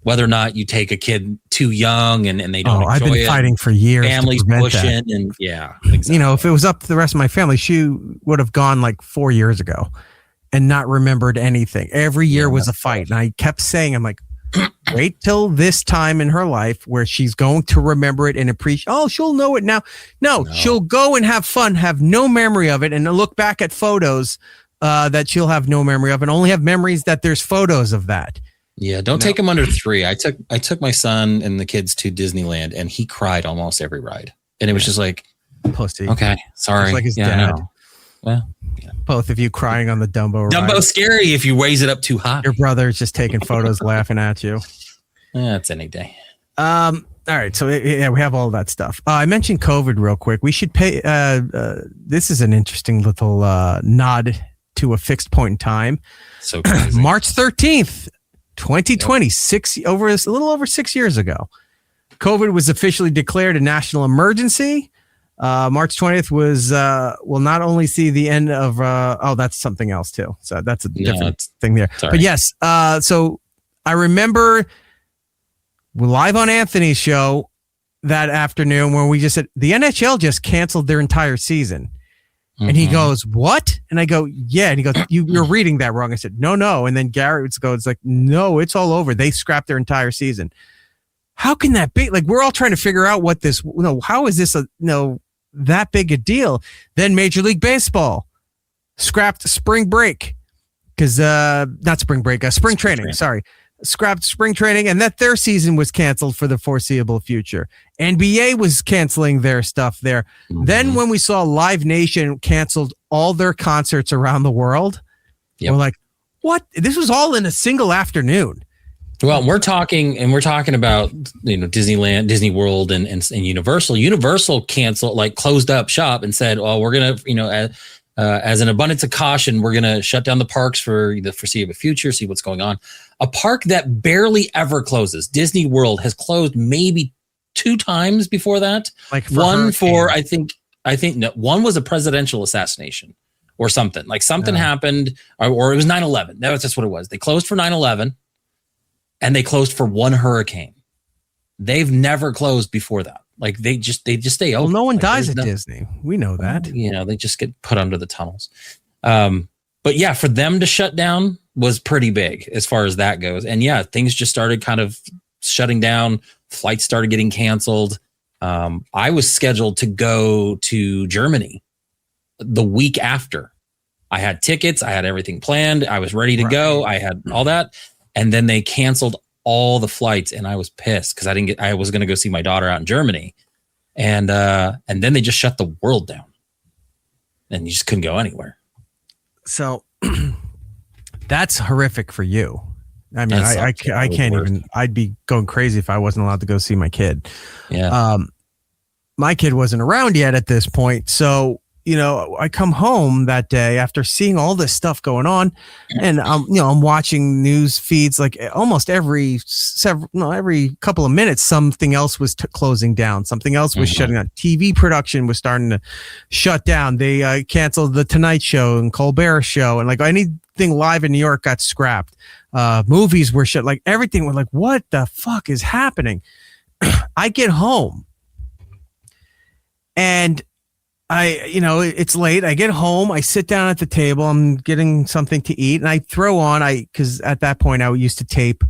Whether or not you take a kid too young and they don't.
I've been fighting for years.
Families pushing, and exactly.
If it was up to the rest of my family, she would have gone like 4 years ago, and not remembered anything. Every year was a fight, and I kept saying, I'm like, wait till this time in her life where she's going to remember it and appreciate. Oh, she'll know it now. No, she'll go and have fun, have no memory of it, and look back at photos that she'll have no memory of, and only have memories that there's photos of that.
Yeah, don't take him under 3. I took my son and the kids to Disneyland, and he cried almost every ride, and it was just like,
pussy.
Okay, sorry.
Just like his dad.
Well,
Both of you crying on the Dumbo ride.
Dumbo's scary if you raise it up too high.
Your brother's just taking photos, laughing at you.
That's any day.
All right, so yeah, we have all that stuff. I mentioned COVID real quick. We should pay. This is an interesting little nod to a fixed point in time.
So crazy.
March 13th, 2020, a little over 6 years ago. COVID was officially declared a national emergency. March 20th was will not only see the end of that's something else too. So that's a different thing there.
Sorry.
But yes, so I remember live on Anthony's show that afternoon when we just said the NHL just canceled their entire season. And he goes, "What?" And I go, "Yeah." And he goes, "You're reading that wrong." I said, "No." And then Garrett would go, "It's like, no, it's all over. They scrapped their entire season." How can that be? Like, we're all trying to figure out what this, how is this that big a deal? Then Major League Baseball scrapped spring break because not spring break, spring training. Sorry, scrapped spring training, and that their season was canceled for the foreseeable future. NBA was canceling their stuff there. Then when we saw Live Nation canceled all their concerts around the world, we're like, what? This was all in a single afternoon.
Well, we're talking about Disneyland, Disney World, and Universal. Universal canceled, closed up shop and said, "Well, we're gonna, as an abundance of caution, we're gonna shut down the parks for the foreseeable future, see what's going on." A park that barely ever closes, Disney World, has closed maybe 2 times before that. One was a presidential assassination or something. Something happened, or it was 9/11. That was just what it was. They closed for 9/11. And they closed for one hurricane. They've never closed before that. They just stay open.
Well, no one dies at Disney. We know that.
They just get put under the tunnels. But yeah, for them to shut down was pretty big as far as that goes. And yeah, things just started kind of shutting down. Flights started getting canceled. I was scheduled to go to Germany the week after. I had tickets. I had everything planned. I was ready to go. I had all that. And then they canceled all the flights, and I was pissed because I was going to go see my daughter out in Germany, and then they just shut the world down, and you just couldn't go anywhere.
So that's horrific for you. I mean, I can't even. I'd be going crazy if I wasn't allowed to go see my kid.
Yeah.
My kid wasn't around yet at this point, so. I come home that day after seeing all this stuff going on, and I'm watching news feeds almost every couple of minutes, something else was closing down. Something else was shutting down. TV production was starting to shut down. They canceled the Tonight Show and Colbert Show, and anything live in New York got scrapped. Movies were shut. Everything was what the fuck is happening? I get home, and it's late. I get home. I sit down at the table. I'm getting something to eat, and I throw on. Because at that point I used to tape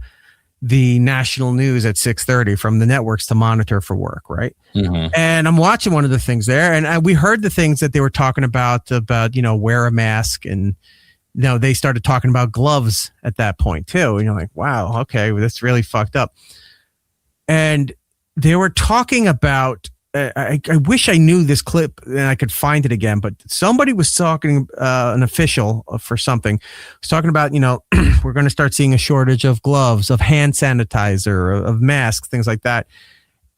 the national news at 6:30 from the networks to monitor for work, right? And I'm watching one of the things there, and we heard the things that they were talking about wear a mask, and they started talking about gloves at that point too. And you're like, wow, okay, well, that's really fucked up. And they were talking about. I wish I knew this clip and I could find it again, but somebody was talking, an official for something was talking about, we're going to start seeing a shortage of gloves, of hand sanitizer, of masks, things like that.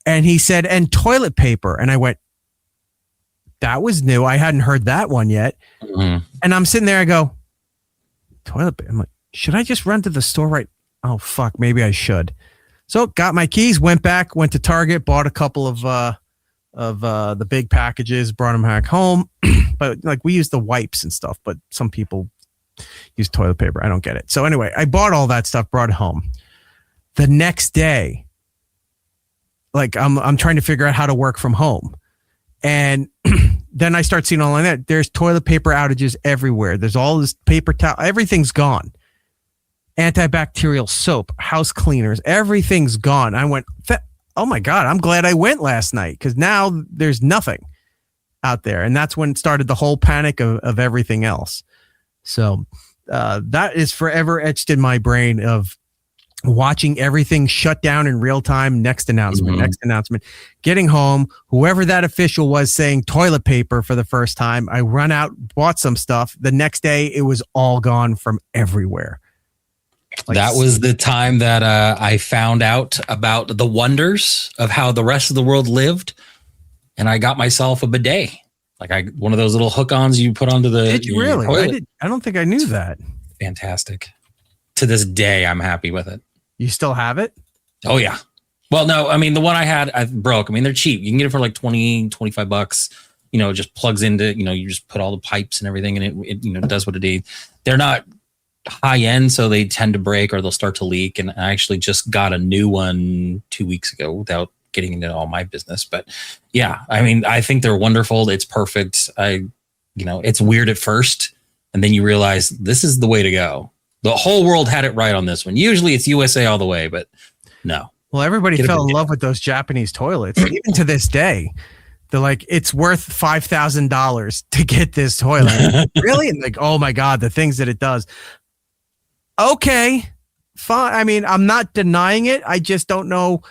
And he said, and toilet paper. And I went, that was new. I hadn't heard that one yet. And I'm sitting there, I go, toilet paper. I'm like, should I just run to the store right? Oh, fuck, maybe I should. So got my keys, went to Target, bought a couple of the big packages, brought them back home. But we use the wipes and stuff, but some people use toilet paper. I don't get it. So anyway, I bought all that stuff, brought it home. The next day, I'm trying to figure out how to work from home. And then I start seeing online that there's toilet paper outages everywhere. There's all this paper towel, everything's gone. Antibacterial soap, house cleaners, everything's gone. I went, oh my God, I'm glad I went last night because now there's nothing out there. And that's when it started the whole panic of everything else. So that is forever etched in my brain of watching everything shut down in real time. Next announcement, getting home, whoever that official was saying toilet paper for the first time. I run out, bought some stuff. The next day it was all gone from everywhere.
That was the time that I found out about the wonders of how the rest of the world lived. And I got myself a bidet. One of those little hook-ons you put onto the.
Did you really? I don't think I knew that.
Fantastic. To this day, I'm happy with it.
You still have it?
Oh, yeah. Well, no, I mean, the one I broke. I mean, they're cheap. You can get it for like $20-$25. It just plugs into, you just put all the pipes and everything and it does what it needs. They're not high end, so they tend to break or they'll start to leak. And I actually just got a new one 2 weeks ago without getting into all my business. But yeah, I mean, I think they're wonderful. It's perfect. It's weird at first. And then you realize this is the way to go. The whole world had it right on this one. Usually it's USA all the way, but no.
Well, everybody fell in love with those Japanese toilets. Even to this day, they're like, it's worth $5,000 to get this toilet. Really? And like, oh my God, the things that it does. Okay, fine. I mean, I'm not denying it. I just don't know.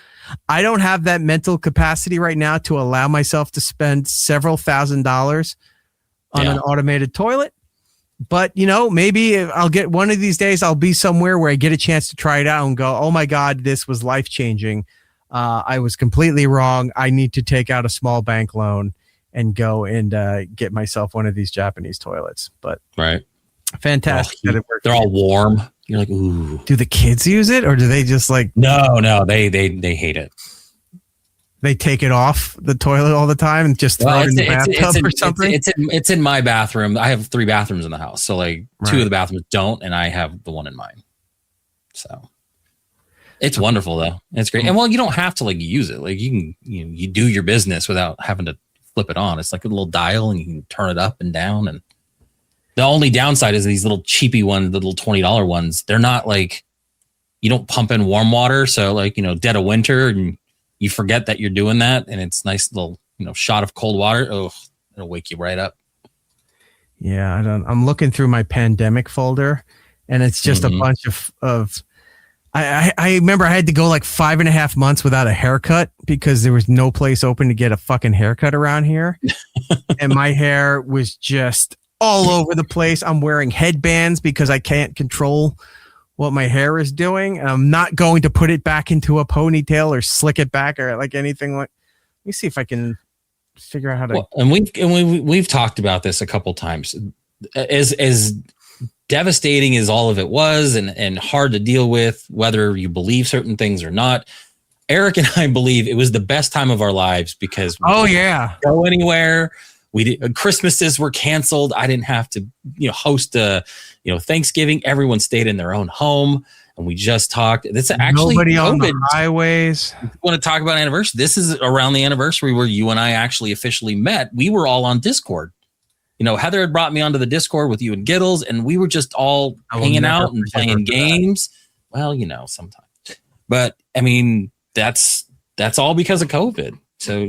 I don't have that mental capacity right now to allow myself to spend several $1,000s on an automated toilet. But, maybe I'll get one of these days, I'll be somewhere where I get a chance to try it out and go, oh my God, this was life-changing. I was completely wrong. I need to take out a small bank loan and go and get myself one of these Japanese toilets. But
right.
Fantastic that it works.
They're all warm. You're like, ooh.
Do the kids use it or do they just like...
No, they hate it.
They take it off the toilet all the time and just throw it in the bathtub or something?
It's in my bathroom. I have 3 bathrooms in the house. So like 2 of the bathrooms don't, and I have the one in mine. So it's wonderful though. It's great. And well, you don't have to like use it. Like you can, you do your business without having to flip it on. It's like a little dial and you can turn it up and down. And the only downside is these little cheapy ones, the little $20 ones. They're not like, you don't pump in warm water. So like, dead of winter and you forget that you're doing that, and it's nice little, shot of cold water. Oh, it'll wake you right up.
Yeah, I'm looking through my pandemic folder, and it's just a bunch of. I remember I had to go like 5.5 months without a haircut because there was no place open to get a fucking haircut around here, and my hair was just all over the place. I'm wearing headbands because I can't control what my hair is doing. And I'm not going to put it back into a ponytail or slick it back or like anything like. Let me see if I can figure out how to.
Well, and we've talked about this a couple times. As devastating as all of it was, and hard to deal with, whether you believe certain things or not. Erik and I believe it was the best time of our lives because we didn't go anywhere. Christmases were canceled. I didn't have to, host a, Thanksgiving. Everyone stayed in their own home, and we just talked. That's actually
nobody on the highways.
You want to talk about anniversary? This is around the anniversary where you and I actually officially met. We were all on Discord. Heather had brought me onto the Discord with you and Giddles, and we were just all hanging out and playing games. Well, sometimes, but I mean, that's all because of COVID. So,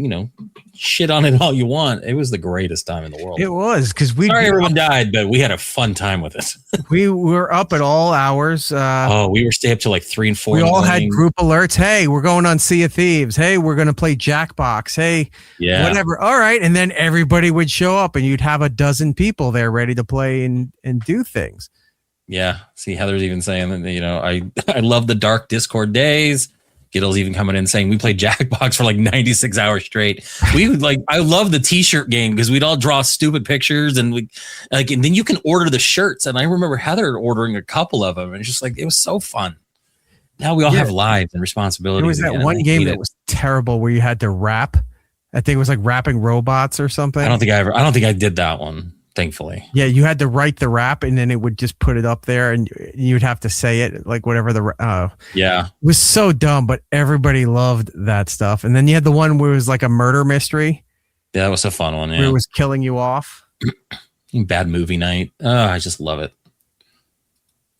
shit on it all you want. It was the greatest time in the world.
It was because
sorry everyone died, but we had a fun time with it.
We were up at all hours.
We were staying up till like 3 and 4.
We all had group alerts. Hey, we're going on Sea of Thieves. Hey, we're going to play Jackbox. Hey, whatever. All right. And then everybody would show up and you'd have a dozen people there ready to play and do things.
Yeah. See, Heather's even saying that, I love the dark Discord days. Giddle's even coming in saying we played Jackbox for like 96 hours straight. I love the t-shirt game because we'd all draw stupid pictures and and then you can order the shirts. And I remember Heather ordering a couple of them and it's just like, it was so fun. Now we all have lives and responsibilities.
There was that one game that was terrible where you had to rap. I think it was like rapping robots or something.
I don't think I did that one. Thankfully.
Yeah, you had to write the rap and then it would just put it up there and you'd have to say it like whatever it was so dumb, but everybody loved that stuff. And then you had the one where it was like a murder mystery.
Yeah, that was a fun one. Yeah.
Where it was killing you off.
Bad movie night. I just love it.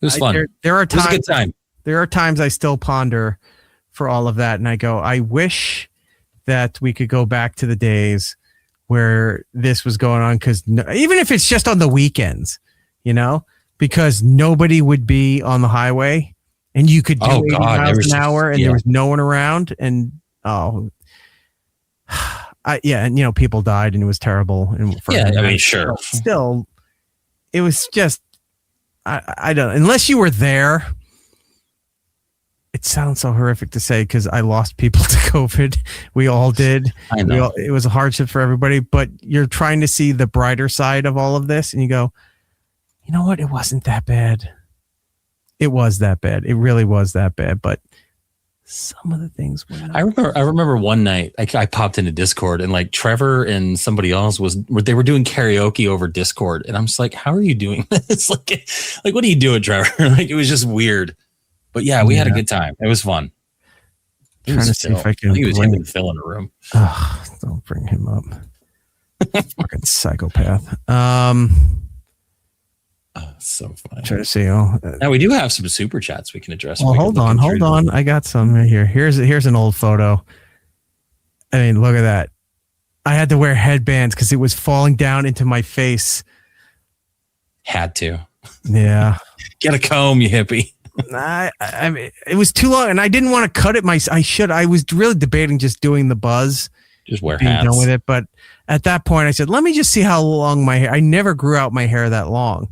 It was fun.
There are times,
it was a good time.
There are times I still ponder for all of that and I go, I wish that we could go back to the days where this was going on, because even if it's just on the weekends, because nobody would be on the highway and you could do 80
God,
miles an hour, and there was no one around, and and people died, and it was terrible. And
sure.
Still, it was just I don't. Unless you were there, it sounds so horrific to say because I lost people to COVID. We all did.
I know.
It was a hardship for everybody, but you're trying to see the brighter side of all of this, and you go, you know what? It wasn't that bad. It was that bad. It really was that bad. But some of the things were not.
I remember one night I popped into Discord and like Trevor and somebody else they were doing karaoke over Discord, and I'm just like, how are you doing this? like what are you doing, Trevor? Like it was just weird. But yeah, we had a good time. It was fun.
Trying to see if I can.
He was him and Phil in a room.
Don't bring him up. Fucking psychopath.
So funny.
Try to see.
Now we do have some super chats we can address.
Well, hold on. I got some right here. Here's an old photo. I mean, look at that. I had to wear headbands because it was falling down into my face.
Had to.
Yeah.
Get a comb, you hippie.
I mean, it was too long, and I didn't want to cut it. I was really debating just doing the buzz,
just wear hats,
done with it. But at that point, I said, "Let me just see how long my hair." I never grew out my hair that long,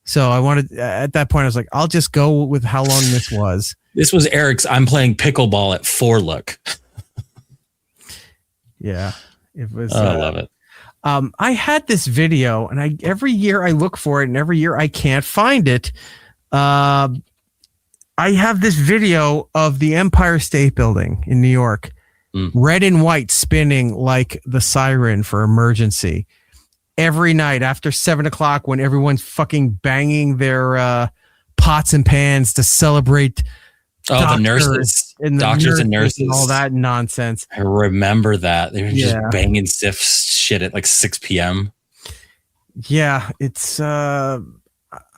so I wanted. At that point, I was like, "I'll just go with how long this was."
This was Eric's. I'm playing pickleball at 4 look.
Yeah, it was.
I love it.
I had this video, and every year I look for it, and every year I can't find it. I have this video of the Empire State Building in New York, red and white, spinning like the siren for emergency every night after 7:00 when everyone's fucking banging their pots and pans to celebrate.
The nurses, doctors and nurses,
and all that nonsense.
I remember that they were just banging stiff shit at like 6 p.m.
Yeah, it's.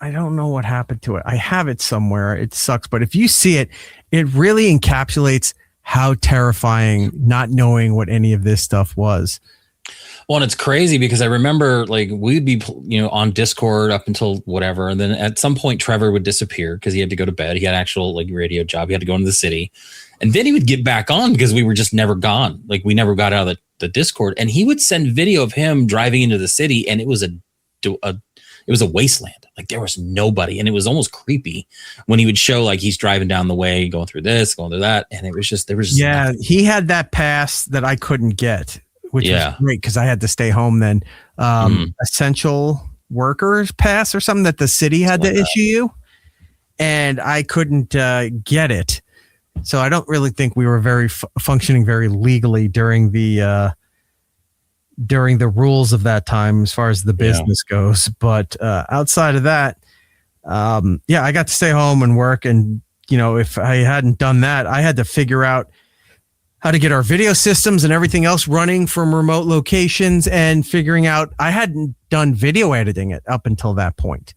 I don't know what happened to it. I have it somewhere. It sucks. But if you see it, it really encapsulates how terrifying not knowing what any of this stuff was.
Well, and it's crazy because I remember like we'd be, on Discord up until whatever. And then at some point, Trevor would disappear because he had to go to bed. He had an actual like radio job. He had to go into the city. And then he would get back on because we were just never gone. Like we never got out of the Discord. And he would send video of him driving into the city. And it was a wasteland. Like there was nobody, and it was almost creepy when he would show like he's driving down the way, going through this, going through that, and there was just nothing.
He had that pass that I couldn't get, which was great because I had to stay home then. Essential workers pass or something that the city had to issue you, and I couldn't get it. So I don't really think we were very functioning very legally during the rules of that time as far as the business goes. But outside of that, I got to stay home and work. And, if I hadn't done that, I had to figure out how to get our video systems and everything else running from remote locations and figuring out I hadn't done video editing up until that point.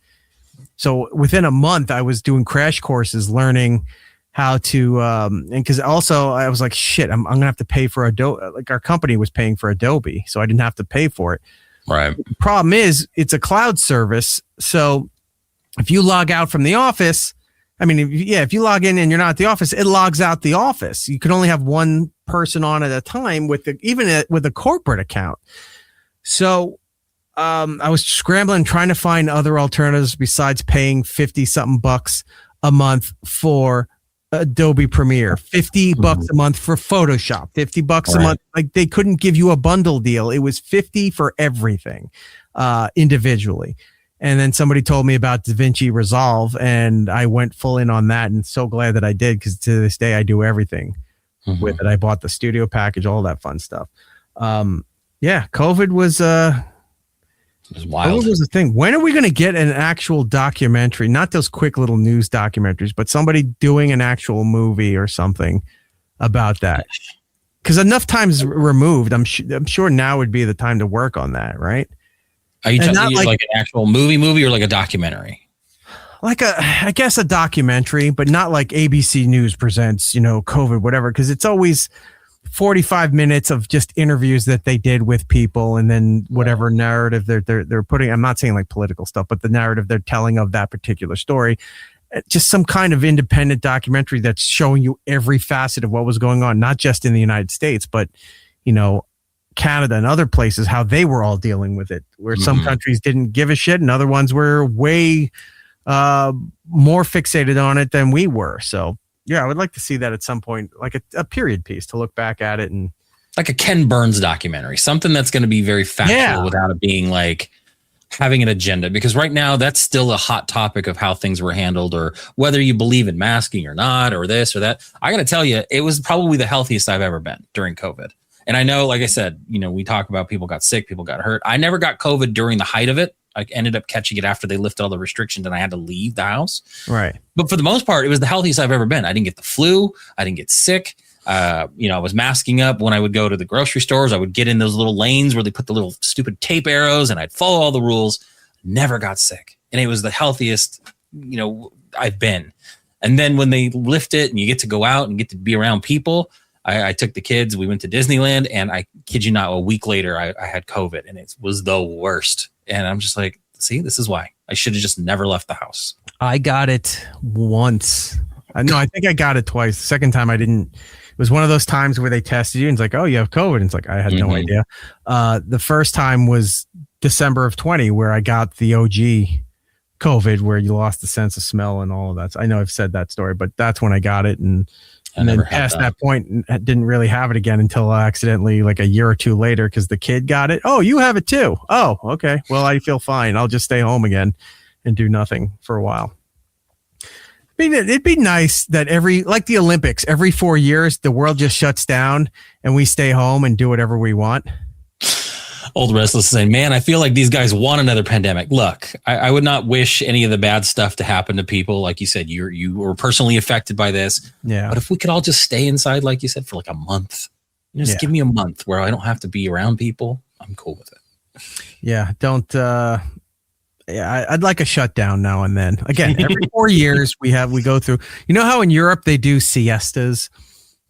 So within a month, I was doing crash courses, learning how to, and because also I was like, shit, I'm going to have to pay for Adobe. Like our company was paying for Adobe, so I didn't have to pay for it.
Right.
The problem is it's a cloud service. So if you log out from the office, if you log in and you're not at the office, it logs out the office. You can only have one person on at a time with a corporate account. So I was scrambling, trying to find other alternatives besides paying $50 something a month for Adobe Premiere, $50 a month for Photoshop, $50 a month. Like they couldn't give you a bundle deal. It was $50 for everything, individually. And then somebody told me about DaVinci Resolve, and I went full in on that, and so glad that I did because to this day I do everything with it. I bought the studio package, all that fun stuff. COVID was
it was wild.
What was the thing? When are we going to get an actual documentary? Not those quick little news documentaries, but somebody doing an actual movie or something about that. Because enough time's removed. I'm sure now would be the time to work on that, right?
Are you talking like an actual movie or like a documentary?
I guess a documentary, but not like ABC News presents, COVID, whatever. Because it's always 45 minutes of just interviews that they did with people, and then whatever narrative they're putting. I'm not saying like political stuff, but the narrative they're telling of that particular story. just some kind of independent documentary that's showing you every facet of what was going on, not just in the United States, but, Canada and other places, how they were all dealing with it, where some countries didn't give a shit and other ones were way more fixated on it than we were. So, yeah, I would like to see that at some point, like a period piece to look back at it. And
like a Ken Burns documentary, something that's going to be very factual without it being like having an agenda, because right now that's still a hot topic of how things were handled, or whether you believe in masking or not, or this or that. I got to tell you, it was probably the healthiest I've ever been during COVID. And I know, like I said, we talk about people got sick, people got hurt. I never got COVID during the height of it. I ended up catching it after they lifted all the restrictions and I had to leave the house.
Right.
But for the most part, it was the healthiest I've ever been. I didn't get the flu. I didn't get sick. I was masking up when I would go to the grocery stores. I would get in those little lanes where they put the little stupid tape arrows, and I'd follow all the rules. Never got sick. And it was the healthiest, I've been. And then when they lift it and you get to go out and get to be around people, I took the kids, we went to Disneyland, and I kid you not, a week later, I had COVID, and it was the worst. And I'm just like, see, this is why I should have just never left the house.
I got it once. No, I think I got it twice. The second time I didn't. It was one of those times where they tested you and it's like, oh, you have COVID. And it's like, I had no idea. The first time was December of 20, where I got the OG COVID, where you lost the sense of smell and all of that. So I know I've said that story, but that's when I got it. And then past that point, didn't really have it again until accidentally like a year or two later, because the kid got it. Oh, you have it too. Oh, okay. Well, I feel fine. I'll just stay home again and do nothing for a while. It'd be nice that like the Olympics, every 4 years, the world just shuts down and we stay home and do whatever we want.
Old Restless is saying, man, I feel like these guys want another pandemic. Look, I would not wish any of the bad stuff to happen to people. Like you said, you were personally affected by this. Yeah. But if we could all just stay inside, like you said, for like a month, just give me a month where I don't have to be around people, I'm cool with it.
Yeah. I'd like a shutdown now and then. Again, every 4 years we go through, how in Europe they do siestas.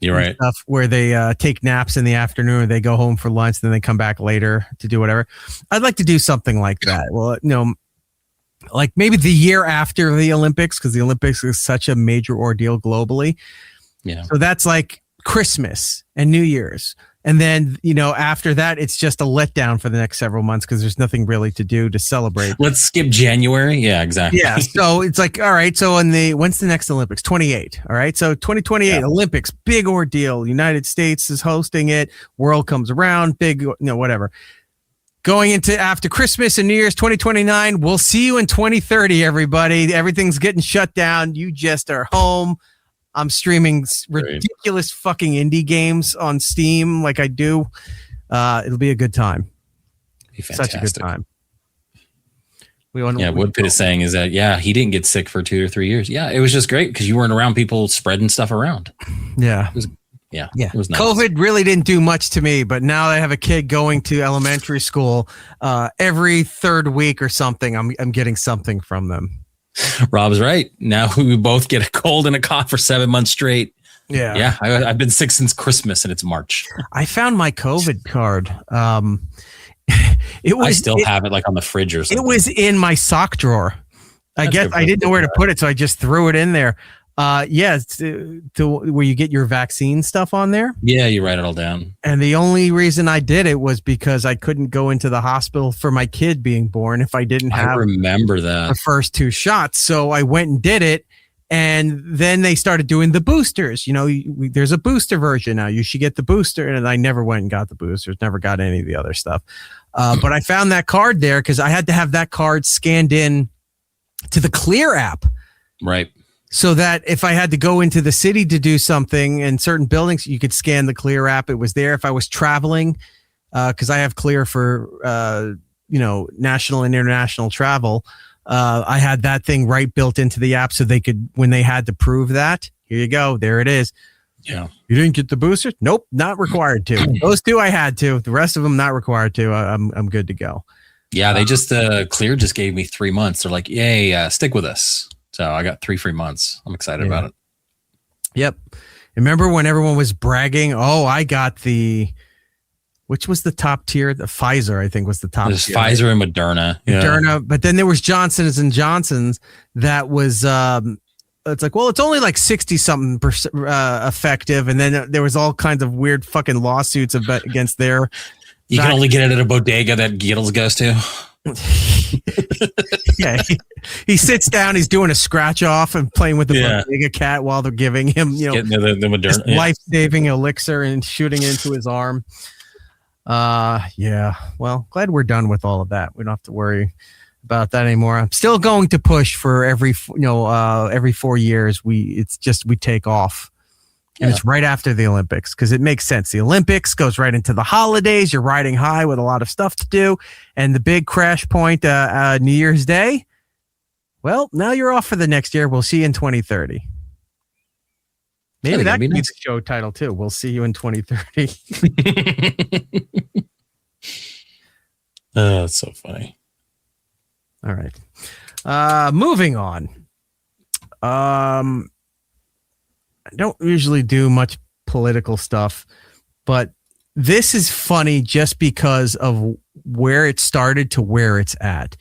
You're right.
Stuff where they take naps in the afternoon, or they go home for lunch, then they come back later to do whatever. I'd like to do something like that. Well, like maybe the year after the Olympics, because the Olympics is such a major ordeal globally. Yeah. So that's like Christmas and New Year's. And then, after that, it's just a letdown for the next several months because there's nothing really to do to celebrate.
Let's skip January. Yeah, exactly.
Yeah. So it's like, all right. So when's the next Olympics? 28. All right. So 2028 Olympics, big ordeal. United States is hosting it. World comes around, big, whatever. Going into after Christmas and New Year's 2029, we'll see you in 2030, everybody. Everything's getting shut down. You just are home. I'm streaming ridiculous fucking indie games on Steam like I do. It'll be a good time. Such a good time.
Woodpit is saying is that, he didn't get sick for 2 or 3 years. Yeah, it was just great because you weren't around people spreading stuff around.
Yeah.
It was nice.
COVID really didn't do much to me, but now I have a kid going to elementary school every third week or something. I'm getting something from them.
Rob's right. Now we both get a cold and a cough for 7 months straight. Yeah. I've been sick since Christmas and it's March.
I found my COVID card.
I still have it like on the fridge or something.
It was in my sock drawer. I guess I didn't know where to put it, so I just threw it in there. To where you get your vaccine stuff on there.
Yeah, you write it all down.
And the only reason I did it was because I couldn't go into the hospital for my kid being born if I didn't have the first 2 shots. So I went and did it. And then they started doing the boosters. There's a booster version now. You should get the booster. And I never went and got the boosters, never got any of the other stuff. But I found that card there because I had to have that card scanned in to the Clear app.
Right.
So that if I had to go into the city to do something in certain buildings, you could scan the Clear app. It was there. If I was traveling, because I have Clear for, national and international travel, I had that thing built into the app so they could, when they had to prove that, here you go. There it is.
Yeah.
You didn't get the booster? Nope. Not required to. Those 2 I had to. The rest of them not required to. I'm good to go.
Yeah. They just, Clear just gave me 3 months. They're like, yay, stick with us. So I got 3 free months. I'm excited about it.
Yep. Remember when everyone was bragging? Oh, I got which was the top tier? The Pfizer, I think, was the top
There's
tier.
Pfizer and Moderna.
Moderna. But then there was Johnson's & Johnson's that was it's like, well, it's only like 60 something effective. And then there was all kinds of weird fucking lawsuits against their.
You can only get it at a bodega that Gittles goes to.
Yeah, he sits down. He's doing a scratch off and playing with the bodega cat while they're giving him, the Moderna, life-saving elixir and shooting into his arm. Well, glad we're done with all of that. We don't have to worry about that anymore. I'm still going to push for every 4 years we take off. And it's right after the Olympics because it makes sense. The Olympics goes right into the holidays. You're riding high with a lot of stuff to do. And the big crash point, New Year's Day. Well, now you're off for the next year. We'll see you in 2030. Maybe that could be the show title too. We'll see you in 2030.
Oh, that's so funny.
All right. Moving on. I don't usually do much political stuff, but this is funny just because of where it started to where it's at.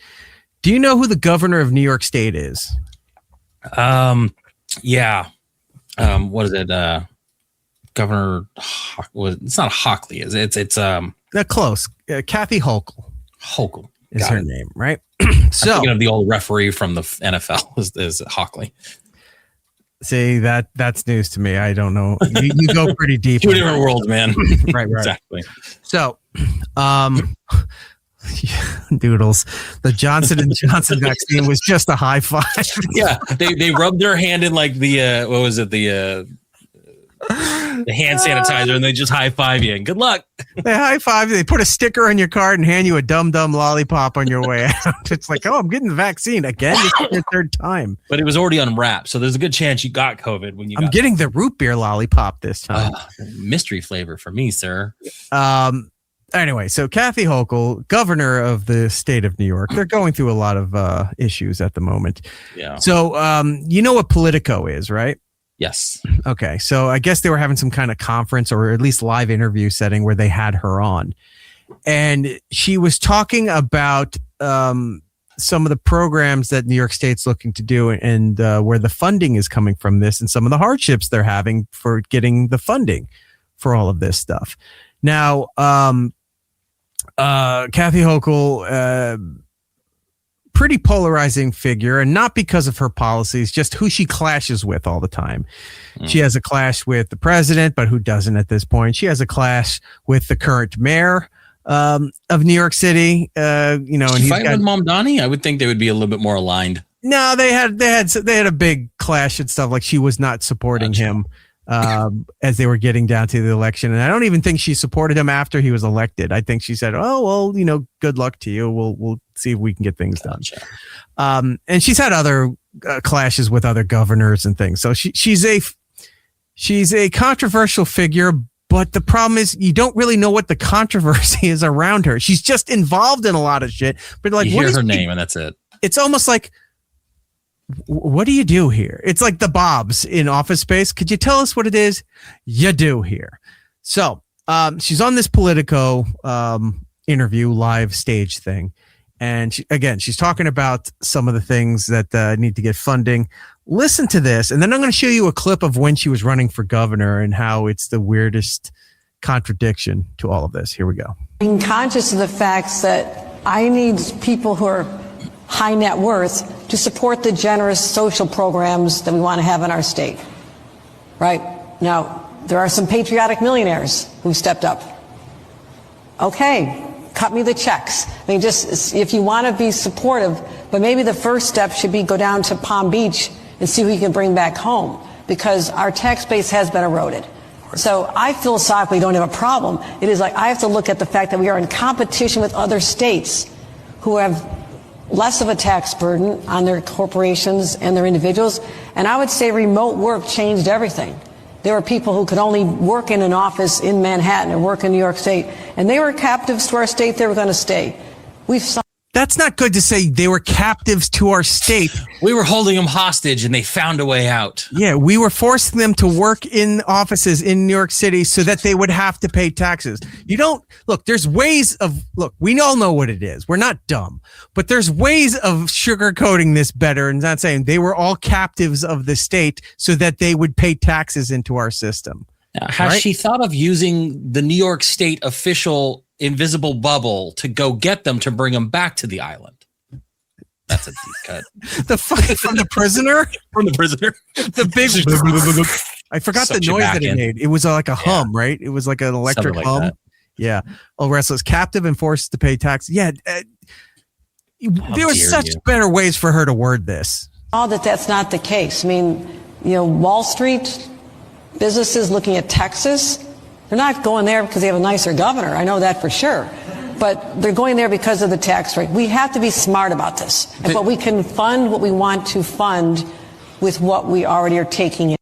Do you know who the governor of New York State is?
Yeah. What is it? Governor, it's not Hockley, is it? It's
close. Kathy Hochul.
Hochul
is her name, right?
So I'm thinking of the old referee from the NFL is Hockley.
See, that's news to me. I don't know. You go pretty deep.
Two different worlds, man.
Right.
Exactly.
So, Doodles, the Johnson & Johnson vaccine was just a high five.
Yeah, they rubbed their hand in like the what was it, the hand sanitizer, and they just high five you and good luck.
They high five you. They put a sticker on your card and hand you a dumb lollipop on your way out. It's like, oh, I'm getting the vaccine again. This is your third time.
But it was already unwrapped, so there's a good chance you got COVID when you.
I'm getting the root beer lollipop this time.
Mystery flavor for me, sir.
Anyway, so Kathy Hochul, governor of the state of New York, they're going through a lot of issues at the moment.
Yeah.
So you know what Politico is, right?
Yes.
Okay. So I guess they were having some kind of conference or at least live interview setting where they had her on. And she was talking about some of the programs that New York State's looking to do and where the funding is coming from this and some of the hardships they're having for getting the funding for all of this stuff. Now, Kathy Hochul, pretty polarizing figure, and not because of her policies, just who she clashes with all the time. She has a clash with the president, but who doesn't at this point? She has a clash with the current mayor of New York City. And he's
fighting with Mom Donnie. I would think they would be a little bit more aligned.
No, they had a big clash and stuff. Like she was not supporting him as they were getting down to the election, and I don't even think she supported him after he was elected. I think she said, "Oh well, good luck to you. We'll see if we can get things done." And she's had other clashes with other governors and things. So she's a controversial figure. But the problem is, you don't really know what the controversy is around her. She's just involved in a lot of shit. But like,
you hear her name, and that's it.
It's almost like, what do you do here? It's like the Bobs in Office Space. Could you tell us what it is you do here? So she's on this Politico interview live stage thing. And she's talking about some of the things that need to get funding. Listen to this. And then I'm going to show you a clip of when she was running for governor and how it's the weirdest contradiction to all of this. Here we go.
Being conscious of the facts that I need people who are high net worth to support the generous social programs that we want to have in our state. Right? Now, there are some patriotic millionaires who stepped up. Okay, cut me the checks. I mean, just if you want to be supportive, but maybe the first step should be go down to Palm Beach and see who you can bring back home, because our tax base has been eroded. So I philosophically don't have a problem. It is like I have to look at the fact that we are in competition with other states who have less of a tax burden on their corporations and their individuals. And I would say remote work changed everything. There were people who could only work in an office in Manhattan or work in New York State, and they were captives to our state. They were going to stay.
That's not good to say they were captives to our state.
We were holding them hostage and they found a way out.
Yeah, we were forcing them to work in offices in New York City so that they would have to pay taxes. You don't look, there's ways of we all know what it is. We're not dumb, but there's ways of sugarcoating this better and not saying they were all captives of the state so that they would pay taxes into our system.
Now, has she thought of using the New York State official invisible bubble to go get them to bring them back to the island? That's a deep cut.
The fucking from the prisoner?
From the prisoner?
The big I forgot the noise that it made. It was like a hum, right? It was like an electric hum. That. Yeah. Oh, restless, captive and forced to pay tax. Yeah. There were such better ways for her to word this.
That's not the case. I mean, Wall Street, businesses looking at Texas, they're not going there because they have a nicer governor. I know that for sure. But they're going there because of the tax rate. We have to be smart about this. But we can fund what we want to fund with what we already are taking in.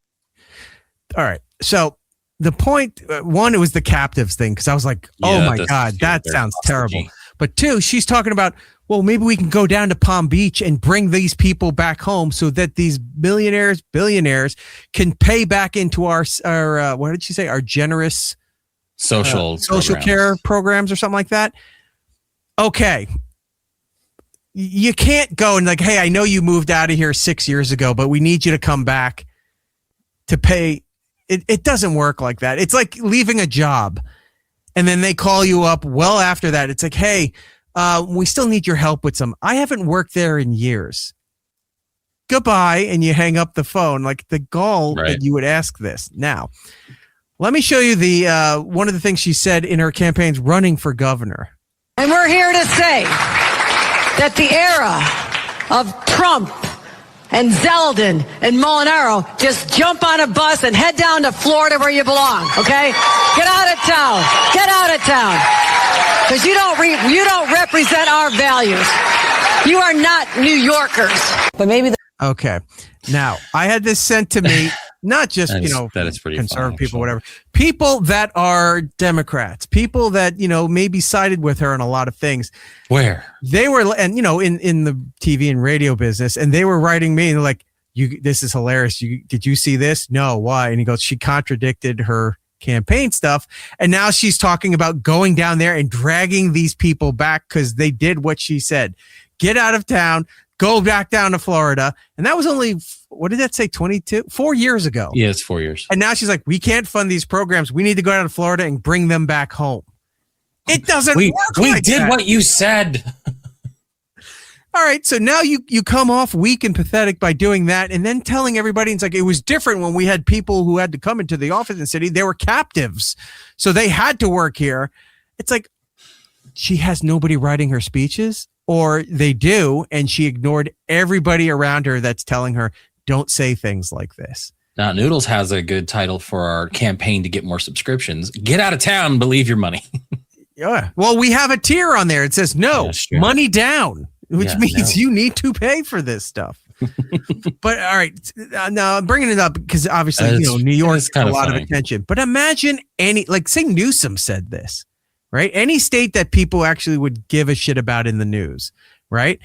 All right. So the point, one, it was the captives thing, because I was like, oh my God, that sounds terrible. But two, she's talking about, well, maybe we can go down to Palm Beach and bring these people back home so that these millionaires, billionaires can pay back into our what did she say? Our generous social care programs or something like that. Okay. You can't go and hey, I know you moved out of here 6 years ago, but we need you to come back to pay. It doesn't work like that. It's like leaving a job and then they call you up well after that. It's like, hey, we still need your help with some. I haven't worked there in years. Goodbye. And you hang up the phone. Like the gall that you would ask this. Now, let me show you the one of the things she said in her campaigns running for governor.
And we're here to say that the era of Trump and Zeldin and Molinaro, just jump on a bus and head down to Florida where you belong, okay? Get out of town. Get out of town. Because you don't represent our values. You are not New Yorkers. But maybe
okay. Now, I had this sent to me, not just,
that is pretty
conservative people, whatever. People that are Democrats, people that, maybe sided with her on a lot of things.
Where?
They were, and, in the TV and radio business, and they were writing me, and they're like, this is hilarious. Did you see this? No, why? And he goes, she contradicted her campaign stuff. And now she's talking about going down there and dragging these people back because they did what she said. Get out of town. Go back down to Florida. And that was only, what did that say, 4 years ago?
Yeah, it's 4 years.
And now she's like, we can't fund these programs. We need to go down to Florida and bring them back home. It doesn't work
We
like
did
that.
what you said.
All right, so now you come off weak and pathetic by doing that and then telling everybody, it's like, it was different when we had people who had to come into the office in the city. They were captives, so they had to work here. It's like she has nobody writing her speeches. Or they do, and she ignored everybody around her that's telling her, don't say things like this.
Now, Noodles has a good title for our campaign to get more subscriptions. Get out of town, believe your money.
Yeah. Well, we have a tier on there. It says, no, money down, which means you need to pay for this stuff. But all right, now I'm bringing it up because obviously, New York's got a lot of attention. But imagine say Newsom said this. Right? Any state that people actually would give a shit about in the news, right?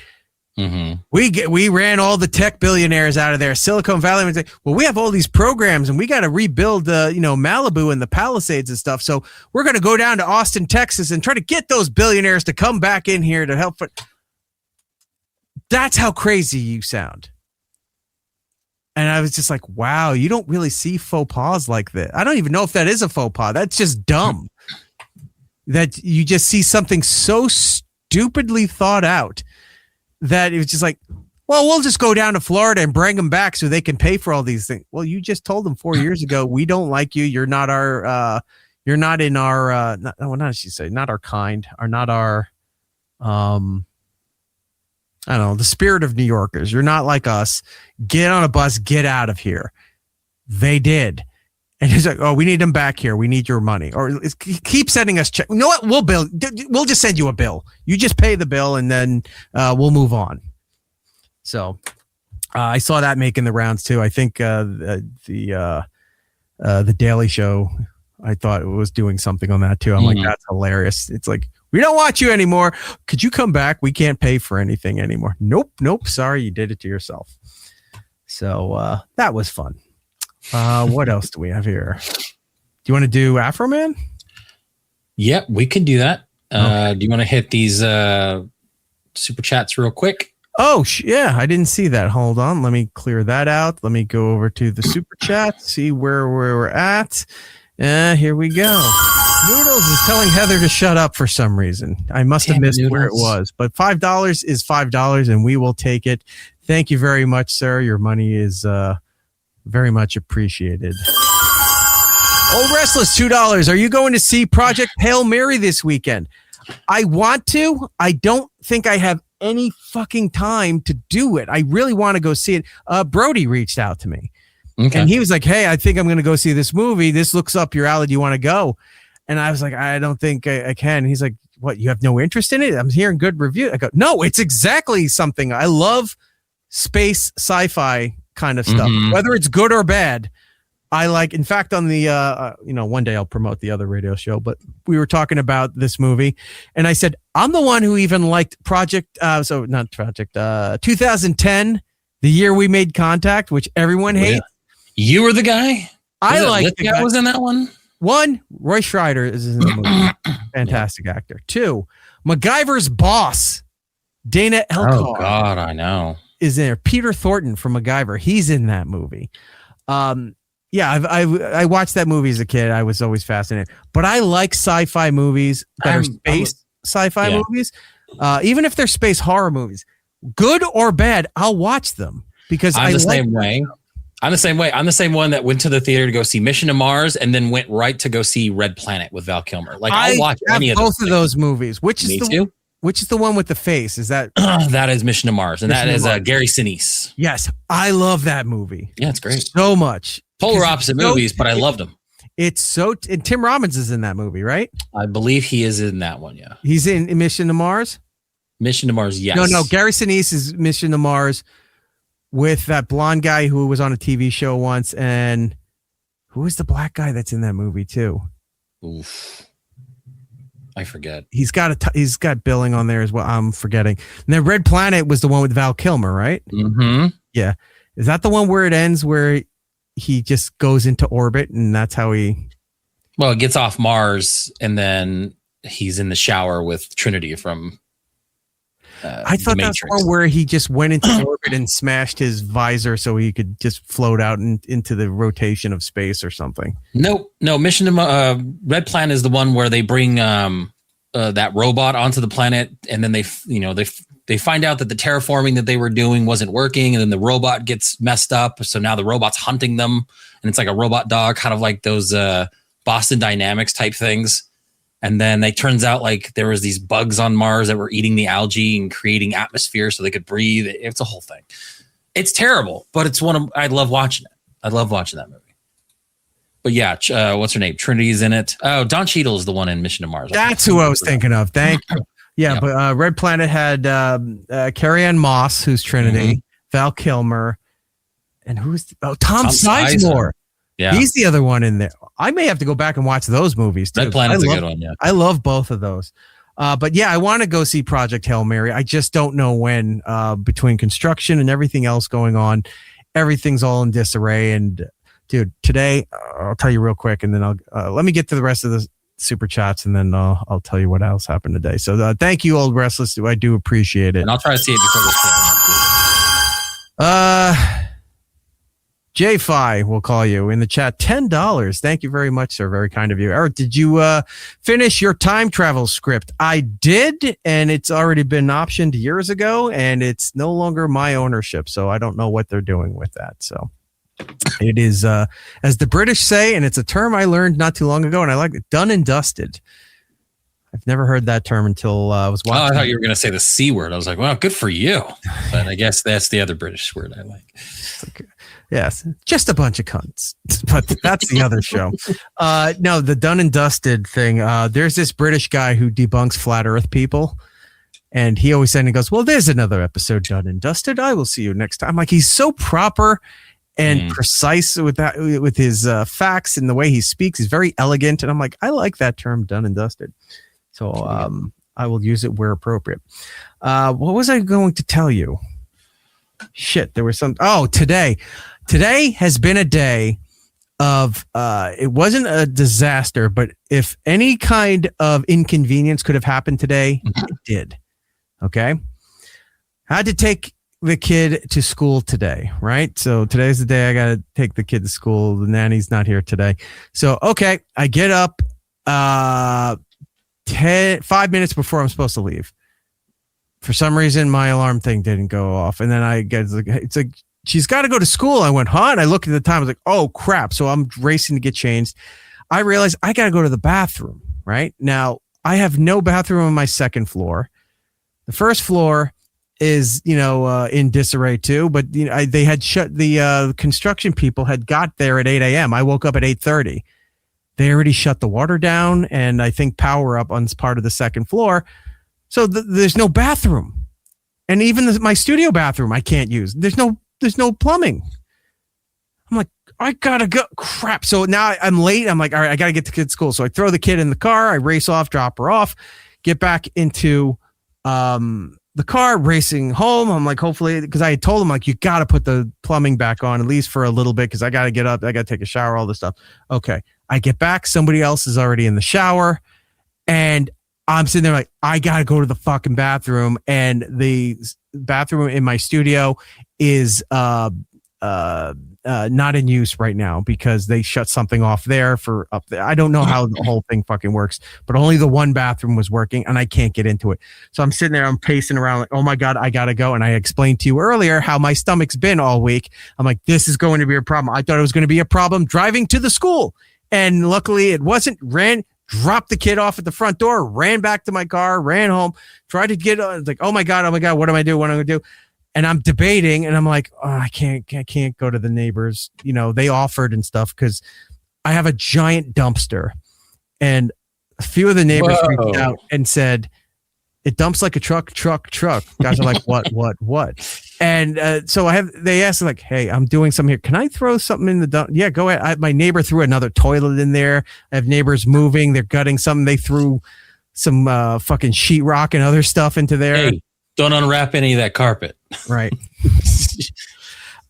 Mm-hmm. We ran all the tech billionaires out of there. Silicon Valley would say, well, we have all these programs and we got to rebuild Malibu and the Palisades and stuff. So we're going to go down to Austin, Texas and try to get those billionaires to come back in here to help. That's how crazy you sound. And I was just like, wow, you don't really see faux pas like that. I don't even know if that is a faux pas. That's just dumb. That you just see something so stupidly thought out that it was just like, well, we'll just go down to Florida and bring them back so they can pay for all these things. Well, you just told them 4 years ago, we don't like you. You're not our, you're not in our, what did she say? Not our kind, or not our, I don't know, the spirit of New Yorkers. You're not like us. Get on a bus, get out of here. They did. And he's like, oh, we need them back here. We need your money. Or keep sending us check. You know what? We'll just send you a bill. You just pay the bill and then we'll move on. So I saw that making the rounds too. I think the Daily Show, I thought it was doing something on that too. I'm like, that's hilarious. It's like, We don't want you anymore. Could you come back? We can't pay for anything anymore. Nope. Sorry, you did it to yourself. So that was fun. What else do we have here? Do you want to do Afroman?
Yep, we can do that. Okay. Do you want to hit these super chats real quick?
Oh, yeah. I didn't see that. Hold on. Let me clear that out. Let me go over to the super chat, see where we're at. Here we go. Noodles is telling Heather to shut up for some reason. I must have missed where it was. But $5 is $5, and we will take it. Thank you very much, sir. Your money is very much appreciated. Old Restless, $2. Are you going to see Project Hail Mary this weekend? I want to. I don't think I have any fucking time to do it. I really want to go see it. Brody reached out to me. Okay. And he was like, hey, I think I'm going to go see this movie. This looks up your alley. Do you want to go? And I was like, I don't think I can. And he's like, what? You have no interest in it? I'm hearing good reviews. I go, no, it's exactly something. I love space sci-fi kind of stuff, whether it's good or bad. I like, in fact, on the, one day I'll promote the other radio show, but we were talking about this movie and I said, I'm the one who even liked 2010, the year we made contact, which everyone hates.
You were the guy?
I like
the guy was in that one.
One, Roy Schreider is in the movie. Fantastic actor. Two, MacGyver's boss, Dana Elcar.
Oh God, I know.
Is there. Peter Thornton from MacGyver. He's in that movie. Yeah, I watched that movie as a kid. I was always fascinated. But I like sci-fi movies that are space sci-fi movies. Even if they're space horror movies. Good or bad, I'll watch them. Because I'm the same way. I'm the same way. I'm the same one that went to the theater to go see Mission to Mars and then went right to go see Red Planet with Val Kilmer. Like I'll watch any of both of those movies. Which is the one with the face? Is that
that is Mission to Mars, and that is Gary Sinise.
Yes, I love that movie.
Yeah, it's great.
So much.
Polar opposite movies, but I loved them.
It's so. And Tim Robbins is in that movie, right?
I believe he is in that one. Yeah,
he's in Mission to Mars.
Mission to Mars. Yes.
No. Gary Sinise is Mission to Mars with that blonde guy who was on a TV show once, and who is the black guy that's in that movie too?
Oof. I forget.
He's got billing on there as well. I'm forgetting. And then Red Planet was the one with Val Kilmer, right?
Mm-hmm.
Yeah. Is that the one where it ends where he just goes into orbit and that's how he...
Well, it gets off Mars and then he's in the shower with Trinity from
I thought that's the one where he just went into orbit and smashed his visor so he could just float out into the rotation of space or something.
No. Mission to Red Planet is the one where they bring that robot onto the planet, and then they find out that the terraforming that they were doing wasn't working, and then the robot gets messed up. So now the robot's hunting them, and it's like a robot dog, kind of like those Boston Dynamics type things. And then it turns out like there was these bugs on Mars that were eating the algae and creating atmosphere so they could breathe. It's a whole thing. It's terrible, but it's I love watching it. I love watching that movie. But yeah, what's her name? Trinity's in it. Oh, Don Cheadle is the one in Mission to Mars.
That's who I was thinking of. Thank you. Yeah, but Red Planet had Carrie-Anne Moss, who's Trinity, Val Kilmer, and Tom Sizemore. Yeah, he's the other one in there. I may have to go back and watch those movies too.
Red Planet's a good one. Yeah,
I love both of those. But yeah, I want to go see Project Hail Mary. I just don't know when. Between construction and everything else going on, everything's all in disarray. And dude, today I'll tell you real quick, and then I'll let me get to the rest of the super chats, and then I'll tell you what else happened today. So thank you, Old Restless. I do appreciate it.
And I'll try to see it before this.
J-Fi will call you in the chat. $10. Thank you very much, sir. Very kind of you. Eric, did you finish your time travel script? I did, and it's already been optioned years ago, and it's no longer my ownership, so I don't know what they're doing with that. So it is, as the British say, and it's a term I learned not too long ago, and I like it, done and dusted. I've never heard that term until I was watching.
Oh, I thought you were going to say the C word. I was like, well, good for you. But I guess that's the other British word I like.
Okay. Yes, just a bunch of cunts, but that's the other show. No, the done and dusted thing. There's this British guy who debunks flat Earth people, and he always said, he goes, well, there's another episode done and dusted. I will see you next time. Like, he's so proper and precise with that, with his facts and the way he speaks. He's very elegant, and I'm like, I like that term, done and dusted. So I will use it where appropriate. What was I going to tell you? Shit, there was some. Oh, today has been a day of it wasn't a disaster, but if any kind of inconvenience could have happened today, it did. Okay. Had to take the kid to school today, right? So today's the day I got to take the kid to school. The nanny's not here today. So, okay, I get up 5 minutes before I'm supposed to leave. For some reason, my alarm thing didn't go off. And then it's like, she's got to go to school. I went, huh? And I looked at the time. I was like, oh, crap. So I'm racing to get changed. I realized I got to go to the bathroom, right? Now, I have no bathroom on my second floor. The first floor is, in disarray too, but they had shut the construction people had got there at 8 a.m. I woke up at 8:30. They already shut the water down and I think power up on part of the second floor. So there's no bathroom. And even my studio bathroom I can't use. There's no plumbing. I'm like, I gotta go. Crap. So now I'm late. I'm like, all right, I gotta get the kid to school. So I throw the kid in the car. I race off, drop her off, get back into the car, racing home. I'm like, hopefully, because I had told him, like, you got to put the plumbing back on at least for a little bit because I got to get up. I got to take a shower, all this stuff. Okay. I get back. Somebody else is already in the shower. And I'm sitting there like, I got to go to the fucking bathroom. And the bathroom in my studio is not in use right now because they shut something off there for up there. I don't know how the whole thing fucking works, but only the one bathroom was working and I can't get into it. So I'm sitting there, I'm pacing around like, oh my God, I gotta go. And I explained to you earlier how my stomach's been all week. I'm like, this is going to be a problem. I thought it was going to be a problem driving to the school. And luckily it wasn't. Dropped the kid off at the front door, ran back to my car, ran home, tried to get like, oh my God, what am I doing? What am I going to do? And I'm debating and I'm like, oh, I can't go to the neighbors. They offered and stuff because I have a giant dumpster and a few of the neighbors reached out and said, it dumps like a truck. Guys are like, what? And so they asked like, hey, I'm doing something here. Can I throw something in the dump? Yeah, go ahead. My neighbor threw another toilet in there. I have neighbors moving. They're gutting something. They threw some fucking sheetrock and other stuff into there.
Hey, don't unwrap any of that carpet.
Right.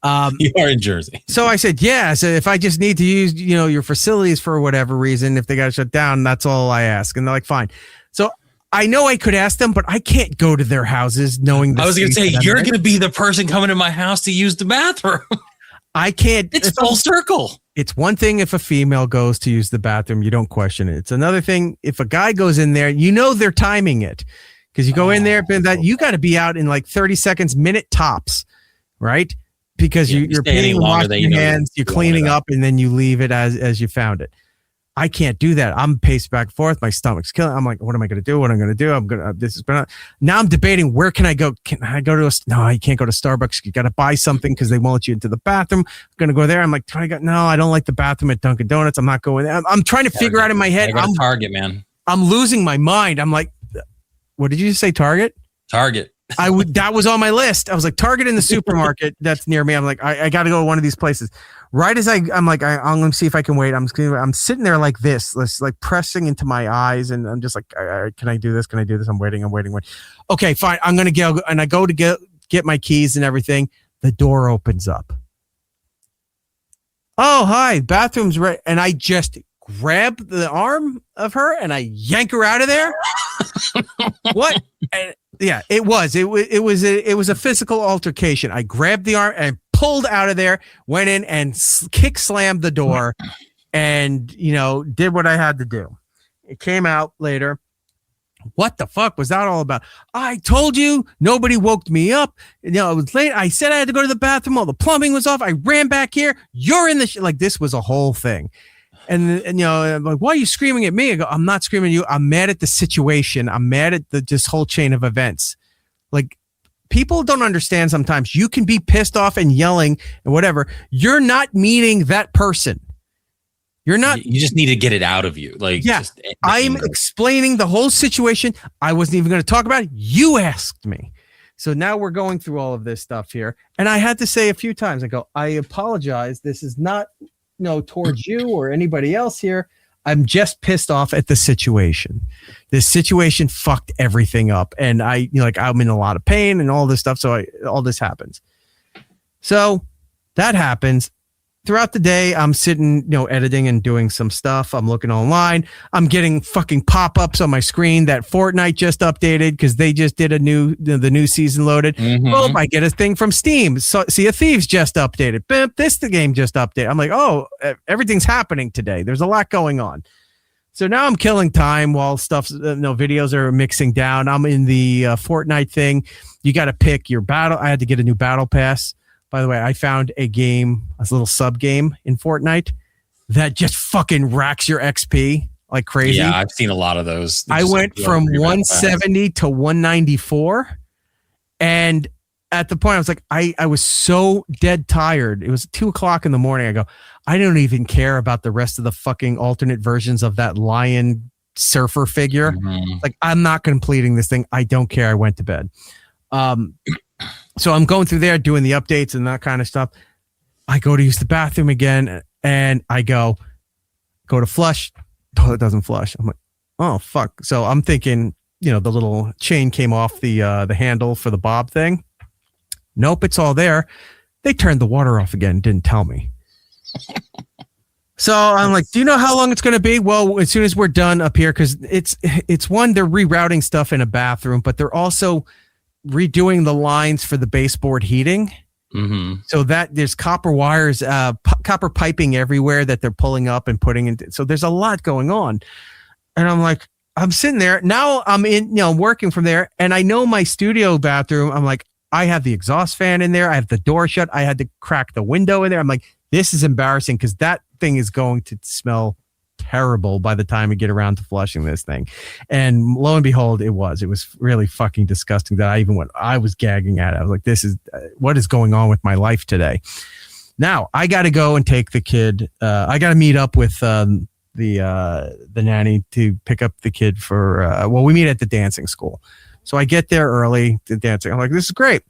You are in Jersey.
So I said, yeah. So if I just need to use, your facilities for whatever reason, if they got to shut down, that's all I ask. And they're like, fine. So I know I could ask them, but I can't go to their houses knowing.
I was going to say, you're going to be the person coming to my house to use the bathroom.
I can't.
It's full circle.
It's one thing if a female goes to use the bathroom, you don't question it. It's another thing if a guy goes in there, they're timing it. Because you go in there, but you got to be out in like 30 seconds, minute tops, right? Because you're peeing, washing your hands, you're cleaning up, and then you leave it as you found it. I can't do that. I'm paced back and forth. My stomach's killing. I'm like, what am I going to do? What am I going to do? Now I'm debating, where can I go? Can I go to no, you can't go to Starbucks. You got to buy something because they won't let you into the bathroom. I'm going to go there. I'm like, no, I don't like the bathroom at Dunkin' Donuts. I'm not going there. I'm trying to figure out in my head.
I'm Target, man.
I'm losing my mind. I'm like, what did you say? Target?
Target.
That was on my list. I was like, Target in the supermarket that's near me. I'm like, I got to go to one of these places. Right as I'm like, I'm going to see if I can wait. I'm sitting there like this, like pressing into my eyes. And I'm just like, can I do this? Can I do this? I'm waiting. Okay, fine. I'm going to go. And I go to get my keys and everything. The door opens up. Oh, hi. Bathroom's right. And I just grab the arm of her and I yank her out of there. What? And yeah, it was a physical altercation. I grabbed the arm and pulled out of there, went in and kick slammed the door and, did what I had to do. It came out later. What the fuck was that all about? I told you, nobody woke me up. It was late. I said I had to go to the bathroom. All the plumbing was off. I ran back here. You're in the like this was a whole thing. And I'm like, why are you screaming at me? I go, I'm not screaming at you. I'm mad at the situation. I'm mad at this whole chain of events. Like, people don't understand sometimes. You can be pissed off and yelling and whatever. You're not meeting that person. You're not.
You just need to get it out of you. Like,
yeah, I'm explaining the whole situation. I wasn't even going to talk about it. You asked me. So now we're going through all of this stuff here. And I had to say a few times, I go, I apologize. This is not, towards you or anybody else here. I'm just pissed off at the situation. This situation fucked everything up. And I'm in a lot of pain and all this stuff. So all this happens. So that happens. Throughout the day, I'm sitting, editing and doing some stuff. I'm looking online. I'm getting fucking pop-ups on my screen that Fortnite just updated because they just did the new season loaded. Boom, I get a thing from Steam. So Sea of Thieves just updated. Bimp, the game just updated. I'm like, oh, everything's happening today. There's a lot going on. So now I'm killing time while videos are mixing down. I'm in the Fortnite thing. You got to pick your battle. I had to get a new battle pass. By the way, I found a little sub game in Fortnite that just fucking racks your XP like crazy.
Yeah, I've seen a lot of those.
I went from 170 to 194. And at the point I was like, I was so dead tired. It was 2:00 in the morning. I go, I don't even care about the rest of the fucking alternate versions of that lion surfer figure. Like, I'm not completing this thing. I don't care. I went to bed. So I'm going through there doing the updates and that kind of stuff. I go to use the bathroom again and I go to flush. Toilet doesn't flush. I'm like, oh, fuck. So I'm thinking, the little chain came off the handle for the bob thing. Nope, it's all there. They turned the water off again. Didn't tell me. So I'm like, do you know how long it's going to be? Well, as soon as we're done up here, because it's one, they're rerouting stuff in a bathroom, but they're also redoing the lines for the baseboard heating. So that there's copper wires, copper piping everywhere that they're pulling up and putting in. So there's a lot going on. And I'm like, I'm sitting there. Now I'm working from there. And I know my studio bathroom. I'm like, I have the exhaust fan in there. I have the door shut. I had to crack the window in there. I'm like, this is embarrassing because that thing is going to smell terrible by the time we get around to flushing this thing. And lo and behold, it was really fucking disgusting that I was gagging at it. I was like, this is what is going on with my life today. Now I got to go and take the kid. I got to meet up with the nanny to pick up the kid for, we meet at the dancing school. So I get there early to dancing. I'm like, this is great.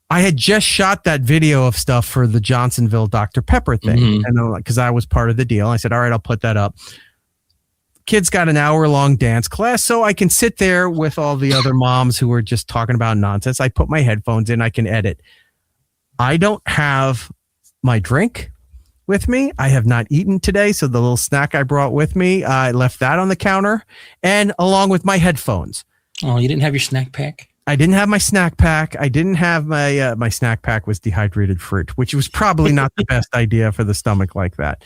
I had just shot that video of stuff for the Johnsonville Dr Pepper thing. And I'm like, because I was part of the deal. I said, all right, I'll put that up. Kid's got an hour-long dance class, so I can sit there with all the other moms who are just talking about nonsense. I put my headphones in. I can edit. I don't have my drink with me. I have not eaten today, so the little snack I brought with me, I left that on the counter, and along with my headphones.
Oh, you didn't have your snack pack?
I didn't have my snack pack. I didn't have my snack pack was dehydrated fruit, which was probably not the best idea for the stomach like that.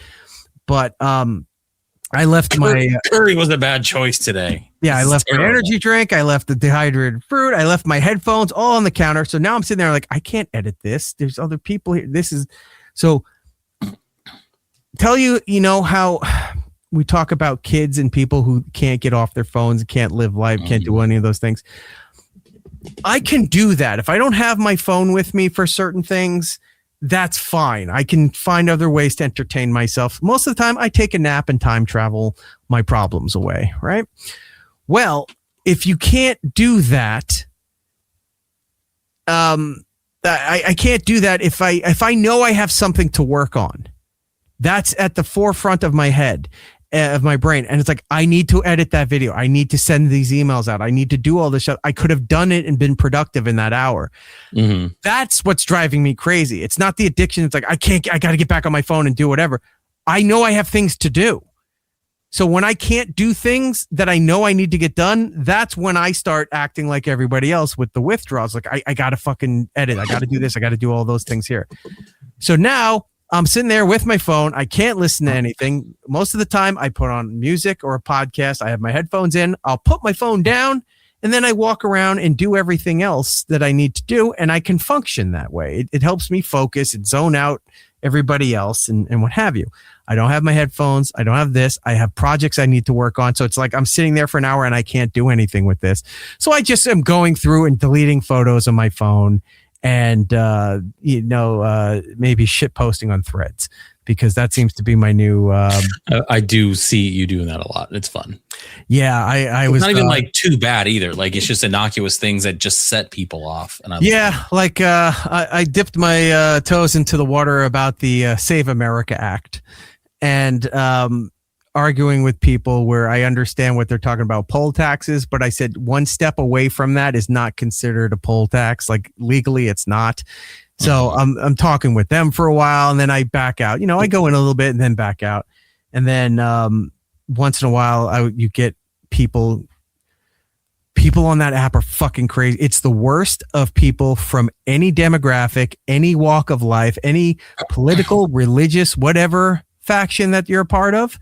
But I left my
curry was a bad choice today.
Yeah, I left my energy drink. I left the dehydrated fruit. I left my headphones all on the counter. So now I'm sitting there like, I can't edit this. There's other people here. This is so. Tell you how we talk about kids and people who can't get off their phones, can't live life, can't do any of those things. I can do that. If I don't have my phone with me for certain things, that's fine. I can find other ways to entertain myself. Most of the time, I take a nap and time travel my problems away, right? Well, if you can't do that, I can't do that if I know I have something to work on. That's at the forefront of my head. Of my brain. And it's like, I need to edit that video. I need to send these emails out. I need to do all this stuff. I could have done it and been productive in that hour. That's what's driving me crazy. It's not the addiction. It's like, I got to get back on my phone and do whatever. I know I have things to do. So when I can't do things that I know I need to get done, that's when I start acting like everybody else with the withdrawals. Like I got to fucking edit. I got to do this. I got to do all those things here. So now I'm sitting there with my phone. I can't listen to anything. Most of the time I put on music or a podcast. I have my headphones in. I'll put my phone down and then I walk around and do everything else that I need to do. And I can function that way. It helps me focus and zone out everybody else and what have you. I don't have my headphones. I don't have this. I have projects I need to work on. So it's like I'm sitting there for an hour and I can't do anything with this. So I just am going through and deleting photos on my phone and, maybe shit posting on Threads because that seems to be my new.
I do see you doing that a lot. It's fun.
Yeah, I was
not even like too bad either. Like it's just innocuous things that just set people off. And
I dipped my toes into the water about the Save America Act, and arguing with people where I understand what they're talking about poll taxes, but I said one step away from that is not considered a poll tax. Like legally, it's not. So I'm talking with them for a while, and then I back out. You know, I go in a little bit and then back out, and then once in a while you get people on that app are fucking crazy. It's the worst of people from any demographic, any walk of life, any political, religious, whatever faction that you're a part of,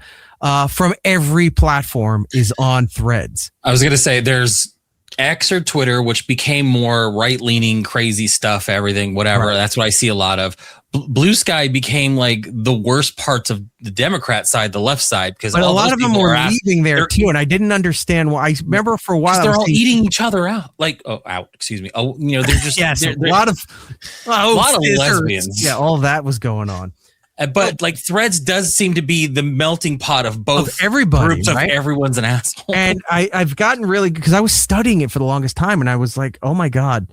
from every platform is on Threads.
I was going to say there's X or Twitter, which became more right-leaning, crazy stuff, everything, whatever. Right. That's what I see a lot of. Blue Sky became like the worst parts of the Democrat side, the left side, because
a lot of them were leaving there too, and I didn't understand why. I remember for a while
they're all eating each other out. Like, excuse me. Oh, you know, they're just
a lot of
lesbians.
Yeah, all that was going on.
But like Threads does seem to be the melting pot of both
of everybody,
groups, right? Of everyone's an asshole.
And I've gotten really, because I was studying it for the longest time, and I was like, oh my God.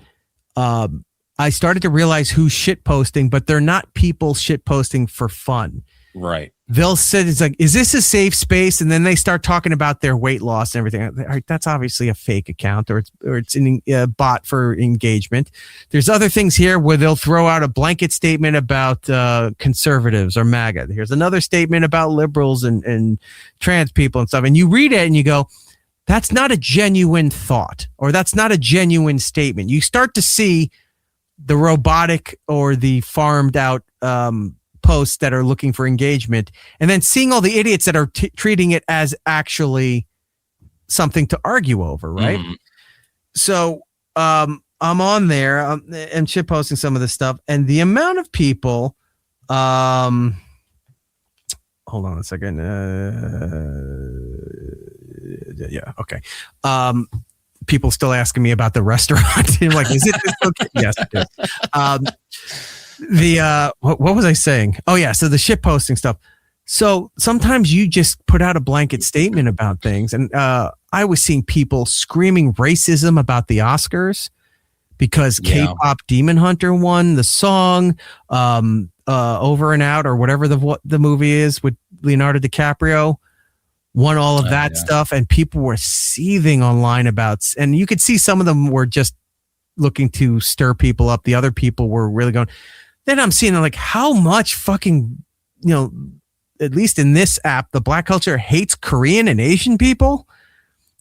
I started to realize who's shit posting, but they're not people shit posting for fun.
Right.
They'll say, it's like, is this a safe space? And then they start talking about their weight loss and everything. All right, that's obviously a fake account, or it's a bot for engagement. There's other things here where they'll throw out a blanket statement about conservatives or MAGA. Here's another statement about liberals and trans people and stuff. And you read it and you go, that's not a genuine thought, or that's not a genuine statement. You start to see the robotic or the farmed out posts that are looking for engagement, and then seeing all the idiots that are treating it as actually something to argue over, right? So I'm on there and shit posting some of this stuff, and the amount of people hold on a second. Yeah, okay. People still asking me about the restaurant. I'm like, is it this okay? Yes, it is. What was I saying? Oh yeah, so the shit posting stuff. So sometimes you just put out a blanket statement about things, and I was seeing people screaming racism about the Oscars because K-pop Demon Hunter won the song Over and Out, or whatever the movie is with Leonardo DiCaprio. Won all of that stuff, and people were seething online about, and you could see some of them were just looking to stir people up. The other people were really going. Then I'm seeing like how much fucking, you know, at least in this app, the black culture hates Korean and Asian people.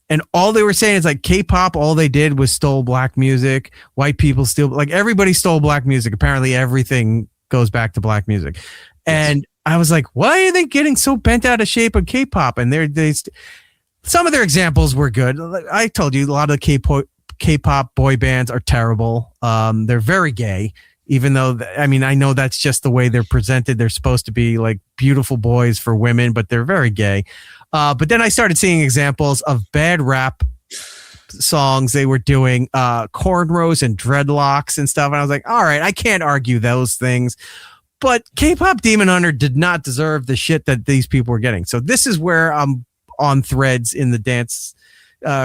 And all they were saying is like K-pop, all they did was stole black music. White people still, like everybody stole black music. Apparently everything goes back to black music. And I was like, why are they getting so bent out of shape on K-pop? And some of their examples were good. I told you a lot of the K-pop boy bands are terrible. They're very gay, even though, I mean, I know that's just the way they're presented. They're supposed to be like beautiful boys for women, but they're very gay. But then I started seeing examples of bad rap songs they were doing, cornrows and dreadlocks and stuff. And I was like, all right, I can't argue those things. But K-pop Demon Hunter did not deserve the shit that these people were getting. So this is where I'm on Threads in the dance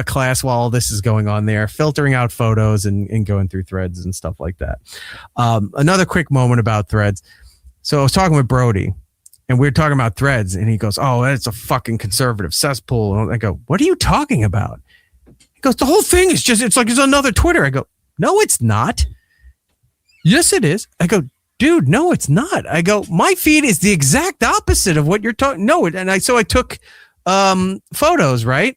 class while all this is going on there, filtering out photos and going through threads and stuff like that. Another quick moment about Threads. So I was talking with Brody, and we were talking about Threads, and he goes, oh, that's a fucking conservative cesspool. And I go, what are you talking about? He goes, the whole thing is just, it's like it's another Twitter. I go, no, it's not. Yes, it is. I go, dude, no, it's not. I go, my feed is the exact opposite of what you're talking. No, and I took photos, right?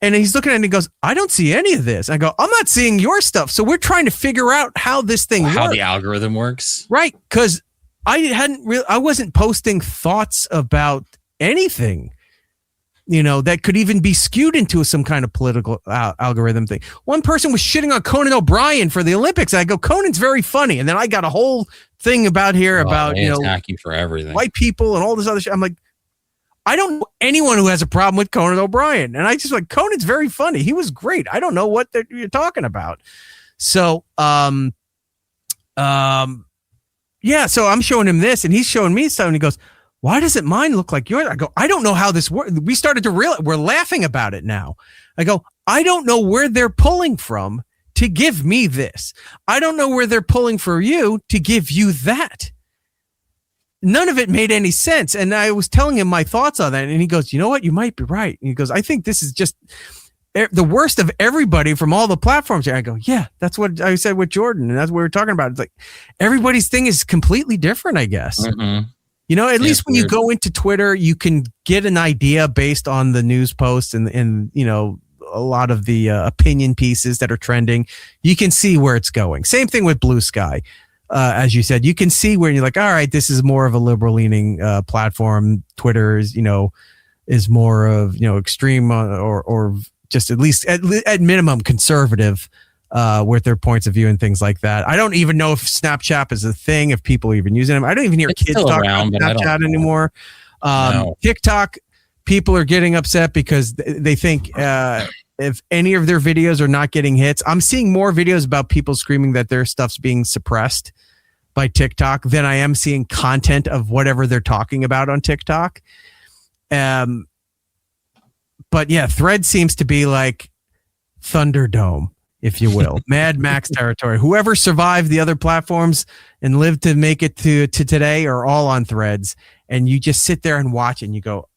And he's looking at it and he goes, I don't see any of this. I go, I'm not seeing your stuff. So we're trying to figure out how this thing works.
How the algorithm works.
Right. Because I wasn't posting thoughts about anything, you know, that could even be skewed into some kind of political algorithm thing. One person was shitting on Conan O'Brien for the Olympics. I go, Conan's very funny. And then I got a whole thing about about,
you know, attack you for everything.
White people and all this other shit. I'm like, I don't know anyone who has a problem with Conan O'Brien. And I just like, Conan's very funny. He was great. I don't know what you're talking about. So, yeah, so I'm showing him this and he's showing me stuff and he goes, why doesn't mine look like yours? I go, I don't know how this works. We started to realize we're laughing about it now. I go, I don't know where they're pulling from to give me this. I don't know where they're pulling for you to give you that. none of it made any sense. And I was telling him my thoughts on that. And he goes, you know what? You might be right. And he goes, I think this is just the worst of everybody from all the platforms. And I go, yeah, that's what I said with Jordan. And that's what we were talking about. It's like everybody's thing is completely different, I guess.
Mm-hmm.
You know, at least when you go into Twitter, you can get an idea based on the news posts and you know, a lot of the opinion pieces that are trending. You can see where it's going. Same thing with Blue Sky. As you said, you can see where you're like, all right, this is more of a liberal leaning platform. Twitter is, you know, is more of, you know, extreme or just at least at minimum conservative with their points of view and things like that. I don't even know if Snapchat is a thing, if people are even using them. I don't even hear kids talk about Snapchat anymore. No. TikTok, people are getting upset because they think if any of their videos are not getting hits. I'm seeing more videos about people screaming that their stuff's being suppressed by TikTok than I am seeing content of whatever they're talking about on TikTok. But yeah, Thread seems to be like Thunderdome, if you will, Mad Max territory. Whoever survived the other platforms and lived to make it to today are all on Threads. And you just sit there and watch and you go,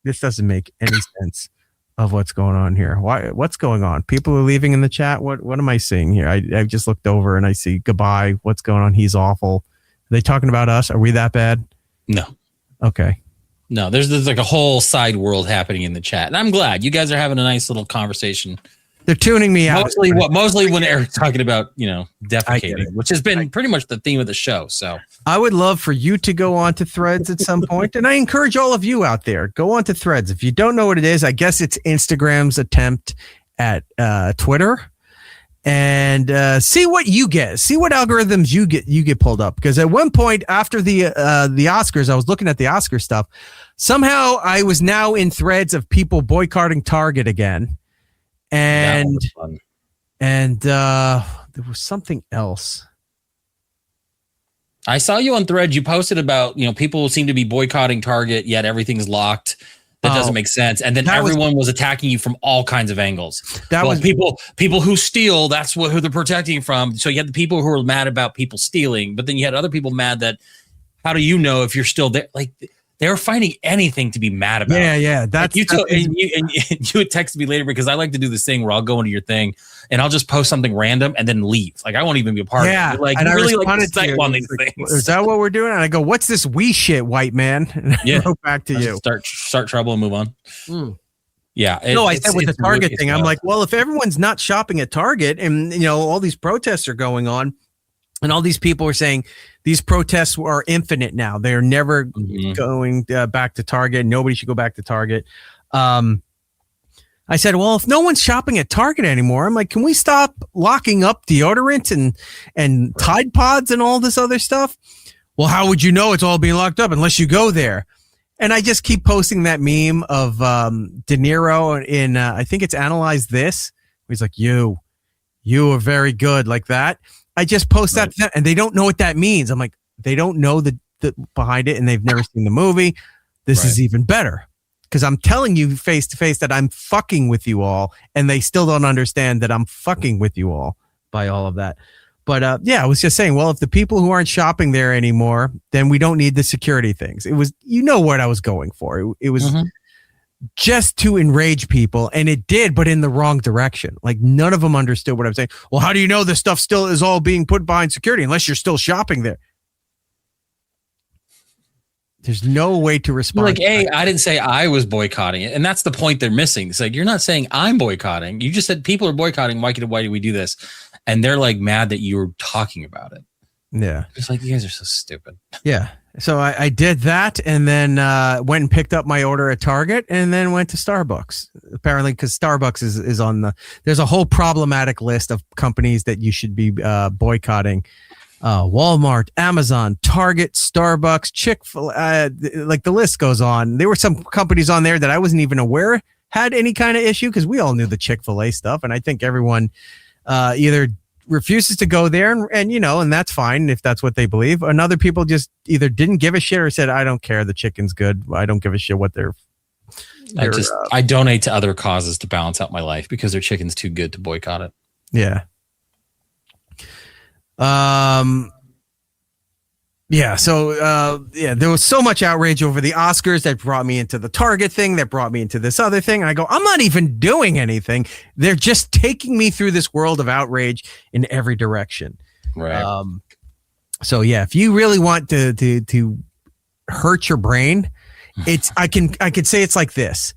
this doesn't make any sense of what's going on here. What's going on? People are leaving in the chat. What am I seeing here? I've just looked over and I see goodbye. What's going on? He's awful. Are they talking about us? Are we that bad?
No.
Okay.
No, there's like a whole side world happening in the chat. And I'm glad you guys are having a nice little conversation.
They're tuning me out.
Mostly when Eric's talking about, you know, defecating, which has been pretty much the theme of the show. So
I would love for you to go on to Threads at some point. And I encourage all of you out there, go on to Threads. If you don't know what it is, I guess it's Instagram's attempt at Twitter. And see what you get. See what algorithms you get pulled up. Because at one point after the Oscars, I was looking at the Oscar stuff. Somehow I was now in threads of people boycotting Target again. And there was something else.
I saw you on Threads. You posted about, you know, people seem to be boycotting Target, yet everything's locked. That doesn't make sense. And then everyone was attacking you from all kinds of angles. That was people who steal. That's who they're protecting from. So you had the people who were mad about people stealing, but then you had other people mad that, how do you know if you're still there? Like they were finding anything to be mad about.
Yeah.
That's you would text me later because I like to do this thing where I'll go into your thing and I'll just post something random and then leave. Like I won't even be a part of it. Like
and
you
I
really like to
type
on these things.
Is that what we're doing? And I go, "What's this wee shit, white man?" And I wrote back to you.
Start trouble and move on. Yeah.
I said with the Target thing, I'm like, well, if everyone's not shopping at Target and you know all these protests are going on, and all these people are saying these protests are infinite now. They're never going back to Target. Nobody should go back to Target. I said, well, if no one's shopping at Target anymore, I'm like, can we stop locking up deodorant and Tide Pods and all this other stuff? Well, how would you know it's all being locked up unless you go there? And I just keep posting that meme of De Niro in, I think it's Analyze This. He's like, you are very good, like that. I just post that to them, and they don't know what that means. I'm like, they don't know the behind it, and they've never seen the movie. This is even better because I'm telling you face to face that I'm fucking with you all, and they still don't understand that I'm fucking with you all by all of that. But I was just saying, well, if the people who aren't shopping there anymore, then we don't need the security things. It was, you know, what I was going for. It was just to enrage people, and it did, but in the wrong direction. Like none of them understood what I'm saying. Well, how do you know this stuff still is all being put behind security unless you're still shopping there? There's no way to respond.
Like, I didn't say I was boycotting it, and that's the point they're missing. It's like you're not saying I'm boycotting. You just said people are boycotting. Why do we do this? And they're like mad that you were talking about it.
Yeah,
it's like you guys are so stupid.
Yeah. So I did that and then went and picked up my order at Target and then went to Starbucks. Apparently, because Starbucks is on there's a whole problematic list of companies that you should be boycotting. Walmart, Amazon, Target, Starbucks, Chick-fil-A, like the list goes on. There were some companies on there that I wasn't even aware had any kind of issue because we all knew the Chick-fil-A stuff. And I think everyone either refuses to go there and you know, and that's fine if that's what they believe. And other people just either didn't give a shit or said, I don't care. The chicken's good. I don't give a shit what they're
I donate to other causes to balance out my life because their chicken's too good to boycott it.
Yeah. Yeah. So, there was so much outrage over the Oscars that brought me into the Target thing, that brought me into this other thing. And I go, I'm not even doing anything. They're just taking me through this world of outrage in every direction.
Right.
So yeah, if you really want to hurt your brain, I could say it's like this.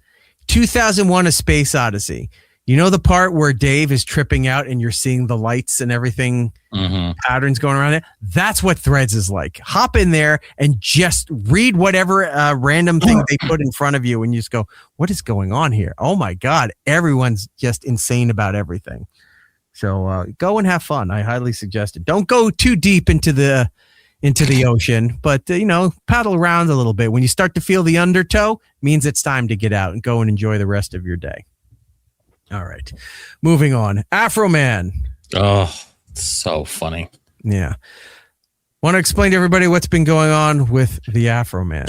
2001: A Space Odyssey. You know the part where Dave is tripping out and you're seeing the lights and everything, patterns going around it? That's what Threads is like. Hop in there and just read whatever random thing they put in front of you and you just go, what is going on here? Oh my God, everyone's just insane about everything. So go and have fun. I highly suggest it. Don't go too deep into the ocean, but paddle around a little bit. When you start to feel the undertow, means it's time to get out and go and enjoy the rest of your day. All right, moving on. Afroman.
Oh, so funny.
Yeah. Want to explain to everybody what's been going on with the Afroman?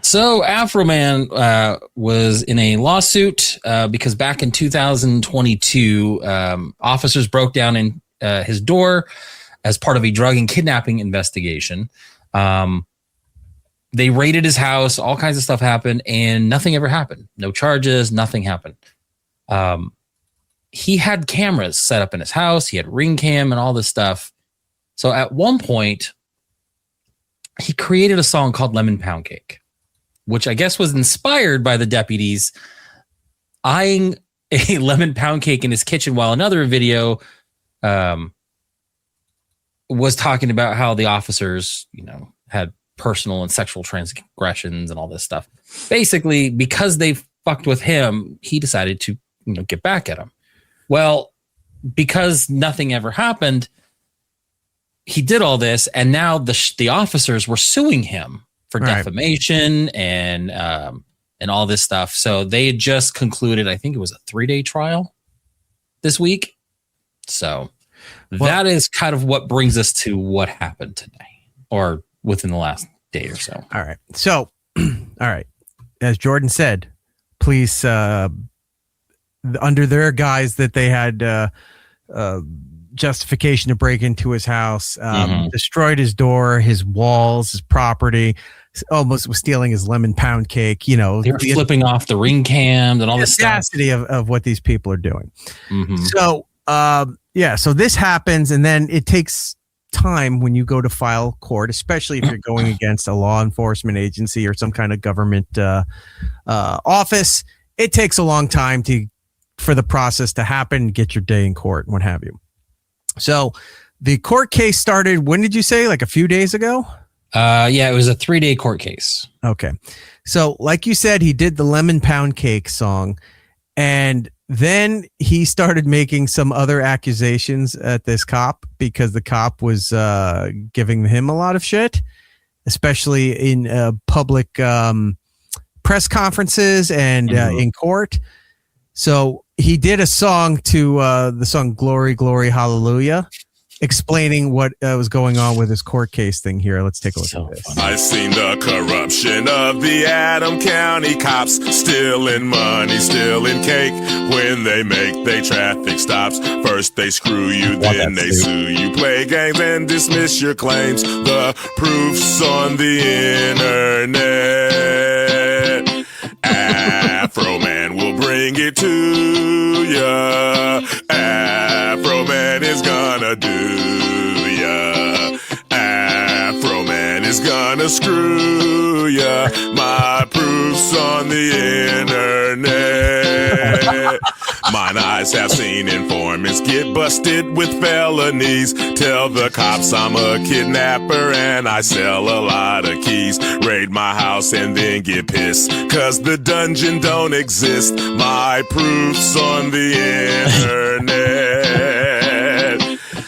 So Afroman was in a lawsuit because back in 2022, officers broke down in his door as part of a drug and kidnapping investigation. They raided his house. All kinds of stuff happened, and nothing ever happened. No charges. Nothing happened. He had cameras set up in his house. He had Ring Cam and all this stuff. So at one point, he created a song called Lemon Pound Cake, which I guess was inspired by the deputies eyeing a lemon pound cake in his kitchen, while another video was talking about how the officers, had personal and sexual transgressions and all this stuff. Basically, because they fucked with him, he decided to get back at him. Well, because nothing ever happened, he did all this, and now the officers were suing him for defamation and all this stuff. So they had just concluded, I think it was a 3-day trial this week. So that is kind of what brings us to what happened today, or within the last day or so.
All right. So, all right. As Jordan said, police, under their guise that they had justification to break into his house, destroyed his door, his walls, his property, almost was stealing his lemon pound cake. They
were flipping off the Ring Cams and all this stuff.
The audacity of what these people are doing. So, so this happens, and then it takes time when you go to file court, especially if you're going against a law enforcement agency or some kind of government office. It takes a long time for the process to happen, get your day in court, and what have you. So the court case started, when did you say? Like a few days ago?
It was a 3-day court case.
Okay. So like you said, he did the Lemon Pound Cake song, and then he started making some other accusations at this cop because the cop was giving him a lot of shit, especially in public press conferences and in court. So he did a song to the song Glory, Glory, Hallelujah, explaining what was going on with his court case thing here. Let's take a look at this.
I seen the corruption of the Adams County cops, stealing money, stealing cake. When they make they traffic stops, first they screw you, then they sue you, play games and dismiss your claims. The proof's on the internet. Afroman will bring it to ya. Afroman is gonna do ya. Afroman is gonna screw ya. My proof's on the internet. Mine eyes have seen informants get busted with felonies. Tell the cops I'm a kidnapper and I sell a lot of keys. Raid my house and then get pissed, cause the dungeon don't exist. My proof's on the internet.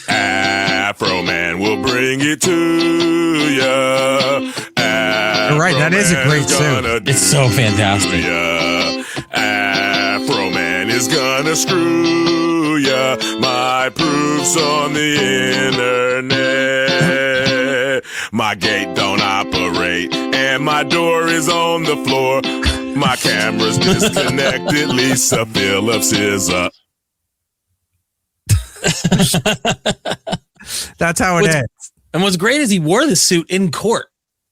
Afroman will bring it to ya.
You're right, that is a great suit.
It's so fantastic.
Afroman is gonna screw ya. My proof's on the internet. My gate don't operate and my door is on the floor. My camera's disconnected. Lisa Phillips is up.
That's how it ends.
And what's great is he wore the suit in court.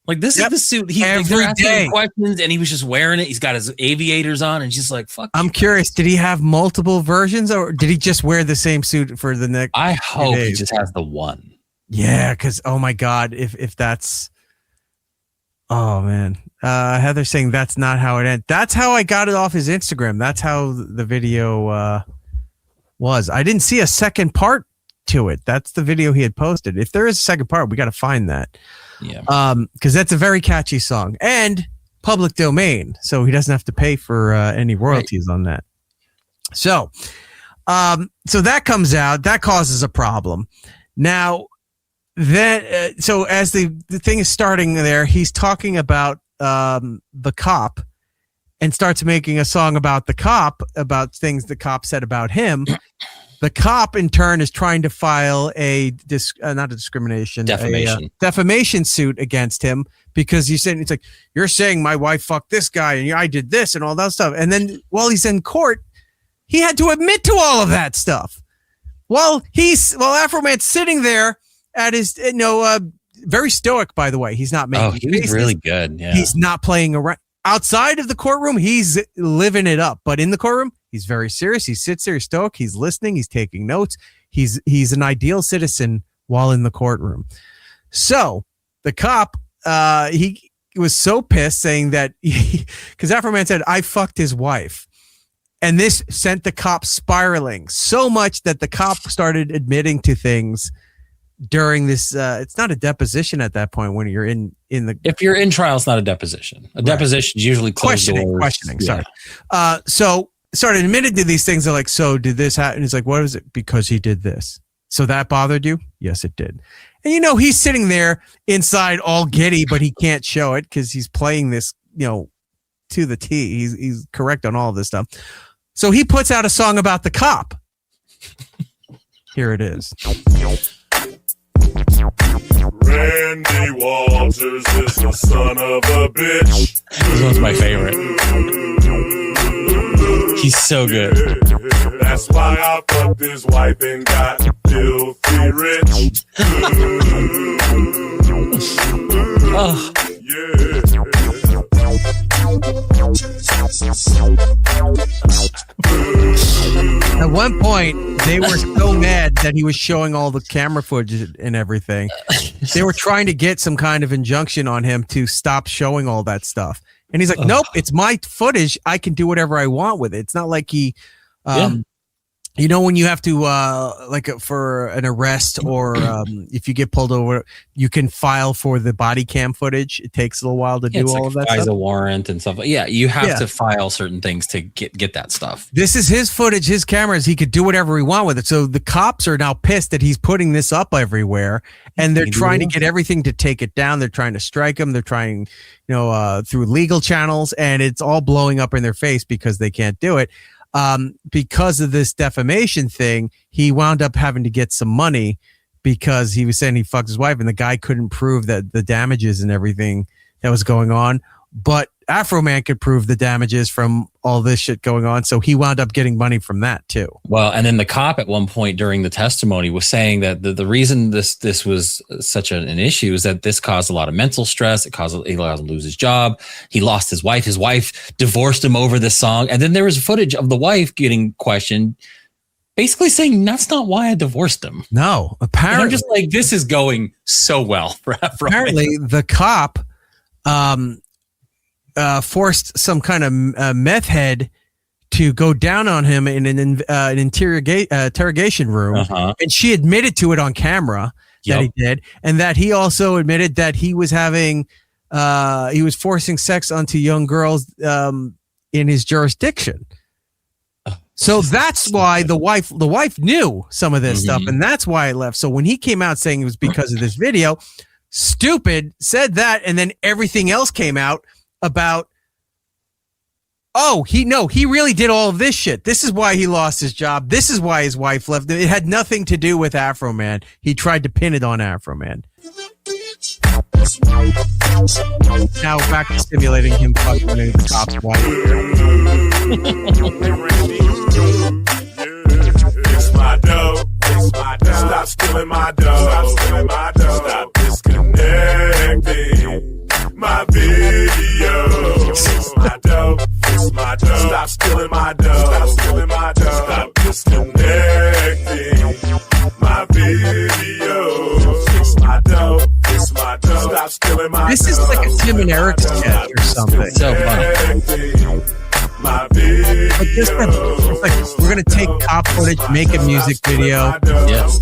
Like, this is the suit. He
every day
questions, and he was just wearing it. He's got his aviators on, and just like, fuck.
I'm curious. Did he have multiple versions, or did he just wear the same suit for the next?
I hope he just has the one.
Yeah, because oh my god, if that's, oh man, Heather's saying that's not how it ended. That's how I got it off his Instagram. That's how the video was. I didn't see a second part to it. That's the video he had posted. If there is a second part, we got to find that.
Yeah.
Because that's a very catchy song and public domain, so he doesn't have to pay for any royalties on that. So that comes out, that causes a problem. Now, then, so as the thing is starting there, he's talking about the cop and starts making a song about the cop, about things the cop said about him. The cop, in turn, is trying to file defamation suit against him because it's like, you're saying my wife fucked this guy and I did this and all that stuff. And then while he's in court, he had to admit to all of that stuff. While Afroman's sitting there at his, very stoic, by the way. He's not making
he was really good. Yeah.
He's not playing around. Outside of the courtroom, he's living it up. But in the courtroom, he's very serious. He sits there, he's stoic. He's listening. He's taking notes. He's an ideal citizen while in the courtroom. So the cop, he was so pissed, saying that because Afroman said, I fucked his wife. And this sent the cop spiraling so much that the cop started admitting to things during this. It's not a deposition at that point when you're in the. If
you're in trial, it's not a deposition. A deposition is usually closed doors.
Questioning. Sorry. So started admitting to these things. They're like, so did this happen? He's like, what is it? Because he did this. So that bothered you? Yes, it did. And he's sitting there inside all giddy, but he can't show it because he's playing this, to the T. He's correct on all of this stuff. So he puts out a song about the cop. Here it is.
Randy Walters is the son of a bitch.
This one's my favorite. He's so good.
That's why I fucked his wife and got filthy rich.
Oh.
Yeah.
At one point, they were so mad that he was showing all the camera footage and everything. They were trying to get some kind of injunction on him to stop showing all that stuff. And he's like, nope, it's my footage. I can do whatever I want with it. It's not like he, when you have to, for an arrest or if you get pulled over, you can file for the body cam footage. It takes a little while to do all of that stuff.
A warrant and stuff. Yeah, you have to file certain things to get that stuff.
This is his footage, his cameras. He could do whatever he wants with it. So the cops are now pissed that he's putting this up everywhere, and they're trying to get everything to take it down. They're trying to strike him. They're trying, through legal channels, and it's all blowing up in their face because they can't do it. Because of this defamation thing, he wound up having to get some money because he was saying he fucked his wife and the guy couldn't prove that the damages and everything that was going on. But Afroman could prove the damages from all this shit going on. So he wound up getting money from that too.
Well, and then the cop at one point during the testimony was saying that the reason this was such an issue is that this caused a lot of mental stress. It caused he allowed him to lose his job. He lost his wife. His wife divorced him over this song. And then there was footage of the wife getting questioned, basically saying that's not why I divorced him.
No, apparently.
And I'm just like, this is going so well for Afroman.
Apparently the cop, forced some kind of meth head to go down on him in an interrogation room, and she admitted to it on camera that he did, and that he also admitted that he was forcing sex onto young girls in his jurisdiction. So that's why the wife knew some of this stuff, and that's why it left. So when he came out saying it was because of this video, Stupid said that, and then everything else came out about, he really did all of this shit. This is why he lost his job. This is why his wife left. It had nothing to do with Afroman. He tried to pin it on Afroman. Now back to stimulating him fucking the cop's wife.
It's my dough. Stop stealing my dough. Stop stealing my dough. Stop disconnecting my video. Fix my dough. Fix my dough. Stop stealing my dough. Stop stealing my dough. Stop disconnecting my video. Fix my dough. Fix my dough. Stop stealing my dough.
This is like a Tim and Erik sketch or something.
So funny.
My video.
But this it's like we're gonna take cop footage, make a music video.
Yes.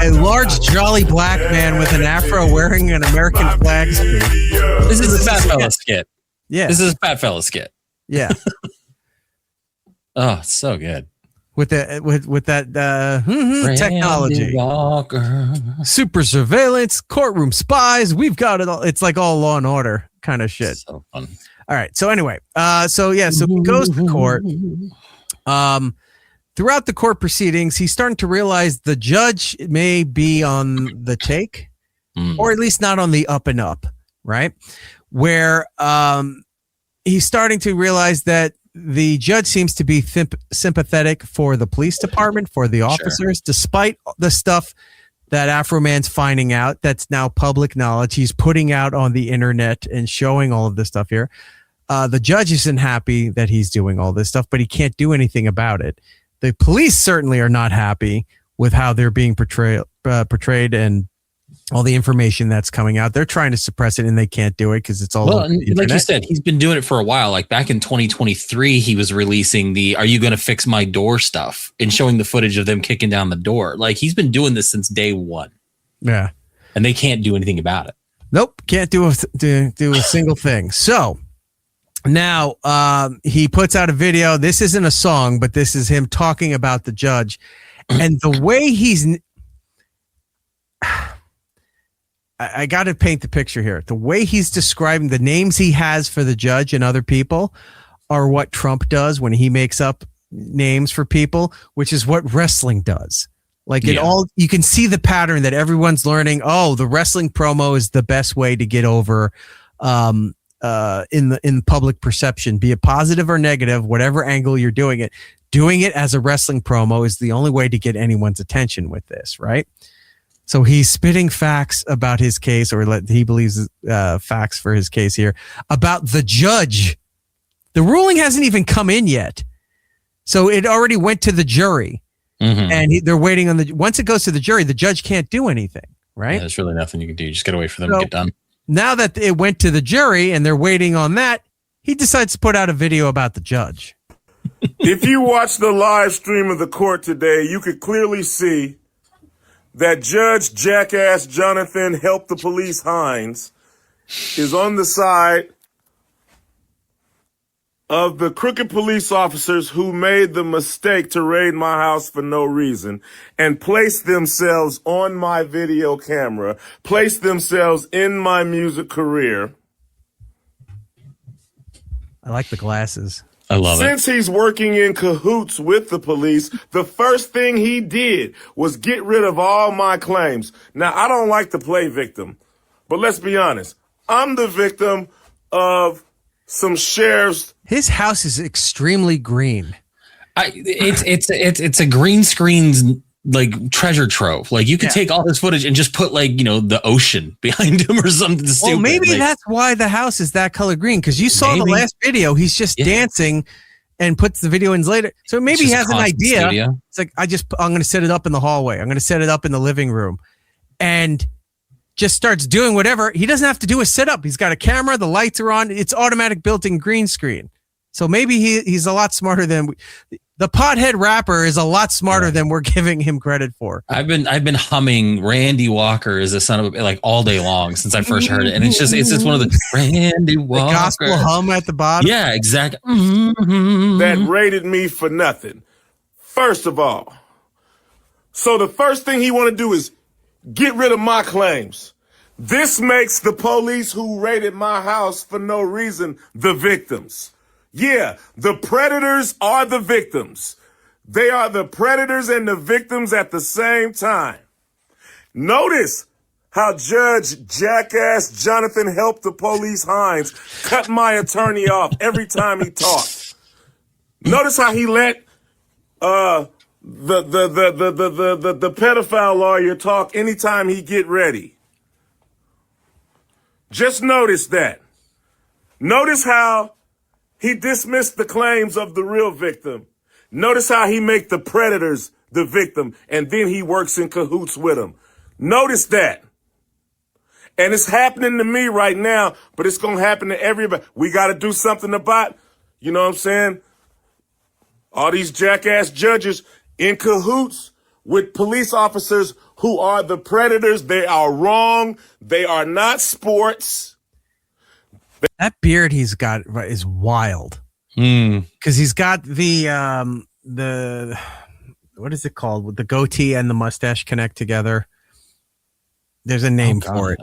A large jolly black man with an afro wearing an American flag.
This is a fat fella skit.
Yeah.
This is a fat fella skit.
Yeah.
Oh, it's so good.
With that technology.
Walker.
Super surveillance, courtroom spies. We've got it all. It's like all Law and Order kind of shit.
So fun.
All right. So anyway, so he goes to court. Throughout the court proceedings, he's starting to realize the judge may be on the take, or at least not on the up and up, right? Where he's starting to realize that the judge seems to be sympathetic for the police department, for the officers, despite the stuff that Afroman's finding out that's now public knowledge. He's putting out on the internet and showing all of this stuff here. The judge isn't happy that he's doing all this stuff, but he can't do anything about it. The police certainly are not happy with how they're being portrayed and all the information that's coming out. They're trying to suppress it and they can't do it because it's all over the internet.
Like you said, he's been doing it for a while. Like back in 2023, he was releasing the "Are you going to fix my door?" stuff and showing the footage of them kicking down the door. Like he's been doing this since day one.
Yeah,
and they can't do anything about it.
Nope, can't do a single thing. So now he puts out a video. This isn't a song, but this is him talking about the judge and the way he's. I got to paint the picture here. The way he's describing the names he has for the judge and other people are what Trump does when he makes up names for people, which is what wrestling does. Like you can see the pattern that everyone's learning. Oh, the wrestling promo is the best way to get over in public perception, be it positive or negative, whatever angle you're doing it. Doing it as a wrestling promo is the only way to get anyone's attention with this, right? So he's spitting facts about his case, or he believes facts for his case here, about the judge. The ruling hasn't even come in yet. So it already went to the jury. And they're waiting on once it goes to the jury, the judge can't do anything, right?
Yeah, there's really nothing you can do. You just got to wait for them to get done.
Now that it went to the jury and they're waiting on that, he decides to put out a video about the judge.
If you watch the live stream of the court today, you could clearly see that Judge Jackass Jonathan Help the Police Hines is on the side of the crooked police officers who made the mistake to raid my house for no reason and placed themselves on my video camera, placed themselves in my music career.
I like the glasses.
I love it.
Since he's working in cahoots with the police, the first thing he did was get rid of all my claims. Now, I don't like to play victim, but let's be honest. I'm the victim of some sheriffs.
His house is extremely green.
It's a green screen's like treasure trove. Like you could take all this footage and just put like, the ocean behind him or something stupid.
Well, maybe that's why the house is that color green. Cause you saw the last video, he's just dancing and puts the video in later. So maybe he has an idea. Studio. It's like, I'm going to set it up in the hallway. I'm going to set it up in the living room and just starts doing whatever. He doesn't have to do a setup. He's got a camera. The lights are on. It's automatic built-in green screen. So maybe he's a lot smarter than the pothead rapper is a lot smarter than we're giving him credit for.
I've been humming Randy Walker as a son of a like all day long since I first heard it, and it's just one of the Randy Walker
the gospel hum at the bottom.
Yeah, exactly.
That rated me for nothing. First of all, so the first thing he want to do is get rid of my claims. This makes the police who raided my house for no reason the victims. Yeah, the predators are the victims. They are the predators and the victims at the same time. Notice how Judge Jackass Jonathan Help the Police Hines cut my attorney off every time he talked. Notice how he let the pedophile lawyer talk anytime he get ready. Just notice that. Notice how he dismissed the claims of the real victim. Notice how he make the predators the victim, and then he works in cahoots with them. Notice that. And it's happening to me right now, but it's going to happen to everybody. We got to do something about, you know what I'm saying? All these jackass judges in cahoots with police officers who are the predators. They are wrong. They are not sports.
That beard he's got is wild. Because he's got the what is it called? With the goatee and the mustache connect together. There's a name for it,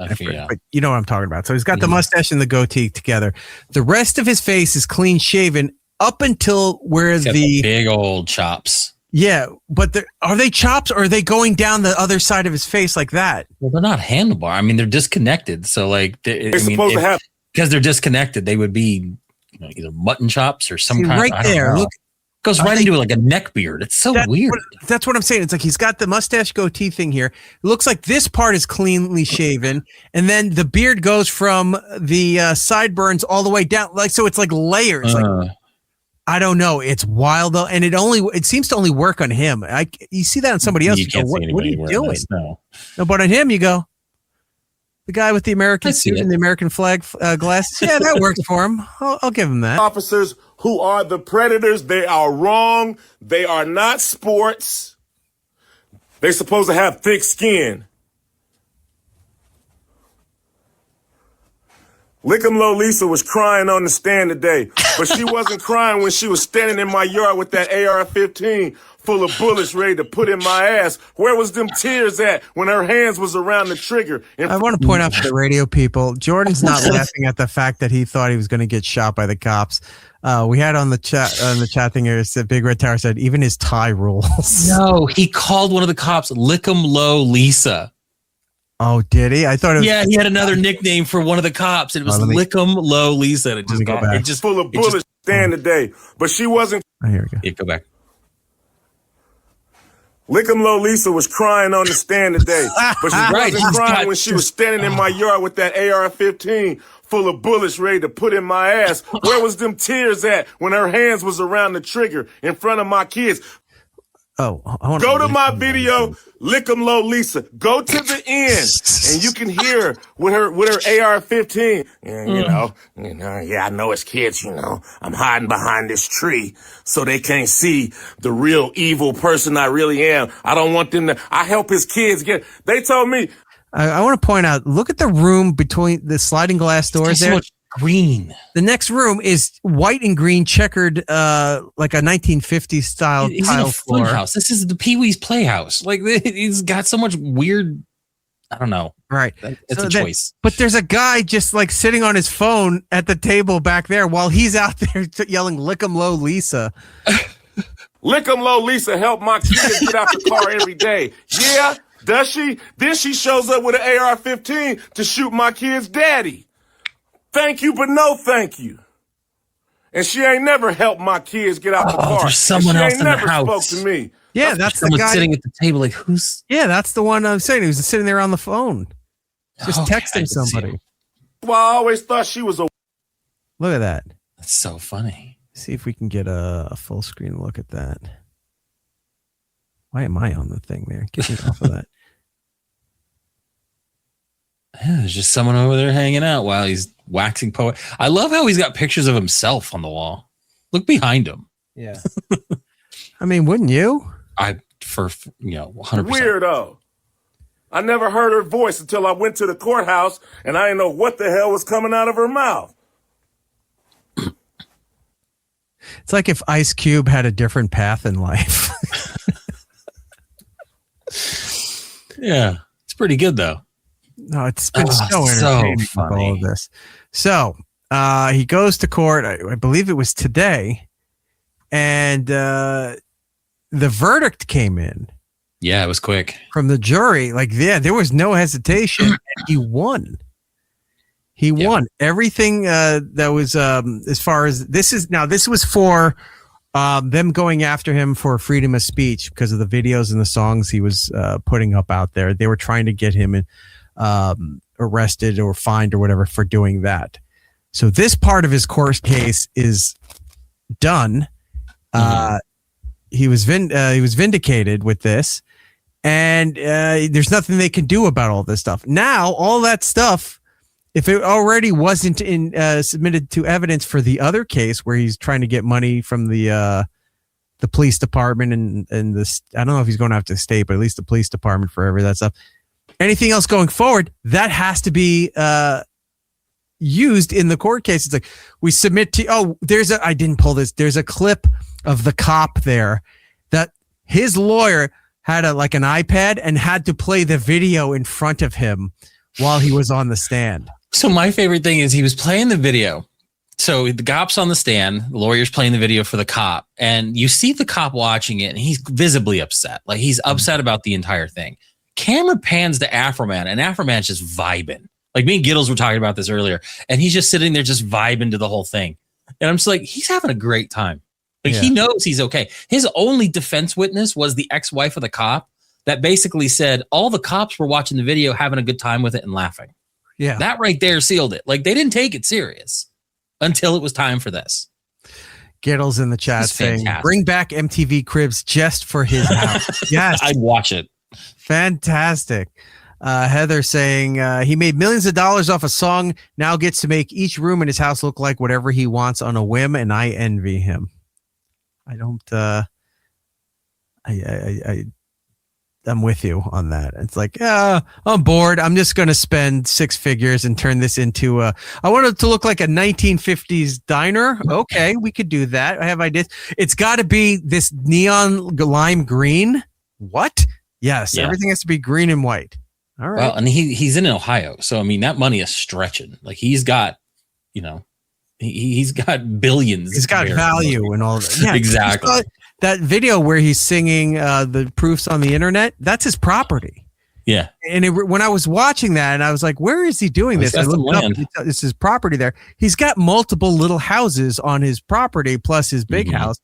but you know what I'm talking about. So he's got the mustache and the goatee together. The rest of his face is clean shaven up until where the
big old chops.
Yeah, but are they chops or are they going down the other side of his face like that?
Well, they're not handlebar. I mean, they're disconnected. So like,
they're supposed to have,
because they're disconnected, they would be, either mutton chops or some kind.
Right there, look.
Goes right into like a neck beard. It's so weird.
That's what I'm saying. It's like he's got the mustache goatee thing here. It looks like this part is cleanly shaven, and then the beard goes from the sideburns all the way down. Like so, it's like layers. Like I don't know. It's wild though, and it seems to only work on him. You see that on somebody else. You go, what are you doing?
No,
but on him, you go. The guy with the American suit and the American flag glasses. Yeah, that works for him. I'll give him that.
Officers who are the predators, they are wrong. They are not sports. They're supposed to have thick skin. Lickum Lolisa was crying on the stand today, but she wasn't crying when she was standing in my yard with that AR-15 full of bullets ready to put in my ass. Where was them tears at when her hands was around the trigger?
I want to point out to the radio people, Jordan's not laughing at the fact that he thought he was going to get shot by the cops. We had on the chat thing here, Big Red Tower said, even his tie rules.
No, he called one of the cops Lickum Lolisa.
Oh, did he? I thought it was.
Yeah, he had another nickname for one of the cops. And it was Lickum Lolisa. And it just
full of bullets stand today, but she wasn't.
Oh, here we go.
Yeah, go back.
Lickum Lolisa was crying on the stand today, but she wasn't crying when she was standing in my yard with that AR-15 full of bullets ready to put in my ass. Where was them tears at when her hands was around the trigger in front of my kids?
Oh,
go to my video, Lickum Lolisa. Go to the end, and you can hear with her AR-15. Yeah, I know it's kids. I'm hiding behind this tree so they can't see the real evil person I really am. I don't want them to. I help his kids get. They told me.
I want to point out. Look at the room between the sliding glass doors there.
So much green.
The next room is white and green checkered, like a 1950s style tile floor.
House. This is the Pee-wee's Playhouse. Like he's got so much weird. I don't know.
Right.
It's a choice.
But there's a guy just like sitting on his phone at the table back there while he's out there yelling "Lickum Lolisa."
Lickum Lolisa help my kids get out the car every day. Yeah, does she? Then she shows up with an AR-15 to shoot my kid's daddy. Thank you, but no thank you. And she ain't never helped my kids get out the car.
There's someone else in the house.
She ain't never spoke to me.
Yeah, that's the guy
sitting at the table. Like who's?
Yeah, that's the one I'm saying. He was sitting there on the phone, just texting somebody.
Well, I always thought she was a.
Look at that.
That's so funny.
See if we can get a full screen look at that. Why am I on the thing there? Get me off of that.
Yeah, there's just someone over there hanging out while he's waxing poet. I love how he's got pictures of himself on the wall. Look behind him.
Yeah. I mean, wouldn't you?
100%.
Weirdo. I never heard her voice until I went to the courthouse and I didn't know what the hell was coming out of her mouth.
It's like if Ice Cube had a different path in life.
Yeah. It's pretty good though.
No, it's been so entertaining with all of this. So he goes to court. I believe it was today, and the verdict came in.
Yeah, it was quick
from the jury. Like, yeah, there was no hesitation, and he won. He won everything that was as far as this is now. This was for Them going after him for freedom of speech because of the videos and the songs he was putting up out there. They were trying to get him arrested or fined or whatever for doing that. So this part of his court case is done. He was vindicated with this, and there's nothing they can do about all this stuff. Now, all that stuff, if it already wasn't submitted to evidence for the other case where he's trying to get money from the police department and this, I don't know if he's going after the state, but at least the police department for that stuff. Anything else going forward, that has to be used in the court case. It's like we submit to. I didn't pull this. There's a clip of the cop there that his lawyer had an iPad and had to play the video in front of him while he was on the stand.
So my favorite thing is he was playing the video. So the cop's on the stand, the lawyer's playing the video for the cop, and you see the cop watching it, and he's visibly upset. Like he's upset about the entire thing. Camera pans to Afroman, and Afroman's just vibing. Like me and Giddles were talking about this earlier, and he's just sitting there just vibing to the whole thing. And I'm just like, he's having a great time. Like he knows he's okay. His only defense witness was the ex-wife of the cop that basically said all the cops were watching the video, having a good time with it and laughing.
Yeah.
That right there sealed it. Like they didn't take it serious until it was time for this.
Giddles in the chat saying, bring back MTV Cribs just for his house. Yes.
I'd watch it.
Fantastic. Heather saying he made millions of dollars off a song, now gets to make each room in his house look like whatever he wants on a whim, and I envy him. I don't I'm with you on that. It's like, I'm bored. I'm just going to spend six figures and turn this into I want it to look like a 1950s diner. Okay, we could do that. I have ideas. It's got to be this neon lime green. What? Yes, everything has to be green and white. All right.
Well, and he's in Ohio, so I mean that money is stretching. Like he's got, he's got billions.
He's got value and all that. Yeah,
exactly.
That video where he's singing the proofs on the internet, that's his property.
Yeah.
And when I was watching that, and I was like, where is he doing this? I looked up. It's his property there. He's got multiple little houses on his property plus his big house.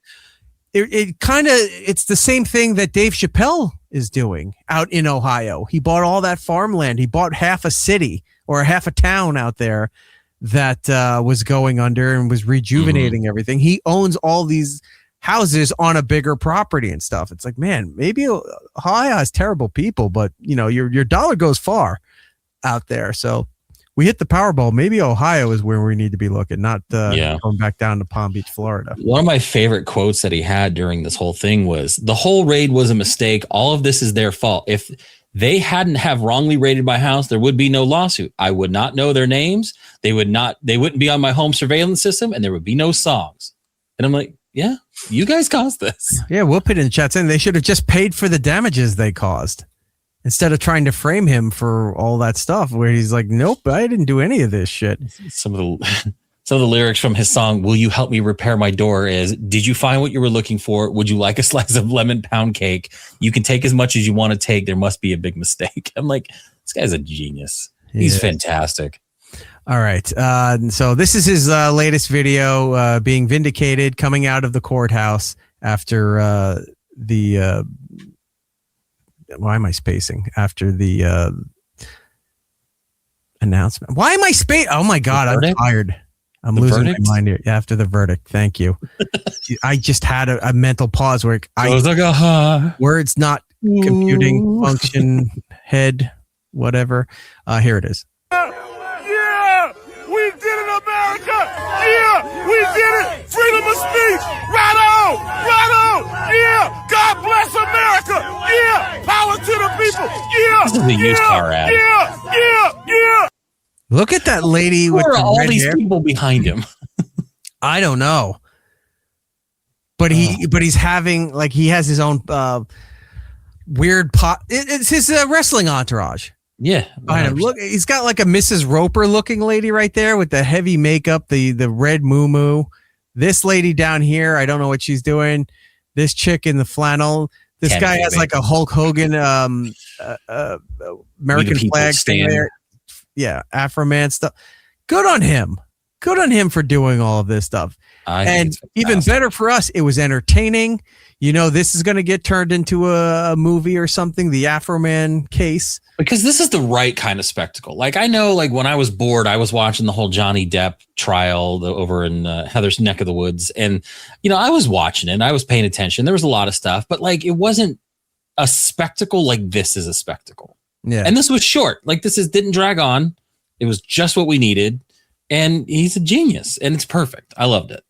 It's the same thing that Dave Chappelle is doing out in Ohio. He bought all that farmland. He bought half a city or half a town out there that was going under and was rejuvenating everything. He owns all these houses on a bigger property and stuff. It's like, man, maybe Ohio has terrible people, but your dollar goes far out there. So we hit the Powerball. Maybe Ohio is where we need to be looking, not going back down to Palm Beach, Florida.
One of my favorite quotes that he had during this whole thing was, the whole raid was a mistake. All of this is their fault. If they hadn't have wrongly raided my house, there would be no lawsuit. I would not know their names. They wouldn't be on my home surveillance system, and there would be no songs. And I'm like, yeah, you guys caused this.
Yeah, we'll put it in the chat saying they should have just paid for the damages they caused instead of trying to frame him for all that stuff where he's like, nope, I didn't do any of this shit.
Some of the lyrics from his song, "Will You Help Me Repair My Door," is, did you find what you were looking for? Would you like a slice of lemon pound cake? You can take as much as you want to take. There must be a big mistake. I'm like, this guy's a genius. He's fantastic.
All right. So this is his latest video being vindicated, coming out of the courthouse after the why am I spacing? After the announcement. Why am I spacing? Oh my God, I'm tired. I'm losing my mind here. After the verdict. Thank you. I just had a mental pause where words not computing, function, head, whatever. Here it is.
We did it, America! Yeah, we did it! Freedom of speech! Right on! Right on! Yeah! God bless America! Yeah! Power to the people! Yeah!
This is the used car ad.
Yeah!
Look at that lady
Who
with
are
the
all
red
these
hair.
people behind him?
I don't know. But he's having, like, he has his own weird pot. It's his wrestling entourage.
Yeah.
Behind him. Look, he's got like a Mrs. Roper looking lady right there with the heavy makeup, the red moo-moo. This lady down here, I don't know what she's doing. This chick in the flannel. This guy has like a Hulk Hogan American flag thing there. Yeah, Afroman stuff. Good on him. good on him for doing all of this stuff. And even better for us, it was entertaining. You know, this is going to get turned into a movie or something, the Afroman case.
Because this is the right kind of spectacle. Like, I know, like, when I was bored, I was watching the whole Johnny Depp trial over in Heather's neck of the woods. And, you know, I was watching it. I was paying attention. There was a lot of stuff. But, like, it wasn't a spectacle like this is a spectacle.
Yeah.
And this was short. Like, didn't drag on. It was just what we needed. And he's a genius. And it's perfect. I loved it.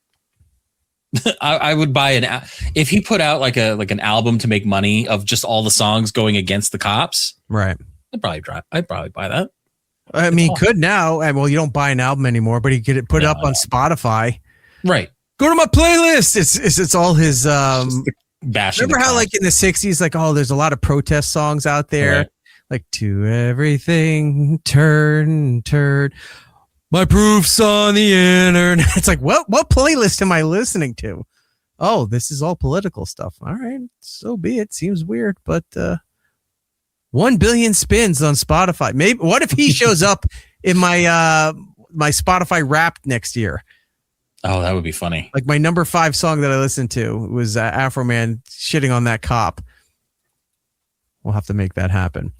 I would buy if he put out like an album to make money of just all the songs going against the cops.
Right.
I'd probably buy that.
I mean, he could now. And well, you don't buy an album anymore, but he could put it up on Spotify.
Right.
Go to my playlist. It's all his
bashing.
Remember how like in the 60s, like, oh, there's a lot of protest songs out there. Right. Like, to everything turn. My proof's on the internet. It's like, what playlist am I listening to? Oh, this is all political stuff. All right, so be it. Seems weird, but 1 billion spins on Spotify. Maybe what if he shows up in my my Spotify Wrapped next year?
Oh, that would be funny.
Like my number 5 song that I listened to was Afroman shitting on that cop. We'll have to make that happen.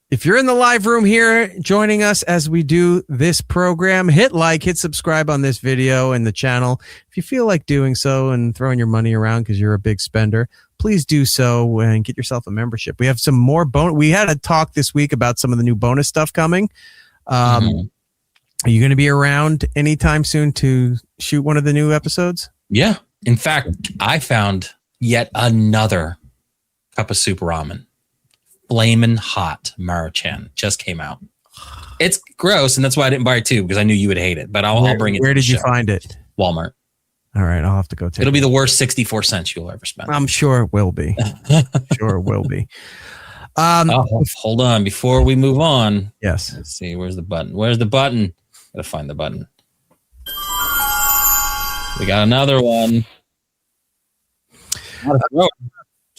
If you're in the live room here joining us as we do this program, hit like, hit subscribe on this video and the channel. If you feel like doing so and throwing your money around because you're a big spender, please do so and get yourself a membership. We have some more we had a talk this week about some of the new bonus stuff coming. Are you going to be around anytime soon to shoot one of the new episodes?
Yeah. In fact, I found yet another cup of soup ramen. Flamin' hot Maruchan just came out. It's gross, and that's why I didn't buy it too, because I knew you would hate it. But I'll bring it.
Where did you find it?
Walmart.
All right, I'll have to go take it.
It'll be the worst 64 cents you'll ever spend.
I'm sure it will be. Sure it will be.
Hold on. Before we move on.
Yes.
Let's see. Where's the button? Gotta find the button. We got another one.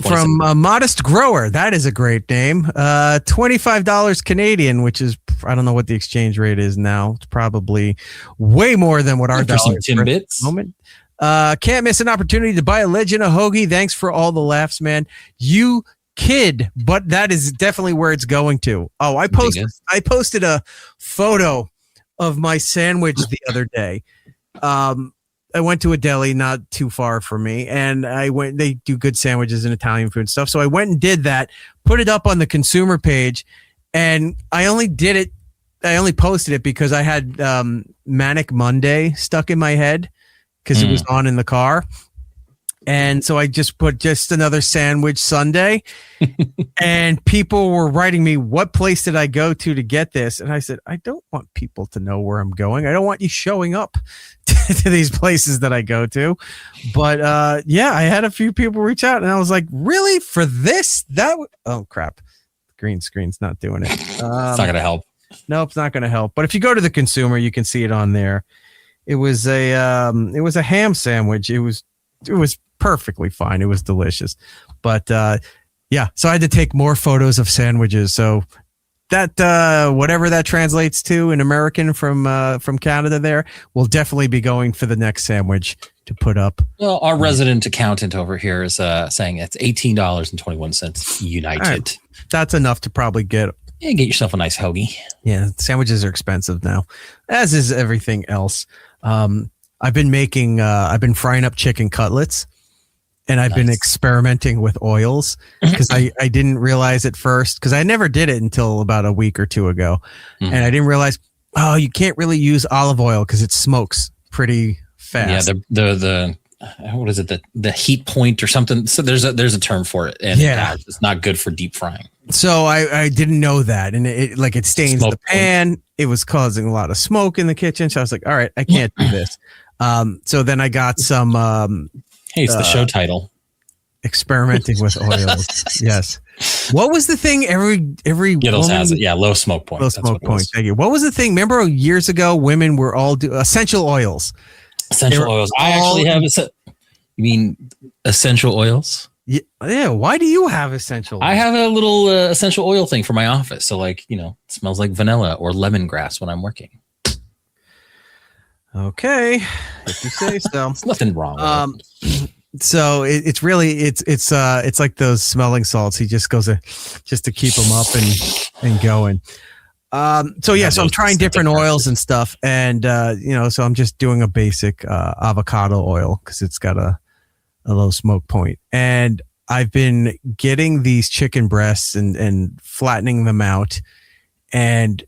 From Modest Grower. That is a great name. $25 Canadian, which is, I don't know what the exchange rate is now. It's probably way more than what our dollar is at the moment. Can't miss an opportunity to buy a Legend of Hoagie. Thanks for all the laughs, man. You kid, but that is definitely where it's going to. Oh, I posted a photo of my sandwich the other day. I went to a deli not too far from me, and they do good sandwiches and Italian food and stuff. So I went and did that, put it up on the consumer page, and I only posted it because I had Manic Monday stuck in my head because it was on in the car. And so I just put another sandwich Sunday, and people were writing me, what place did I go to get this? And I said, I don't want people to know where I'm going. I don't want you showing up to these places that I go to. But I had a few people reach out, and I was like, really? For this? Oh, crap. The green screen's not doing it. It's
not going to help.
No, it's not going to help. But if you go to the consumer, you can see it on there. It was a ham sandwich. It was perfectly fine. It was delicious. But so I had to take more photos of sandwiches. So that whatever that translates to in American from Canada there, will definitely be going for the next sandwich to put up.
Well, our resident accountant over here is saying it's $18.21 United.
Right. That's enough to probably get
yourself a nice hoagie.
Yeah, sandwiches are expensive now, as is everything else. I've been frying up chicken cutlets. And I've been experimenting with oils because I didn't realize at first, because I never did it until about a week or two ago. And I didn't realize, you can't really use olive oil because it smokes pretty fast. Yeah, the what is it? The heat point or something. So there's a term for it. And it's not good for deep frying. So I didn't know that. And it stains the pan. It was causing a lot of smoke in the kitchen. So I was like, all right, I can't do this. So then I got some...
Hey, it's the show title.
Experimenting with oils. Yes. What was the thing every
Giddles has it. Yeah, low smoke point.
Low smoke point. Thank you. What was the thing? Remember years ago, women were all essential oils.
Essential oils. I actually have you mean essential oils?
Yeah. Why do you have essential oils?
I have a little essential oil thing for my office. So it smells like vanilla or lemongrass when I'm working.
Okay, if you say so.
There's nothing wrong with it.
So it's really it's like those smelling salts. He just goes just to keep them up and going. So I'm trying different oils and stuff, and so I'm just doing a basic avocado oil because it's got a low smoke point, and I've been getting these chicken breasts and flattening them out, and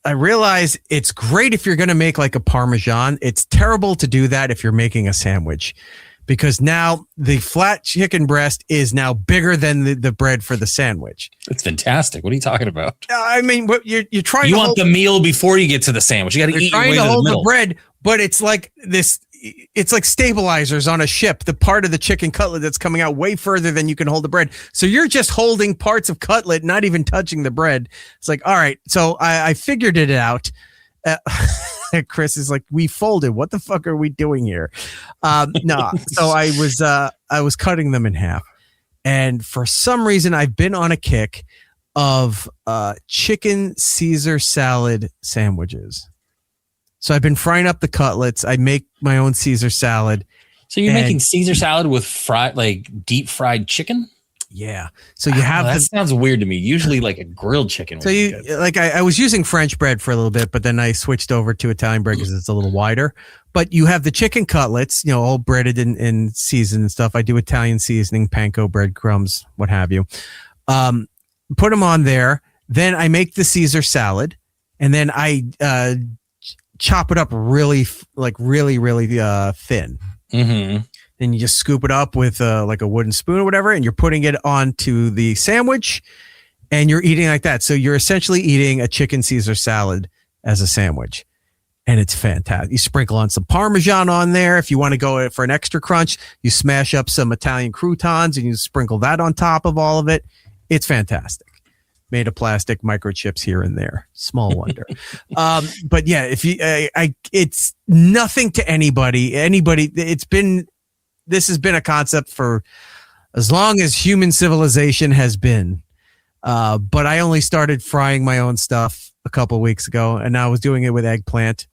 I realize it's great if you're going to make like a Parmesan. It's terrible to do that if you're making a sandwich, because now the flat chicken breast is now bigger than the bread for the sandwich.
It's fantastic. What are you talking about?
I mean, what you're trying.
You want the meal before you get to the sandwich. You got to eat your way to the middle.
The bread, but it's like this. It's like stabilizers on a ship. The part of the chicken cutlet that's coming out way further than you can hold the bread. So you're just holding parts of cutlet, not even touching the bread. It's like, all right. So I figured it out. Chris is like, we folded. What the fuck are we doing here? No. So I was cutting them in half, and for some reason I've been on a kick of chicken Caesar salad sandwiches. So I've been frying up the cutlets. I make my own Caesar salad.
So you're making Caesar salad with deep fried chicken?
Yeah. So you have
that sounds weird to me. Usually like a grilled chicken.
So I was using French bread for a little bit, but then I switched over to Italian bread because it's a little wider. But you have the chicken cutlets, all breaded and seasoned and stuff. I do Italian seasoning, panko, breadcrumbs, what have you. Put them on there. Then I make the Caesar salad, and then I chop it up really thin.
Mm-hmm.
Then you just scoop it up with like a wooden spoon or whatever, and you're putting it onto the sandwich, and you're eating like that. So you're essentially eating a chicken Caesar salad as a sandwich, and it's fantastic. You sprinkle on some Parmesan on there. If you want to go for an extra crunch, you smash up some Italian croutons and you sprinkle that on top of all of it. It's fantastic. Made of plastic, microchips here and there. Small wonder. But yeah, if you, it's nothing to anybody. This has been a concept for as long as human civilization has been. But I only started frying my own stuff a couple of weeks ago, and I was doing it with eggplant.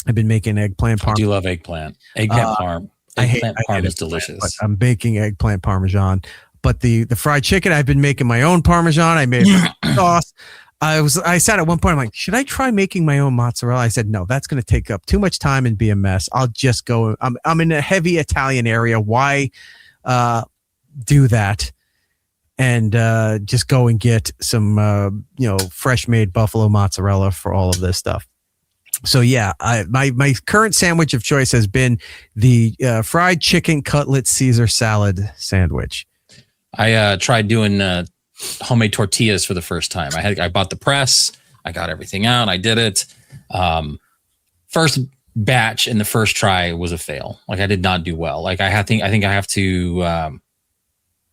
I've been making eggplant parm.
I do love eggplant. Eggplant parm. Eggplant parm is delicious.
But I'm baking eggplant parmesan. But the fried chicken, I've been making my own Parmesan. I made sauce. I said at one point, I'm like, should I try making my own mozzarella? I said, no, that's going to take up too much time and be a mess. I'll just go. I'm in a heavy Italian area. Why do that? And just go and get some, fresh made buffalo mozzarella for all of this stuff. So yeah, my current sandwich of choice has been the fried chicken cutlet Caesar salad sandwich.
I tried doing homemade tortillas for the first time. I bought the press. I got everything out. I did it. First batch in the first try was a fail. Like I did not do well. Like I think I have to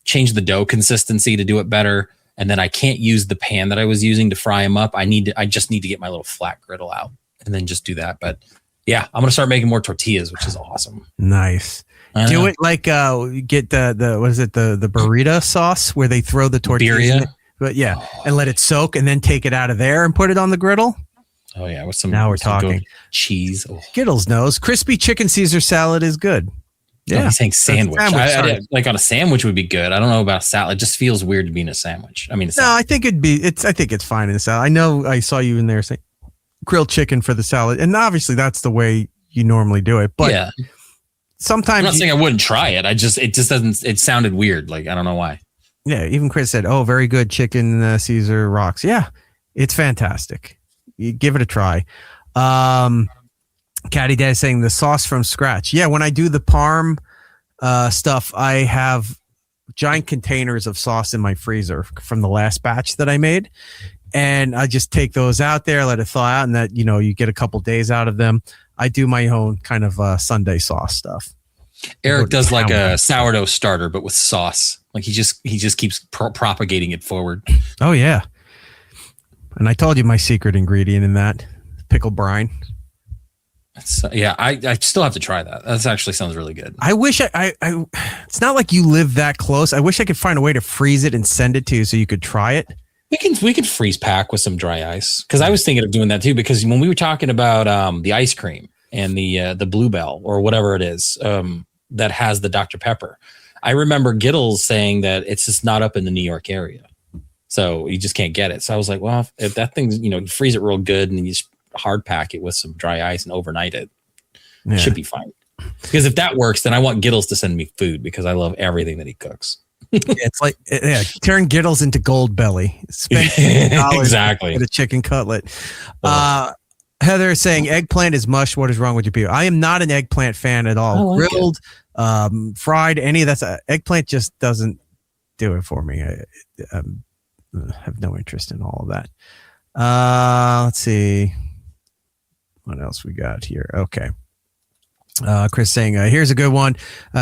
change the dough consistency to do it better. And then I can't use the pan that I was using to fry them up. I just need to get my little flat griddle out and then just do that. But yeah, I'm gonna start making more tortillas, which is awesome.
Nice. Do it like get the what is it, the burrito sauce where they throw the tortillas in it, but and let it soak and then take it out of there and put it on the griddle.
Oh yeah, with some
now we're talking
cheese. Oh.
Skittles knows crispy chicken Caesar salad is good.
Yeah, he's saying sandwich. Like on a sandwich would be good. I don't know about salad. It just feels weird to be in a sandwich. I mean,
I think I think it's fine in a salad. I know I saw you in there saying grilled chicken for the salad, and obviously that's the way you normally do it. But yeah. Sometimes
I'm not saying I wouldn't try it. It just doesn't. It sounded weird. Like I don't know why.
Yeah, even Chris said, "Oh, very good chicken Caesar rocks." Yeah, it's fantastic. You give it a try. Caddy Dad saying the sauce from scratch. Yeah, when I do the parm stuff, I have giant containers of sauce in my freezer from the last batch that I made, and I just take those out there, let it thaw out, and that you get a couple days out of them. I do my own kind of Sunday sauce stuff.
Erik does like a sourdough starter, but with sauce. Like he just keeps propagating it forward.
Oh yeah, and I told you my secret ingredient in that pickled brine.
I still have to try that. That actually sounds really good.
I wish I it's not like you live that close. I wish I could find a way to freeze it and send it to you so you could try it.
We could freeze pack with some dry ice, because I was thinking of doing that too, because when we were talking about the ice cream, and the Bluebell or whatever it is that has the Dr Pepper. I remember Giddles saying that it's just not up in the New York area, so you just can't get it. So I was like, well, if that thing's, you freeze it real good and then you just hard pack it with some dry ice and overnight it, it should be fine. Because if that works, then I want Giddles to send me food because I love everything that he cooks.
It's like turn Giddles into Gold Belly. Spend
exactly
for the chicken cutlet. Heather is saying eggplant is mush. What is wrong with you people? I am not an eggplant fan at all. Grilled, fried, any of that. Eggplant just doesn't do it for me. I have no interest in all of that. Let's see what else we got here. Okay. Chris saying, here's a good one.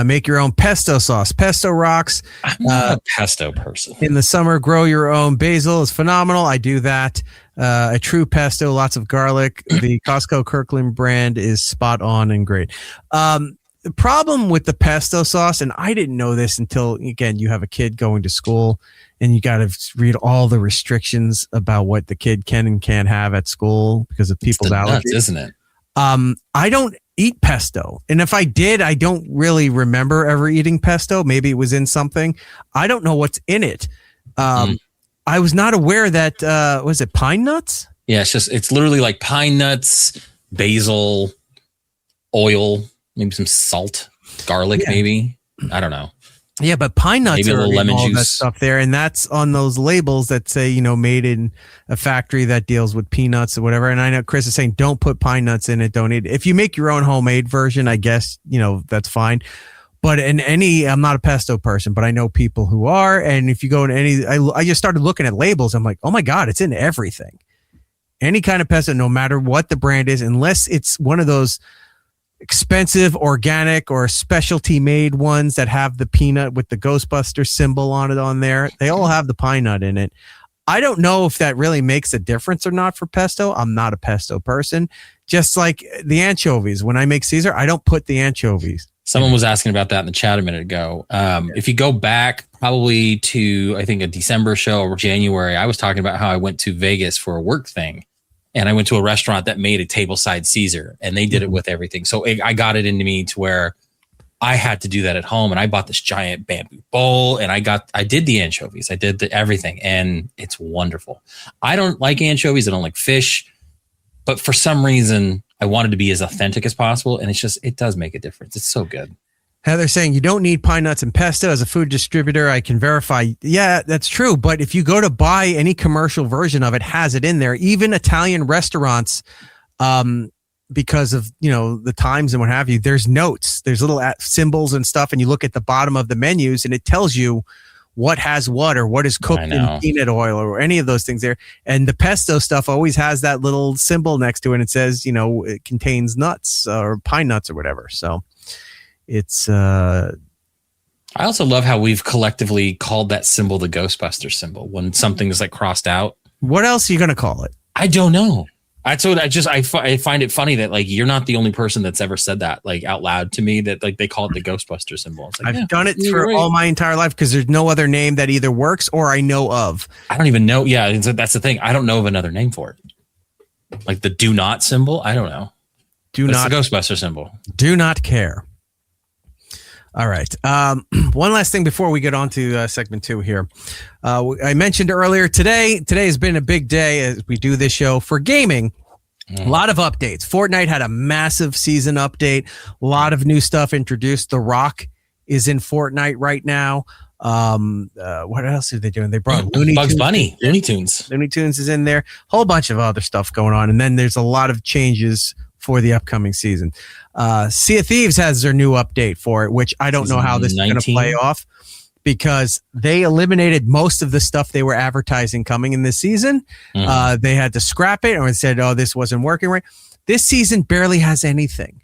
Make your own pesto sauce. Pesto rocks.
I'm not a pesto person.
In the summer, grow your own basil is phenomenal. I do that. A true pesto, lots of garlic. The Costco Kirkland brand is spot on and great. The problem with the pesto sauce, and I didn't know this until, again, you have a kid going to school and you got to read all the restrictions about what the kid can and can't have at school because of people's allergies.
Nuts, isn't it?
I don't eat pesto. And if I did, I don't really remember ever eating pesto. Maybe it was in something. I don't know what's in it. I was not aware that, was it pine nuts?
Yeah, it's literally like pine nuts, basil, oil, maybe some salt, garlic, maybe. I don't know.
Yeah, but pine nuts
maybe a little lemon
all
juice.
That stuff there, and that's on those labels that say, made in a factory that deals with peanuts or whatever. And I know Chris is saying don't put pine nuts in it. Don't eat it. If you make your own homemade version, I guess that's fine. But I'm not a pesto person, but I know people who are. And if you go in I just started looking at labels. I'm like, oh my God, it's in everything. Any kind of pesto, no matter what the brand is, unless it's one of those expensive organic or specialty made ones that have the peanut with the Ghostbuster symbol on it on there. They all have the pine nut in it. I don't know if that really makes a difference or not for pesto. I'm not a pesto person. Just like the anchovies. When I make Caesar, I don't put the anchovies.
Someone was asking about that in the chat a minute ago. If you go back probably to, I think, a December show or January, I was talking about how I went to Vegas for a work thing. And I went to a restaurant that made a tableside Caesar and they did it with everything. So I got it into me to where I had to do that at home. And I bought this giant bamboo bowl and I did the anchovies. I did everything and it's wonderful. I don't like anchovies. I don't like fish, but for some reason I wanted to be as authentic as possible. And it does make a difference. It's so good.
Heather saying you don't need pine nuts and pesto. As a food distributor, I can verify. Yeah, that's true. But if you go to buy any commercial version of it, has it in there. Even Italian restaurants, because of the times and what have you, there's notes, there's little symbols and stuff, and you look at the bottom of the menus, and it tells you what has what or what is cooked in peanut oil or any of those things there. And the pesto stuff always has that little symbol next to it. And it says it contains nuts or pine nuts or whatever. So. It's I
also love how we've collectively called that symbol the Ghostbuster symbol when something is like crossed out.
What else are you going to call it?
I don't know. That's what I find it funny that like you're not the only person that's ever said that like out loud to me that like they call it the Ghostbuster symbol. It's like,
I've done it for all my entire life because there's no other name that either works or I know of.
I don't even know. Yeah, that's the thing. I don't know of another name for it. Like the do not symbol. I don't know. It's the Ghostbuster symbol.
Do not care. All right. One last thing before we get on to segment 2 here. I mentioned earlier today has been a big day as we do this show for gaming. A lot of updates. Fortnite had a massive season update. A lot of new stuff introduced. The Rock is in Fortnite right now. What else are they doing? They brought
Bugs Bunny. Looney Tunes.
Looney Tunes is in there. Whole bunch of other stuff going on. And then there's a lot of changes for the upcoming season. Sea of Thieves has their new update for it, which I don't know how this is going to play off because they eliminated most of the stuff they were advertising coming in this season. They had to scrap it or said, oh, this wasn't working right. This season barely has anything.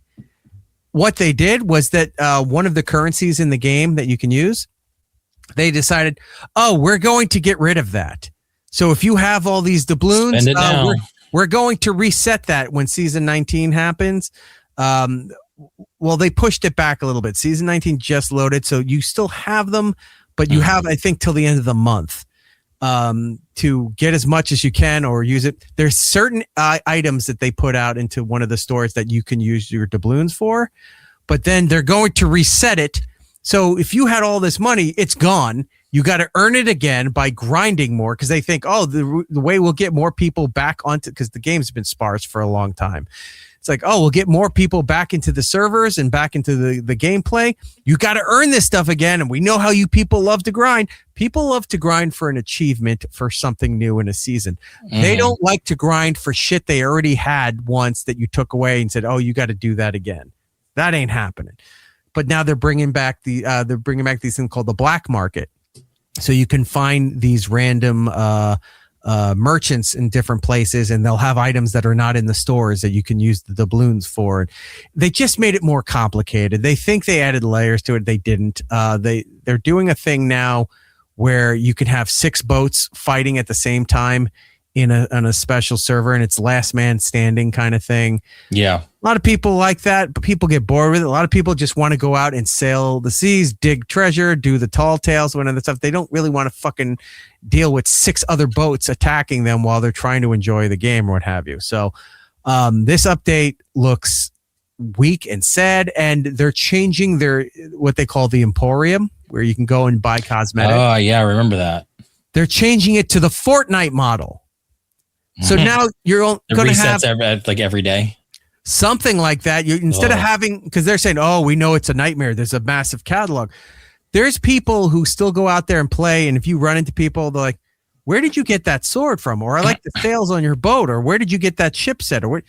What they did was that one of the currencies in the game that you can use, they decided, oh, we're going to get rid of that. So if you have all these doubloons, we're going to reset that when season 19 happens. Well, they pushed it back a little bit. Season 19 just loaded, so you still have them, but you have, I think, till the end of the month to get as much as you can or use it. There's certain items that they put out into one of the stores that you can use your doubloons for, but then they're going to reset it. So if you had all this money, it's gone. You got to earn it again by grinding more because they think, the way we'll get more people back onto, because the game's been sparse for a long time. It's like, we'll get more people back into the servers and back into the gameplay. You got to earn this stuff again. And we know how you people love to grind. People love to grind for an achievement for something new in a season. They don't like to grind for shit they already had once that you took away and said, you got to do that again. That ain't happening. But now they're bringing back these things called the black market. So you can find these random merchants in different places, and they'll have items that are not in the stores that you can use the doubloons for. They just made it more complicated. They think they added layers to it. They didn't. They're doing a thing now where you can have 6 boats fighting at the same time in a special server, and it's last man standing kind of thing. Yeah. A lot of people like that, but people get bored with it. A lot of people just want to go out and sail the seas, dig treasure, do the tall tales, one of the stuff. They don't really want to fucking deal with 6 other boats attacking them while they're trying to enjoy the game or what have you. So this update looks weak and sad, and they're changing their what they call the Emporium, where you can go and buy cosmetics.
Oh, yeah, I remember that.
They're changing it to the Fortnite model. So now you're going to have
every day.
Something like that. You instead of having, because they're saying, we know it's a nightmare. There's a massive catalog. There's people who still go out there and play. And if you run into people, they're like, where did you get that sword from? Or I like the sails on your boat. Or where did you get that ship set? Or what?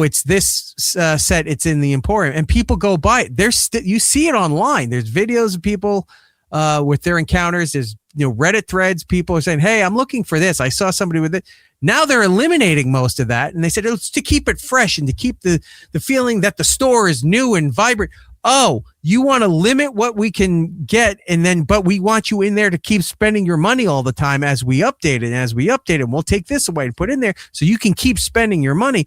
It's this set. It's in the Emporium. And people go buy it. You see it online. There's videos of people with their encounters. There's Reddit threads. People are saying, hey, I'm looking for this. I saw somebody with it. Now they're eliminating most of that. And they said it's to keep it fresh and to keep the feeling that the store is new and vibrant. You want to limit what we can get, but we want you in there to keep spending your money all the time as we update it. And as we update it, we'll take this away and put in there so you can keep spending your money.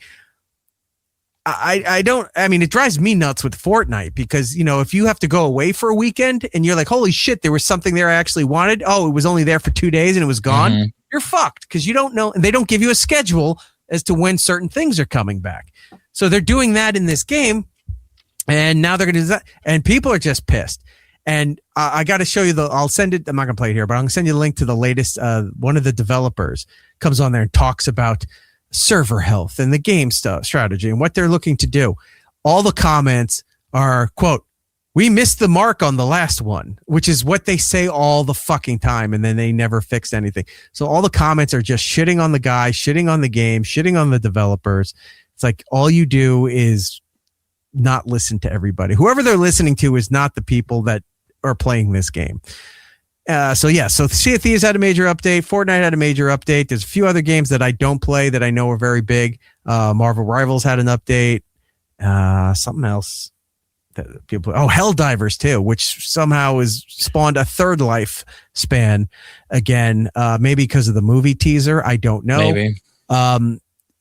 It drives me nuts with Fortnite because, if you have to go away for a weekend and you're like, holy shit, there was something there I actually wanted. It was only there for 2 days and it was gone. Mm-hmm. You're fucked because you don't know. And they don't give you a schedule as to when certain things are coming back. So they're doing that in this game. And now they're going to do that. And people are just pissed. And I got to show you I'll send it. I'm not going to play it here, but I'm going to send you the link to the latest. One of the developers comes on there and talks about server health and the game strategy and what they're looking to do. All the comments are, quote, we missed the mark on the last one, which is what they say all the fucking time. And then they never fixed anything. So all the comments are just shitting on the guy, shitting on the game, shitting on the developers. It's like all you do is not listen to everybody. Whoever they're listening to is not the people that are playing this game. So Sea of Thieves had a major update. Fortnite had a major update. There's a few other games that I don't play that I know are very big. Marvel Rivals had an update. Something else that people play. Helldivers too, which somehow has spawned a third life span again. Maybe because of the movie teaser. I don't know.
Maybe.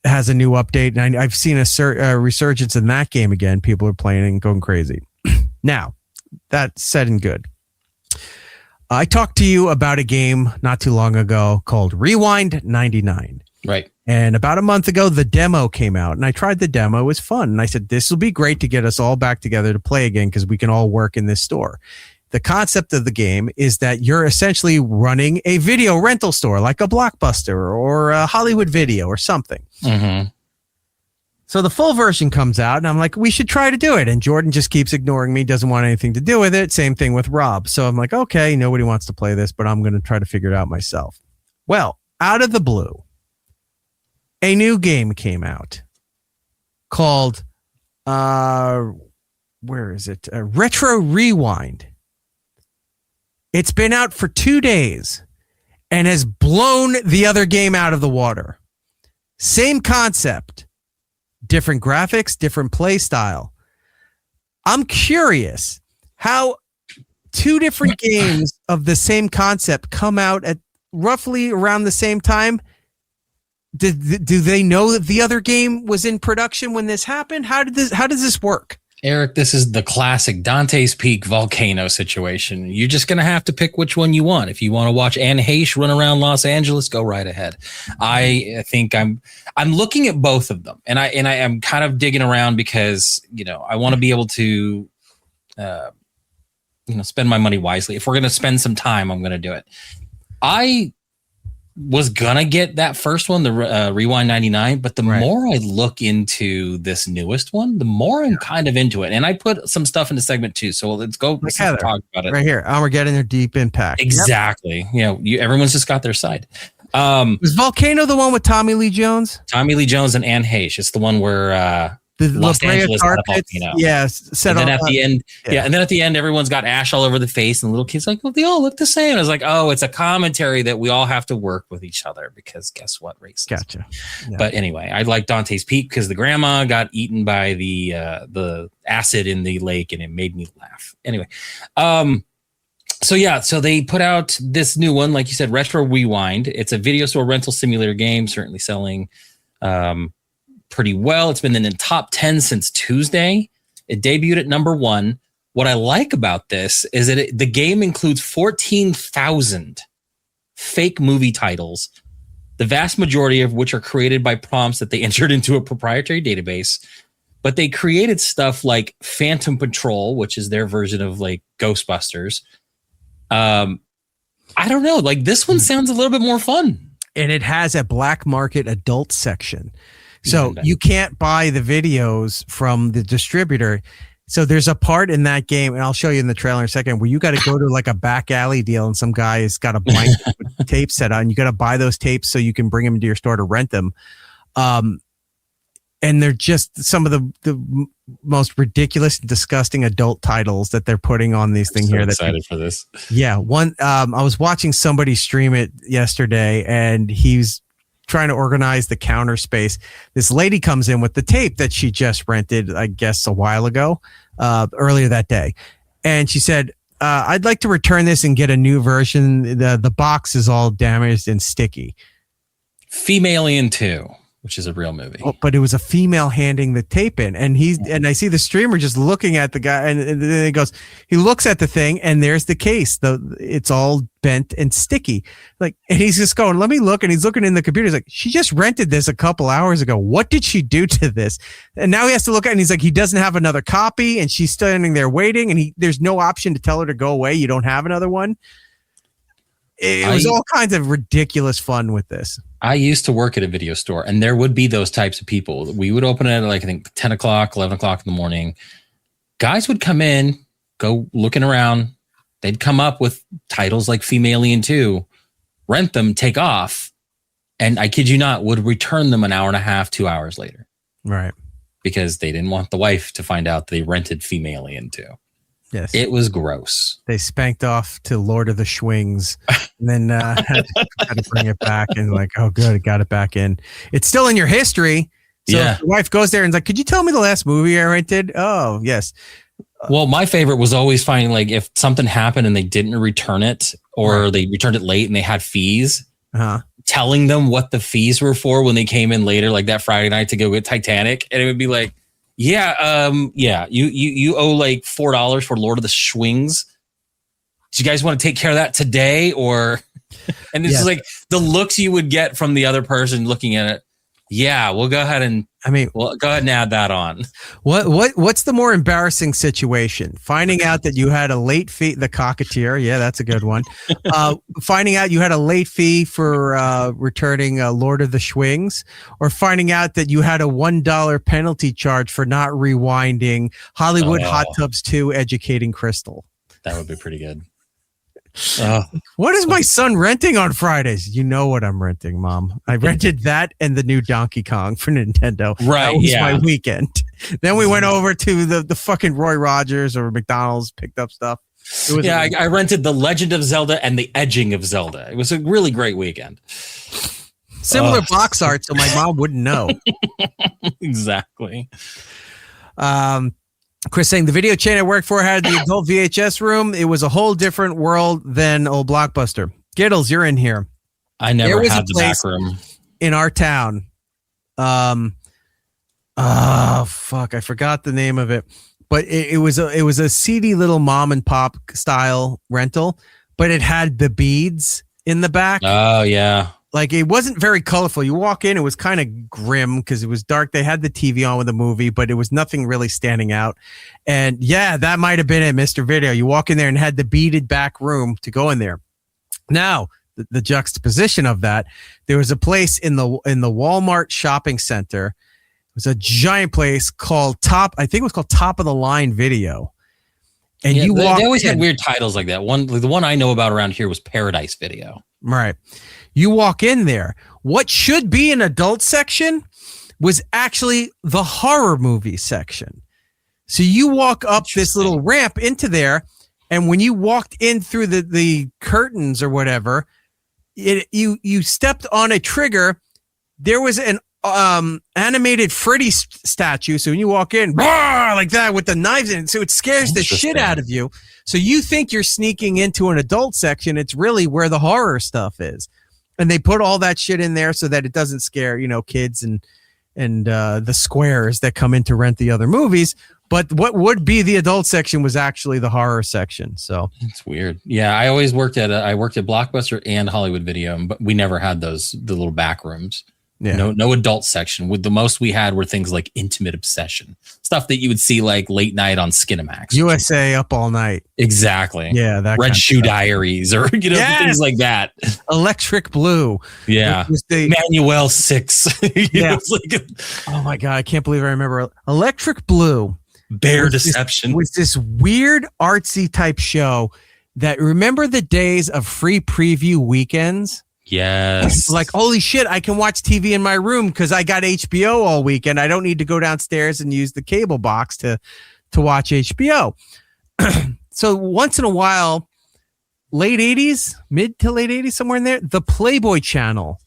Has a new update, and I've seen a resurgence in that game again. People are playing and going crazy. Now, that said and good. I talked to you about a game not too long ago called Rewind 99.
Right.
And about a month ago, the demo came out, and I tried the demo. It was fun. And I said, this will be great to get us all back together to play again because we can all work in this store. The concept of the game is that you're essentially running a video rental store like a Blockbuster or a Hollywood Video or something. Mm-hmm. So the full version comes out, and I'm like, we should try to do it. And Jordan just keeps ignoring me, doesn't want anything to do with it. Same thing with Rob. So I'm like, okay, nobody wants to play this, but I'm going to try to figure it out myself. Well, out of the blue, a new game came out called, where is it? Retro Rewind. It's been out for 2 days and has blown the other game out of the water. Same concept. Different graphics, different play style. I'm curious how 2 different games of the same concept come out at roughly around the same time. Do they know that the other game was in production when this happened? How does this work?
Eric, this is the classic Dante's Peak volcano situation. You're just going to have to pick which one you want. If you want to watch Anne Heche run around Los Angeles, go right ahead. I think I'm looking at both of them, and I am kind of digging around because, I want to be able to, spend my money wisely. If we're going to spend some time, I'm going to do it. I was gonna get that first one, the Rewind 99, but the more I look into this newest one, the more I'm kind of into it. And I put some stuff in the segment too, so let's go talk about it
right here. Armageddon or Deep Impact.
Exactly. Everyone's just got their side.
Was Volcano the one with Tommy Lee Jones?
Tommy Lee Jones and Anne Heche. It's the one where
the
Los Angeles had a volcano.
Yes.
And then at the end, and then at the end, everyone's got ash all over the face, and the little kid's like, "Well, they all look the same." And I was like, "Oh, it's a commentary that we all have to work with each other because guess what, racism."
Gotcha. Yeah.
But anyway, I like Dante's Peak because the grandma got eaten by the acid in the lake, and it made me laugh. Anyway, so they put out this new one, like you said, Retro Rewind. It's a video store rental simulator game, certainly selling pretty well. It's been in the top 10 since Tuesday. It debuted at number 1. What I like about this is that the game includes 14,000 fake movie titles, the vast majority of which are created by prompts that they entered into a proprietary database. But they created stuff like Phantom Patrol, which is their version of like Ghostbusters. I don't know. Like this one sounds a little bit more fun.
And it has a black market adult section. So you can't buy the videos from the distributor. So there's a part in that game, and I'll show you in the trailer in a second, where you got to go to like a back alley deal, and some guy has got a blank tape set on. You got to buy those tapes so you can bring them into your store to rent them. And they're just some of the most ridiculous, disgusting adult titles that they're putting on these things here.
Excited for this.
Yeah, one. I was watching somebody stream it yesterday, and he's trying to organize the counter space. This lady comes in with the tape that she just rented, I guess, a while ago, earlier that day. And she said, I'd like to return this and get a new version. The box is all damaged and sticky.
Femalien 2, which is a real movie.
Oh, but it was a female handing the tape in, and I see the streamer just looking at the guy, and then he looks at the thing, and there's the case. It's all bent and sticky. Like, and he's just going, let me look. And he's looking in the computer. He's like, she just rented this a couple hours ago. What did she do to this? And now he has to look at it, and he's like, he doesn't have another copy, and she's standing there waiting, and there's no option to tell her to go away. You don't have another one. It was all kinds of ridiculous fun with this.
I used to work at a video store, and there would be those types of people. We would open it at like, I think 10 o'clock, 11 o'clock in the morning. Guys would come in, go looking around. They'd come up with titles like Femalien 2, rent them, take off. And I kid you not, would return them an hour and a half, 2 hours later.
Right.
Because they didn't want the wife to find out they rented Femalien 2.
Yes.
It was gross.
They spanked off to Lord of the Schwings, and then had to bring it back, and like, oh, good, it got it back in. It's still in your history. So if the wife goes there and is like, could you tell me the last movie I rented? Oh, yes.
Well, my favorite was always finding, like, if something happened and they didn't return it, or they returned it late and they had fees, telling them what the fees were for when they came in later, like that Friday night to go get Titanic. And it would be like, you owe like $4 for Lord of the Schwings. Do you guys want to take care of that today? Or, and this is like the looks you would get from the other person looking at it. Yeah, we'll go ahead and go ahead and add that on.
What's the more embarrassing situation? Finding out that you had a late fee, the cocketeer. Yeah, that's a good one. Finding out you had a late fee for returning Lord of the Schwings, or finding out that you had a $1 penalty charge for not rewinding Hollywood Hot Tubs 2 Educating Crystal.
That would be pretty good.
What is my son renting on Fridays? You know what I'm renting, Mom. I rented that and the new Donkey Kong for Nintendo.
Right.
That was my weekend. Then we went over to the fucking Roy Rogers or McDonald's, picked up stuff.
I rented The Legend of Zelda and The Edging of Zelda. It was a really great weekend.
Similar box art, so my mom wouldn't know.
Exactly.
Chris saying the video chain I worked for had the adult VHS room. It was a whole different world than old Blockbuster. Giddles, you're in here.
I never had the back room
in our town. Fuck, I forgot the name of it. but it was a seedy little mom and pop style rental, but it had the beads in the back.
Oh yeah.
Like it wasn't very colorful. You walk in, it was kind of grim because it was dark. They had the TV on with the movie, but it was nothing really standing out. And yeah, that might have been it, Mr. Video. You walk in there and had the beaded back room to go in there. Now, the juxtaposition of that, there was a place in the Walmart shopping center. It was a giant place called Top of the Line Video. And
yeah, they always
in,
had weird titles like that. The one I know about around here was Paradise Video.
Right. You walk in there. What should be an adult section was actually the horror movie section. So you walk up this little ramp into there, and when you walked in through the curtains or whatever, you stepped on a trigger. There was an animated Freddy statue. So when you walk in, like that with the knives in it, so it scares the shit out of you. So you think you're sneaking into an adult section. It's really where the horror stuff is. And they put all that shit in there so that it doesn't scare, kids and the squares that come in to rent the other movies. But what would be the adult section was actually the horror section. So
it's weird. Yeah, I always worked at Blockbuster and Hollywood Video, but we never had the little back rooms. Yeah. No adult section. With the most we had were things like Intimate Obsession, stuff that you would see like late night on Skinamax.
USA Up All Night.
Exactly.
Yeah, that
Red Shoe Diaries or things like that.
Electric Blue.
Yeah. Manuel 6.
Oh my God, I can't believe I remember Electric Blue.
Bear Deception
was this weird artsy type show that, remember the days of free preview weekends?
Yes.
Like, holy shit, I can watch TV in my room because I got HBO all weekend. I don't need to go downstairs and use the cable box to watch HBO. So once in a while, late 80s, mid to late 80s, somewhere in there, the Playboy channel.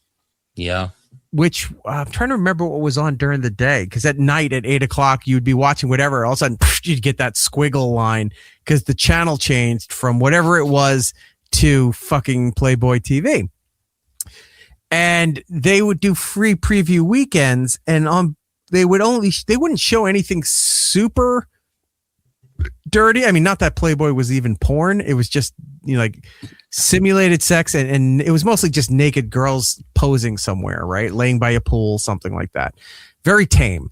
Yeah.
Which I'm trying to remember what was on during the day, because at night at 8 o'clock, you'd be watching whatever. All of a sudden, you'd get that squiggle line because the channel changed from whatever it was to fucking Playboy TV. And they would do free preview weekends, and they wouldn't show anything super dirty. I mean, not that Playboy was even porn. It was just, like simulated sex, and it was mostly just naked girls posing somewhere, right? Laying by a pool, something like that. Very tame.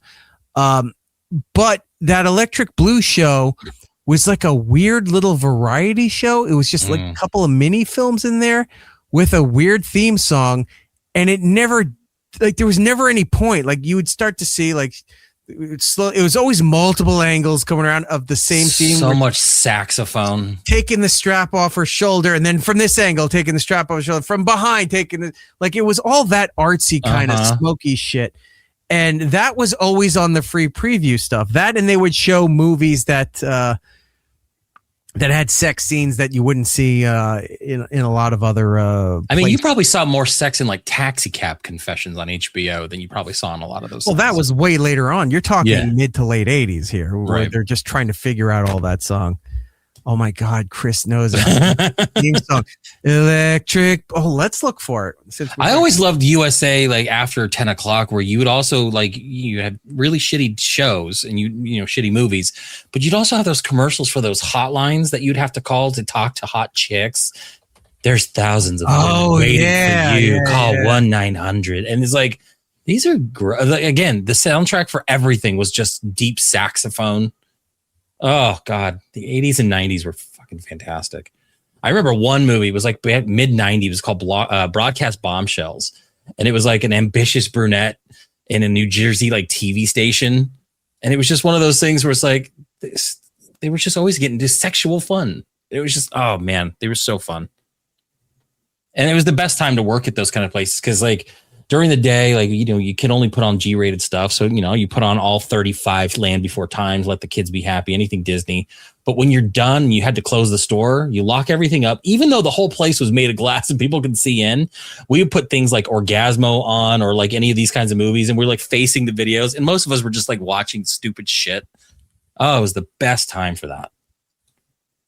But that Electric Blue show was like a weird little variety show. It was just like a couple of mini films in there with a weird theme song. And it never, like, there was never any point. Like, you would start to see, like, it was always multiple angles coming around of the same scene.
So much saxophone.
Taking the strap off her shoulder, and then from this angle, taking the strap off her shoulder, from behind, like, it was all that artsy kind of smoky shit. And that was always on the free preview stuff. That, and they would show movies that had sex scenes that you wouldn't see in a lot of other
I mean, you probably saw more sex in like Taxi Cab Confessions on HBO than you probably saw in a lot of those.
Well, that was way later on. You're talking mid to late 80s here, where they're just trying to figure out all that song. Oh my God, Chris knows it. Theme song. Electric. Oh, let's look for it.
I always loved USA, like after 10 o'clock, where you would also you had really shitty shows and shitty movies, but you'd also have those commercials for those hotlines that you'd have to call to talk to hot chicks. There's thousands of them waiting for you. Call 1-900. And it's like, these are again, the soundtrack for everything was just deep saxophone. Oh God, the 80s and 90s were fucking fantastic. I remember one movie, it was like mid 90s, it was called Broadcast Bombshells. And it was like an ambitious brunette in a New Jersey like TV station. And it was just one of those things where it's like, they were just always getting this sexual fun. It was just, oh man, they were so fun. And it was the best time to work at those kind of places. Cause like during the day, like, you can only put on G-rated stuff. So, you put on all 35 Land Before Times, Let the Kids Be Happy, anything Disney. But when you're done and you had to close the store, you lock everything up. Even though the whole place was made of glass and people could see in, we would put things like Orgasmo on or like any of these kinds of movies. And we're like facing the videos. And most of us were just like watching stupid shit. Oh, it was the best time for that.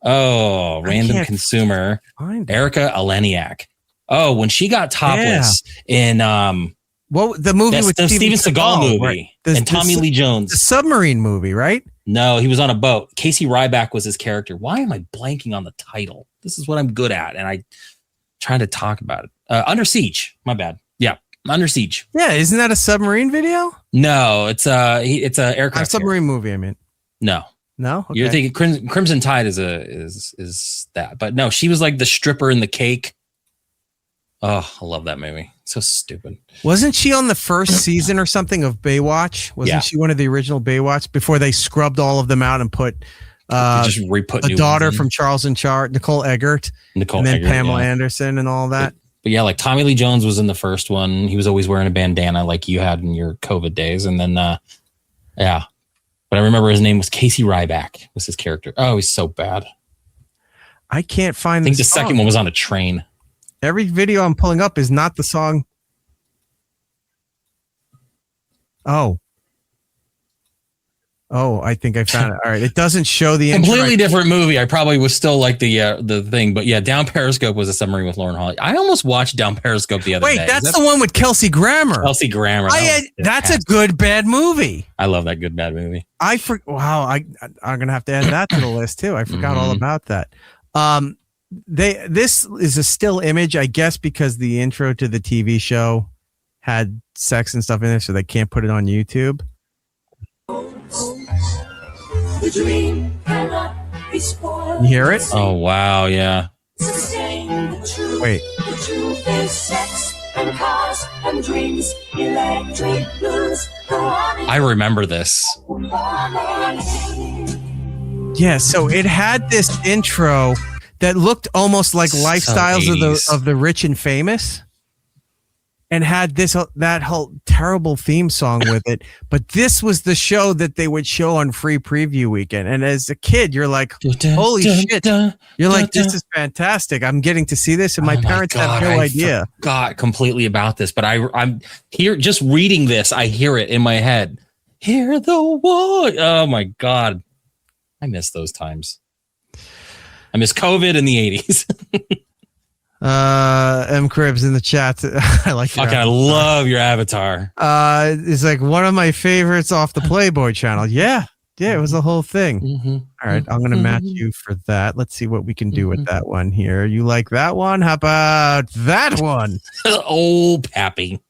Oh, random consumer. Erica Aleniak. Oh, when she got topless in
the movie with
the Steven Seagal movie,
right?
And Tommy Lee Jones,
the submarine movie, right?
No, he was on a boat. Casey Ryback was his character. Why am I blanking on the title? This is what I'm good at, and I trying to talk about it. Under Siege. My bad. Yeah, Under Siege.
Yeah, isn't that a submarine video?
No, it's a aircraft.
A submarine movie. I mean,
no.
Okay.
You're thinking Crimson Tide is that, but no, she was like the stripper in the cake. Oh, I love that movie. So stupid.
Wasn't she on the first season or something of Baywatch? Wasn't she one of the original Baywatch before they scrubbed all of them out and put
just re-put
the daughter from Charles in Charge, Nicole Eggert, and then Pamela Anderson and all that?
But yeah, like Tommy Lee Jones was in the first one. He was always wearing a bandana like you had in your COVID days. And then, yeah. But I remember his name was Casey Ryback was his character. Oh, he's so bad.
I can't find
I think the second one was on a train.
Every video I'm pulling up is not the song. Oh, I think I found it. All right. It doesn't show the
completely different movie. I probably was still like the thing, but yeah, Down Periscope was a submarine with Lauren Holly. I almost watched Down Periscope the other day.
Wait, that's the one with Kelsey Grammer.
Kelsey Grammer.
That's a good bad movie.
I love that good bad movie.
Wow, I'm gonna have to add that to the list too. I forgot all about that. This is a still image, I guess, because the intro to the TV show had sex and stuff in there, so they can't put it on YouTube.
The dream cannot be spoiled.
You hear it?
Oh wow, yeah.
Wait.
The truth is sex and cars and dreams, electric blues.
I remember this.
Yeah, so it had this intro that looked almost like lifestyles of the rich and famous, and had that whole terrible theme song with it. But this was the show that they would show on free preview weekend. And as a kid, you're like, holy shit. You're like, this is fantastic. I'm getting to see this. And my parents had no idea.
I forgot completely about this, but I'm here just reading this. I hear it in my head. Hear the one. Oh my God. I miss those times. I miss COVID in the 80s.
M Cribs in the chat. I like.
Fucking, I love your avatar.
It's like one of my favorites off the Playboy channel. Yeah, it was the whole thing. Mm-hmm. All right, I'm gonna match you for that. Let's see what we can do with that one here. You like that one? How about that one?
Old Pappy.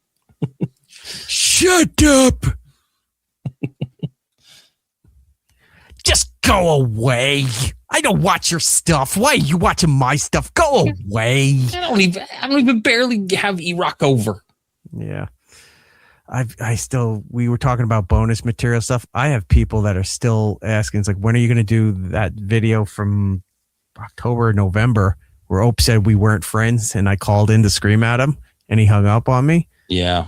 Shut up. Just go away. I don't watch your stuff. Why are you watching my stuff? Go away.
I don't even barely have Erik over.
Yeah. We were talking about bonus material stuff. I have people that are still asking, it's like, when are you going to do that video from October, November, where Ope said we weren't friends and I called in to scream at him and he hung up on me?
Yeah.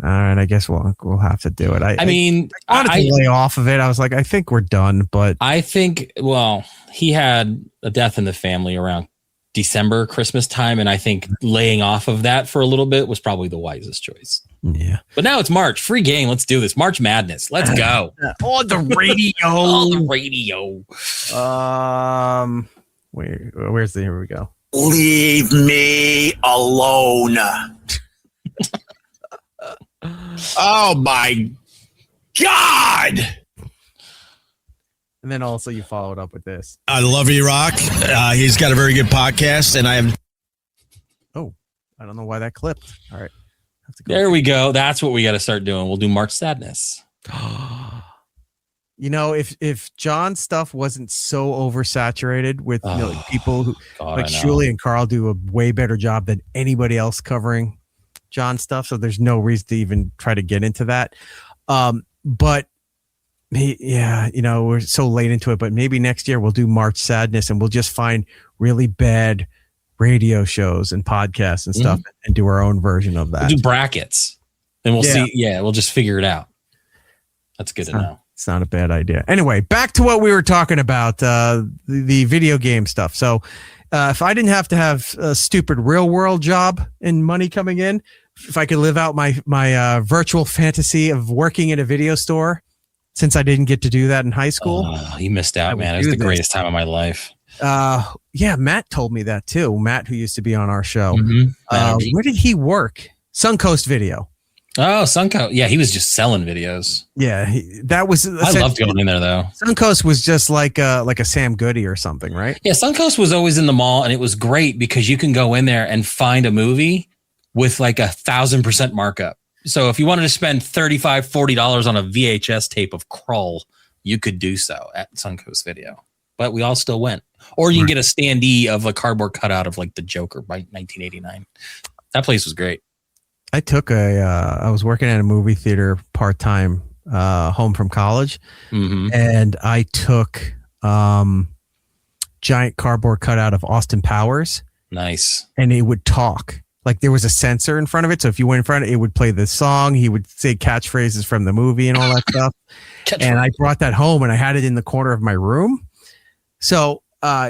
All right, I guess we'll have to do it. I wanted to lay off of it. I was like, I think we're done, but
I think, well, he had a death in the family around December, Christmas time, and I think laying off of that for a little bit was probably the wisest choice.
Yeah.
But now it's March, free game. Let's do this. March Madness. Let's go.
On the radio.
On the radio.
Where's the, here we go.
Leave me alone. Oh my God.
And then also you followed up with this.
I love Erik. He's got a very good podcast, and I am.
Oh, I don't know why that clipped. All right.
There we go. That's what we got to start doing. We'll do March Sadness.
You know, if John's stuff wasn't so oversaturated with people who like Shuli and Carl do a way better job than anybody else covering John stuff, so there's no reason to even try to get into that. But we're so late into it, but maybe next year we'll do March Sadness and we'll just find really bad radio shows and podcasts and stuff and do our own version of that.
We'll do brackets and we'll see. Yeah, we'll just figure it out. That's good to know.
It's not a bad idea. Anyway, back to what we were talking about, the video game stuff. So if I didn't have to have a stupid real world job and money coming in, if I could live out my virtual fantasy of working in a video store, since I didn't get to do that in high school.
You missed out, man. It was the greatest time of my life.
Yeah, Matt told me that too. Matt, who used to be on our show. Where did he work? Suncoast Video.
Oh, Suncoast. Yeah, he was just selling videos.
Yeah, that was.
I loved going in there though.
Suncoast was just like a Sam Goody or something, right?
Yeah, Suncoast was always in the mall, and it was great because you can go in there and find a movie with like 1,000% markup. So if you wanted to spend $35, $40 on a VHS tape of Krull, you could do so at Suncoast Video. But we all still went. Or you can get a standee of a cardboard cutout of like the Joker by 1989. That place was great.
I took I was working at a movie theater part-time home from college.
Mm-hmm.
And I took giant cardboard cutout of Austin Powers.
Nice.
And it would talk. Like there was a sensor in front of it. So if you went in front, it would play the song. He would say catchphrases from the movie and all that stuff. And I brought that home and I had it in the corner of my room. So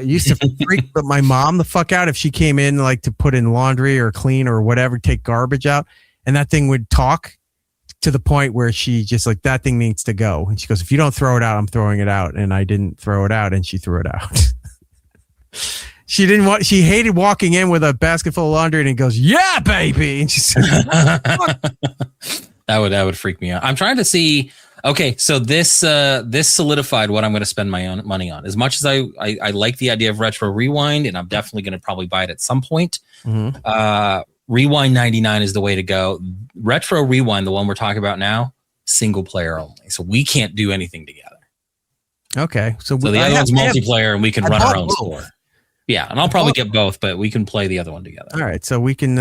used to freak my mom the fuck out if she came in like to put in laundry or clean or whatever, take garbage out. And that thing would talk to the point where she just like, that thing needs to go. And she goes, if you don't throw it out, I'm throwing it out. And I didn't throw it out and she threw it out. She hated walking in with a basket full of laundry and he goes, yeah, baby. And she said,
that would freak me out. I'm trying to see. Okay, so this solidified what I'm going to spend my own money on. As much as I like the idea of Retro Rewind, and I'm definitely going to probably buy it at some point. Mm-hmm. Rewind 99 is the way to go. Retro Rewind, the one we're talking about now, single player only. So we can't do anything together.
Okay, so
the other one's multiplayer, and we can run our own store. Yeah, and I'll probably get both, but we can play the other one together.
All right, so we can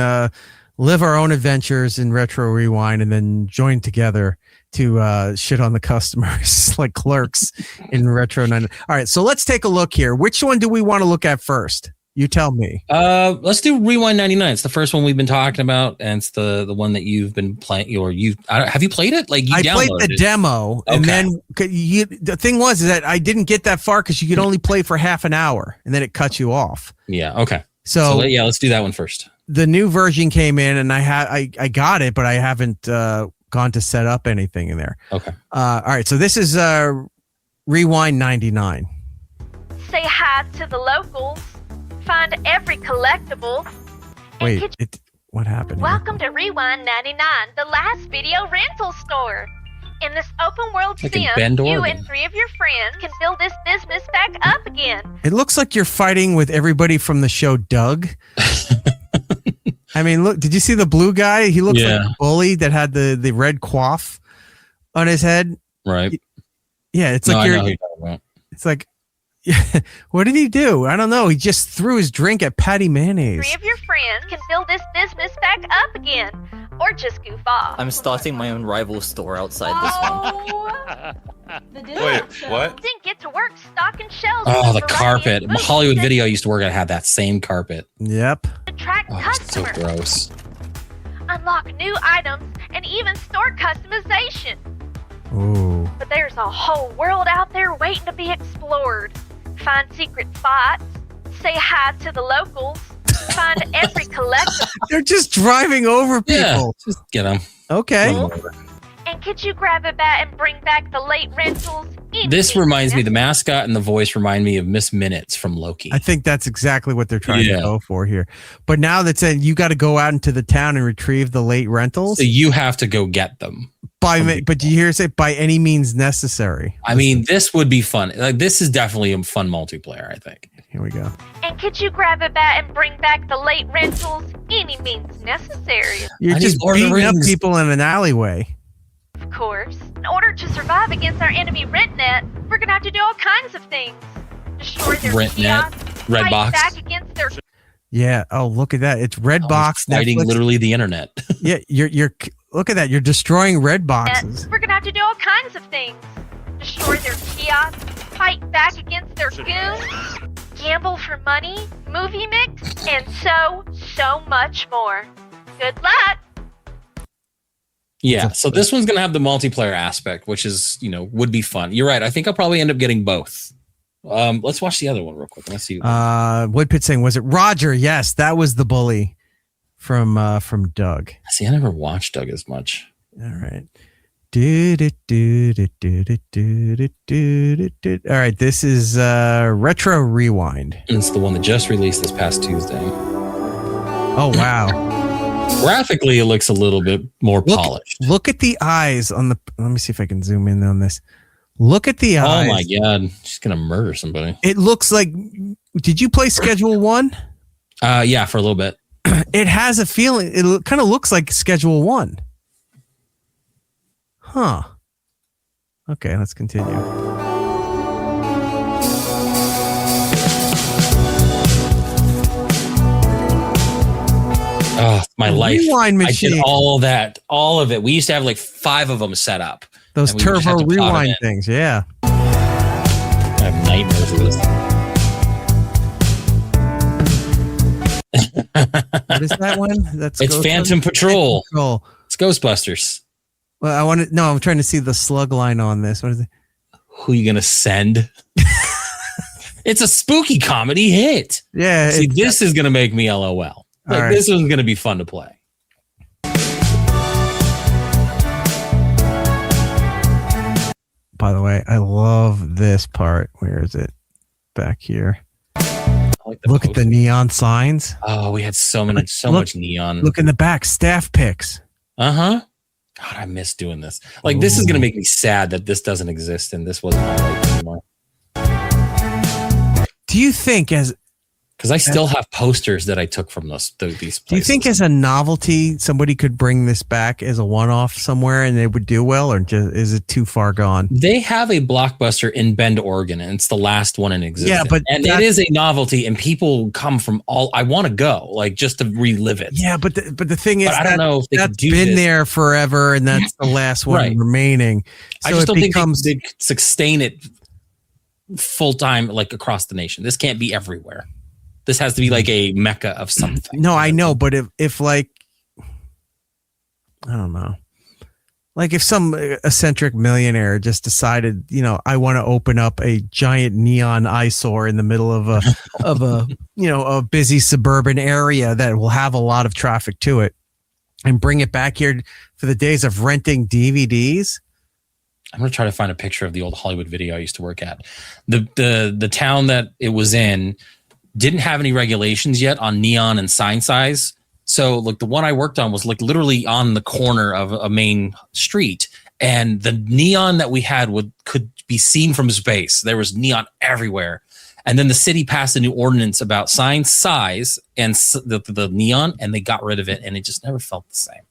live our own adventures in Retro Rewind and then join together to shit on the customers like clerks in Retro 9. All right, so let's take a look here. Which one do we want to look at first? You tell me.
Let's do Rewind 99. It's the first one we've been talking about, and it's the one that you've been playing. Or have you played it? Like I
played the demo, and then the thing was that I didn't get that far because you could only play for half an hour, and then it cuts you off.
Yeah. Okay.
So
let's do that one first.
The new version came in, and I got it, but I haven't gone to set up anything in there.
Okay.
All right. So this is Rewind 99.
Say hi to the locals. Find every collectible.
Wait, what happened?
Welcome to Rewind 99, the last video rental store. In this open world sim, you and 3 of your friends can build this business back up again.
It looks like you're fighting with everybody from the show Doug. I mean, look, did you see the blue guy? He looks like a bully that had the red coif on his head.
Right.
Yeah, it's like it's like, what did he do? I don't know. He just threw his drink at Patty Mayonnaise.
3 of your friends can build this business back up again, or just goof off.
I'm starting my own rival store outside this one.
Wait, what?
Didn't get to work stocking shelves.
Oh, the carpet. Hollywood Video I used to work at had that same carpet.
Yep.
Attract customers.
So gross.
Unlock new items and even store customization.
Ooh.
But there's a whole world out there waiting to be explored. Find secret spots. Say hi to the locals. Find every collectible.
They're just driving over people.
Yeah, just get them.
Okay.
And could you grab a bat and bring back the late rentals?
This reminds me, the mascot and the voice remind me of Miss Minutes from Loki.
I think that's exactly what they're trying to go for here. But now that's saying you got to go out into the town and retrieve the late rentals.
So you have to go get them.
But do you hear it say by any means necessary?
I mean, this would be fun. Like, this is definitely a fun multiplayer, I think.
Here we go.
And could you grab a bat and bring back the late rentals? Any means necessary.
You're just beating up people in an alleyway.
Of course. In order to survive against our enemy RentNet, we're going to have to do all kinds of things. Destroy their
RentNet, Redbox.
Back against their...
Yeah. Oh, look at that. It's Redbox.
Fighting literally the internet.
Yeah. You're look at that. You're destroying red boxes.
We're going to have to do all kinds of things. Destroy their kiosks, fight back against their goons, gamble for money, movie mix, and so much more. Good luck.
Yeah, so this one's going to have the multiplayer aspect, which is, would be fun. You're right. I think I'll probably end up getting both. Let's watch the other one real quick. Let's see.
Woodpit saying, was it Roger? Yes, that was the bully from Doug.
See, I never watched Doug as much.
All right. All right, this is Retro Rewind.
And it's the one that just released this past Tuesday.
Oh, wow.
Graphically, it looks a little bit more polished.
Look at the eyes on the. Let me see if I can zoom in on this. Look at the eyes.
Oh my god, she's gonna murder somebody.
It looks like. Did you play Schedule 1?
Yeah, for a little bit.
It has a feeling. It kind of looks like Schedule 1. Huh. Okay, let's continue.
Oh, my life.
Rewind machine.
I did all of it. We used to have like 5 of them set up.
Those turbo rewind things, yeah.
I have nightmares of this.
What is that one?
It's Phantom Patrol. It's Ghostbusters.
Well, I'm trying to see the slug line on this. What is it?
Who are you gonna send? It's a spooky comedy hit.
Yeah.
See, this is gonna make me LOL. Like, right. This one's gonna be fun to play.
By the way, I love this part. Where is it? Back here. Look at the neon signs.
Oh, we had so much neon.
Look in the back, staff pics.
God, I miss doing this. Like, this is gonna make me sad that this doesn't exist and this wasn't my life anymore.
Do you think
because I still have posters that I took from these places.
Do you think as a novelty, somebody could bring this back as a one-off somewhere and they would do well, or just is it too far gone?
They have a Blockbuster in Bend, Oregon, and it's the last one in existence.
Yeah,
it is a novelty, and people come from all. I want to go, like, just to relive it.
Yeah, but the thing is,
I don't know if
that's been there forever, and that's the last one remaining. So
I just don't think they sustain it full time, like across the nation. This can't be everywhere. This has to be like a mecca of something.
No, I know, but if like, I don't know, like if some eccentric millionaire just decided, I want to open up a giant neon eyesore in the middle of a busy suburban area that will have a lot of traffic to it, and bring it back here for the days of renting DVDs.
I'm going to try to find a picture of the old Hollywood Video I used to work at. The town that it was in didn't have any regulations yet on neon and sign size. So like the one I worked on was like literally on the corner of a main street, and the neon that we had could be seen from space. There was neon everywhere. And then the city passed a new ordinance about sign size and the neon, and they got rid of it, and it just never felt the same.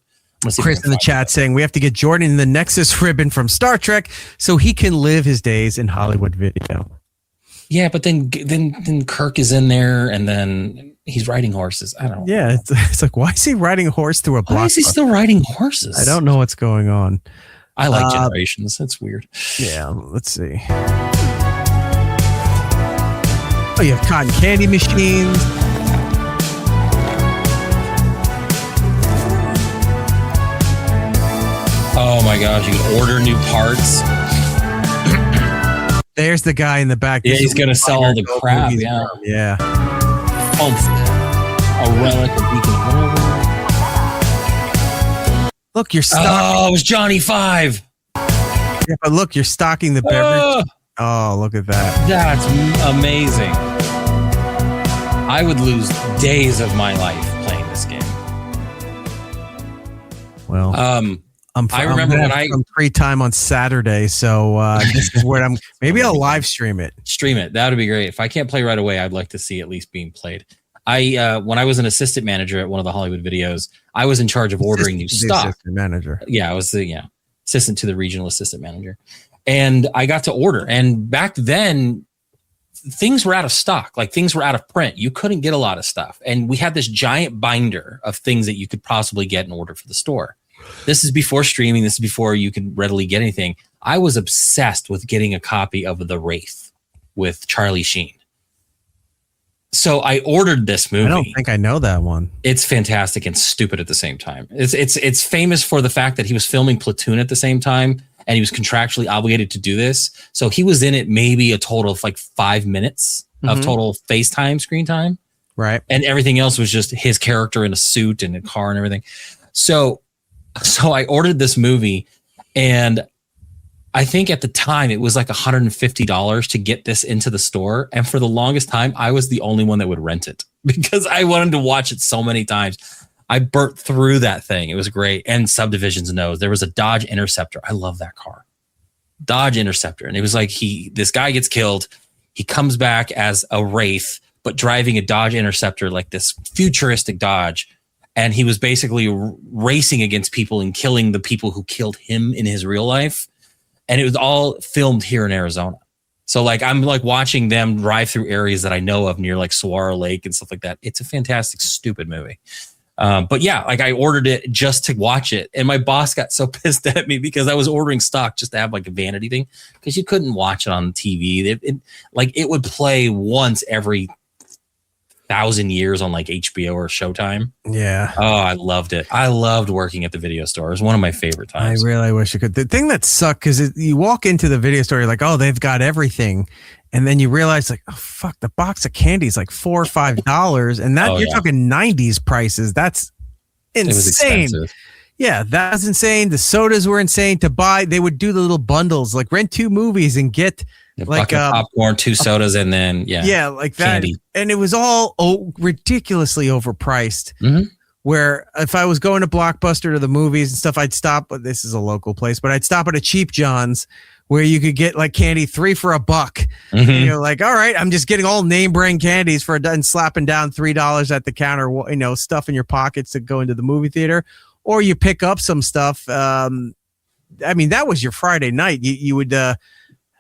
Chris in the chat saying we have to get Jordan the Nexus ribbon from Star Trek so he can live his days in Hollywood Video.
Yeah, but then Kirk is in there, and then he's riding horses. I don't know.
Yeah, it's like, why is he riding a horse through a block?
Why is he still riding horses?
I don't know what's going on.
I like Generations. That's weird.
Yeah, let's see. Oh, you have cotton candy machines.
Oh my gosh, you can order new parts.
There's the guy in the back.
Yeah, he's going to sell all the crap. Yeah.
Yeah.
A relic of Beacon.
Look, you're stocking.
Oh, it was Johnny 5.
Yeah, but look, you're stocking the beverage. Oh, look at that.
That's amazing. I would lose days of my life playing this game.
Well,
I remember when I
free time on Saturday, so this is where maybe I'll live stream it.
Stream it. That would be great. If I can't play right away, I'd like to see at least being played. When I was an assistant manager at one of the Hollywood Videos, I was in charge of ordering new stock.
Assistant manager.
Yeah, I was the assistant to the regional assistant manager, and I got to order. And back then, things were out of stock. Like, things were out of print. You couldn't get a lot of stuff, and we had this giant binder of things that you could possibly get and order for the store. This is before streaming. This is before you could readily get anything. I was obsessed with getting a copy of The Wraith with Charlie Sheen. So I ordered this movie.
I don't think I know that one.
It's fantastic and stupid at the same time. It's famous for the fact that he was filming Platoon at the same time, and he was contractually obligated to do this. So he was in it maybe a total of like 5 minutes of total FaceTime screen time.
Right.
And everything else was just his character in a suit and a car and everything. So I ordered this movie, and I think at the time it was like $150 to get this into the store. And for the longest time, I was the only one that would rent it because I wanted to watch it so many times. I burnt through that thing. It was great. And Subdivision's nose. There was a Dodge Interceptor. I love that car. Dodge Interceptor. And it was like this guy gets killed. He comes back as a Wraith, but driving a Dodge Interceptor, like this futuristic Dodge. And he was basically racing against people and killing the people who killed him in his real life. And it was all filmed here in Arizona. So like I'm like watching them drive through areas that I know of near like Saguaro Lake and stuff like that. It's a fantastic, stupid movie. But yeah, like I ordered it just to watch it. And my boss got so pissed at me because I was ordering stock just to have like a vanity thing because you couldn't watch it on TV. It would play once every 1,000 years on like HBO or Showtime.
Yeah.
Oh, I loved it. I loved working at the video store. It was one of my favorite times.
I really wish I could. The thing that sucked because you walk into the video store, you're like, oh, they've got everything. And then you realize like, oh, fuck, the box of candy is like $4 or $5. And that you're talking 90s prices. That's insane. Yeah, that was insane. The sodas were insane to buy. They would do the little bundles, like rent 2 movies and get like
popcorn, 2 sodas, and then
like that.
Candy.
And it was all ridiculously overpriced.
Mm-hmm.
Where if I was going to Blockbuster to the movies and stuff, I'd stop. This is a local place, but I'd stop at a Cheap John's where you could get like candy 3 for $1.
Mm-hmm.
And you're like, all right, I'm just getting all name brand candies for and slapping down $3 at the counter. Stuff in your pockets to go into the movie theater, or you pick up some stuff. That was your Friday night. You would.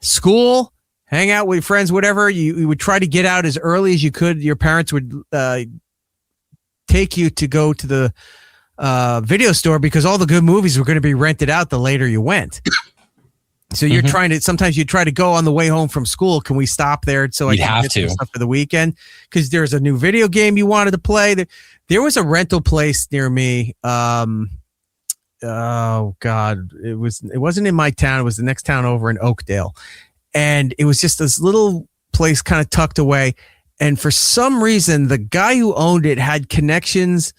School, hang out with your friends, whatever. You would try to get out as early as you could. Your parents would take you to go to the video store because all the good movies were going to be rented out the later you went. So you're sometimes you try to go on the way home from school. Can we stop there so I can get some stuff for the weekend? Because there's a new video game you wanted to play. There was a rental place near me. Oh God, it wasn't in my town. It was the next town over in Oakdale. And it was just this little place kind of tucked away. And for some reason, the guy who owned it had connections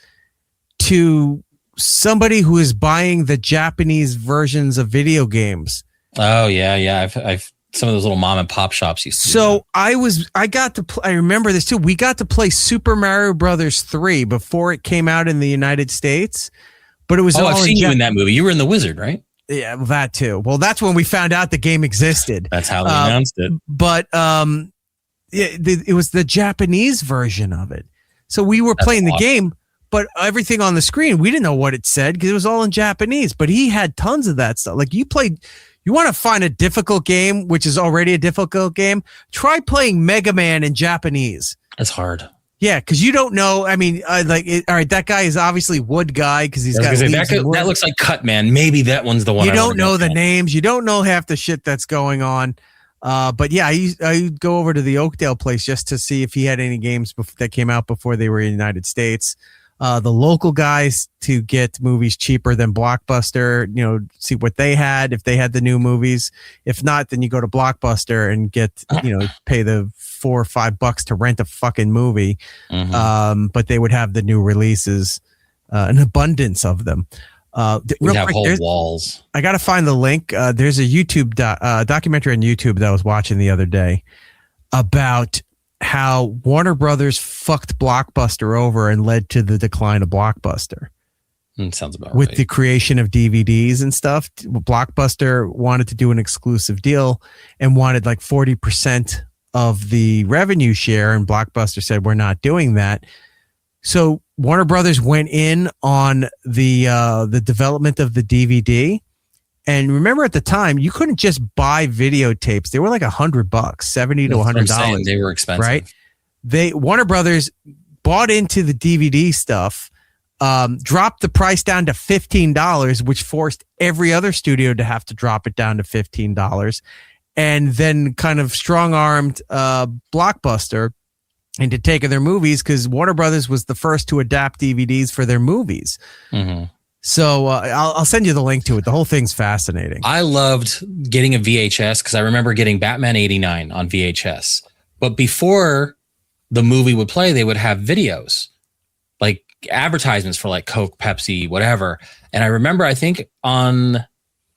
to somebody who is buying the Japanese versions of video games.
Oh yeah. I've some of those little mom and pop shops used to.
So I remember this too. We got to play Super Mario Brothers 3 before it came out in the United States. But it was
I've seen you in that movie. You were in The Wizard, right?
Yeah, well, that too. Well, that's when we found out the game existed.
That's how they announced it.
But it was the Japanese version of it. So we were playing the game, but everything on the screen, we didn't know what it said because it was all in Japanese. But he had tons of that stuff. Like you want to find a difficult game, which is already a difficult game. Try playing Mega Man in Japanese.
That's hard.
Yeah, because you don't know. I mean, all right, that guy is obviously Wood Guy because he's got
that looks like Cut Man. Maybe that one's the one.
You don't know the names. You don't know half the shit that's going on. But yeah, I go over to the Oakdale place just to see if he had any games that came out before they were in the United States. The local guys to get movies cheaper than Blockbuster, see what they had, if they had the new movies. If not, then you go to Blockbuster and get, pay the $4 or $5 to rent a fucking movie.
Mm-hmm.
But they would have the new releases, an abundance of them.
We have whole walls.
I got to find the link. There's a YouTube documentary on YouTube that I was watching the other day about how Warner Brothers fucked Blockbuster over and led to the decline of Blockbuster.
Sounds about right.
With the creation of DVDs and stuff, Blockbuster wanted to do an exclusive deal and wanted like 40% of the revenue share, and Blockbuster said, we're not doing that. So Warner Brothers went in on the development of the DVD. And remember at the time, you couldn't just buy videotapes. They were like $100, $70 to $100.
They were expensive.
Right? Warner Brothers bought into the DVD stuff, dropped the price down to $15, which forced every other studio to have to drop it down to $15. And then kind of strong-armed Blockbuster into taking their movies because Warner Brothers was the first to adapt DVDs for their movies.
Mm-hmm.
So I'll send you the link to it. The whole thing's fascinating.
I loved getting a VHS because I remember getting Batman 89 on VHS. But before the movie would play, they would have videos, like advertisements for like Coke, Pepsi, whatever. And I remember, I think on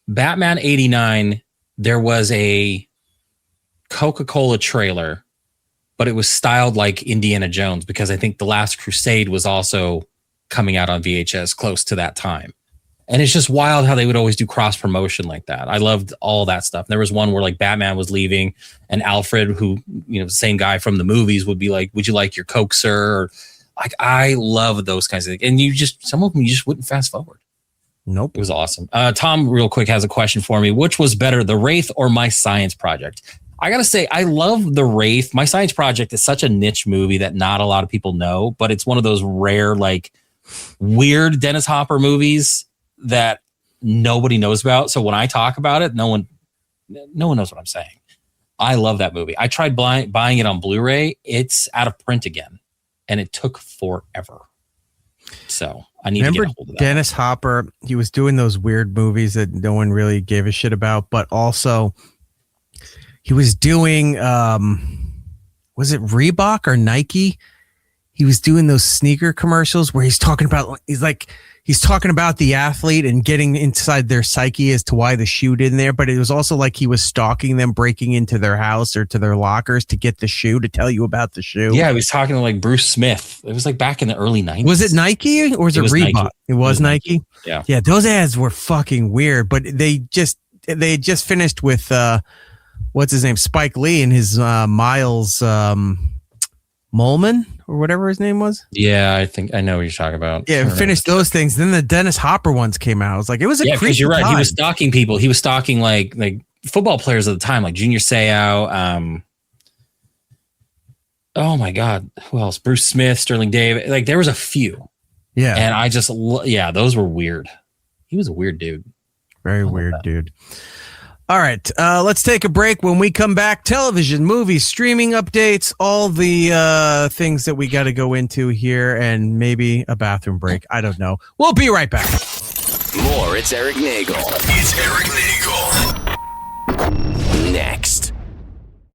Batman 89, there was a Coca-Cola trailer, but it was styled like Indiana Jones because I think The Last Crusade was also coming out on VHS close to that time. And it's just wild how they would always do cross promotion like that. I loved all that stuff. And there was one where like Batman was leaving and Alfred, who, the same guy from the movies, would be like, would you like your Coke, sir? Or like, I love those kinds of things. And some of them you just wouldn't fast forward.
Nope.
It was awesome. Tom, real quick, has a question for me. Which was better, The Wraith or My Science Project? I got to say, I love The Wraith. My Science Project is such a niche movie that not a lot of people know, but it's one of those rare, like weird Dennis Hopper movies that nobody knows about. So when I talk about it, no one knows what I'm saying. I love that movie. I tried buying it on Blu-ray. It's out of print again, and it took forever. So I need to get a hold of that.
Dennis Hopper, he was doing those weird movies that no one really gave a shit about, but also he was doing, was it Reebok or Nike? He was doing those sneaker commercials where he's talking about the athlete and getting inside their psyche as to why the shoe in there. But it was also like he was stalking them, breaking into their house or to their lockers to get the shoe, to tell you about the shoe.
Yeah, he was talking to like Bruce Smith. It was like back in the early 90s.
Was it Nike or was it Reebok?
Nike.
It was Nike.
Yeah.
Yeah. Those ads were fucking weird, but they had just finished with, what's his name? Spike Lee and his, Miles, Molman or whatever his name was.
Yeah, I think I know what you're talking about.
Yeah, finished those things. Then the Dennis Hopper ones came out. I was like, it was a creepy
because you're right.
time.
He was stalking people. He was stalking like football players at the time, like Junior Seau. Oh my God, who else? Bruce Smith, Sterling Davis. Like there was a few.
Yeah,
and I just those were weird. He was a weird dude.
Very weird dude. All right, let's take a break. When we come back, television, movies, streaming updates, all the things that we got to go into here, and maybe a bathroom break. I don't know. We'll be right back.
More, it's Eric Nagel.
It's Eric Nagel.
Next.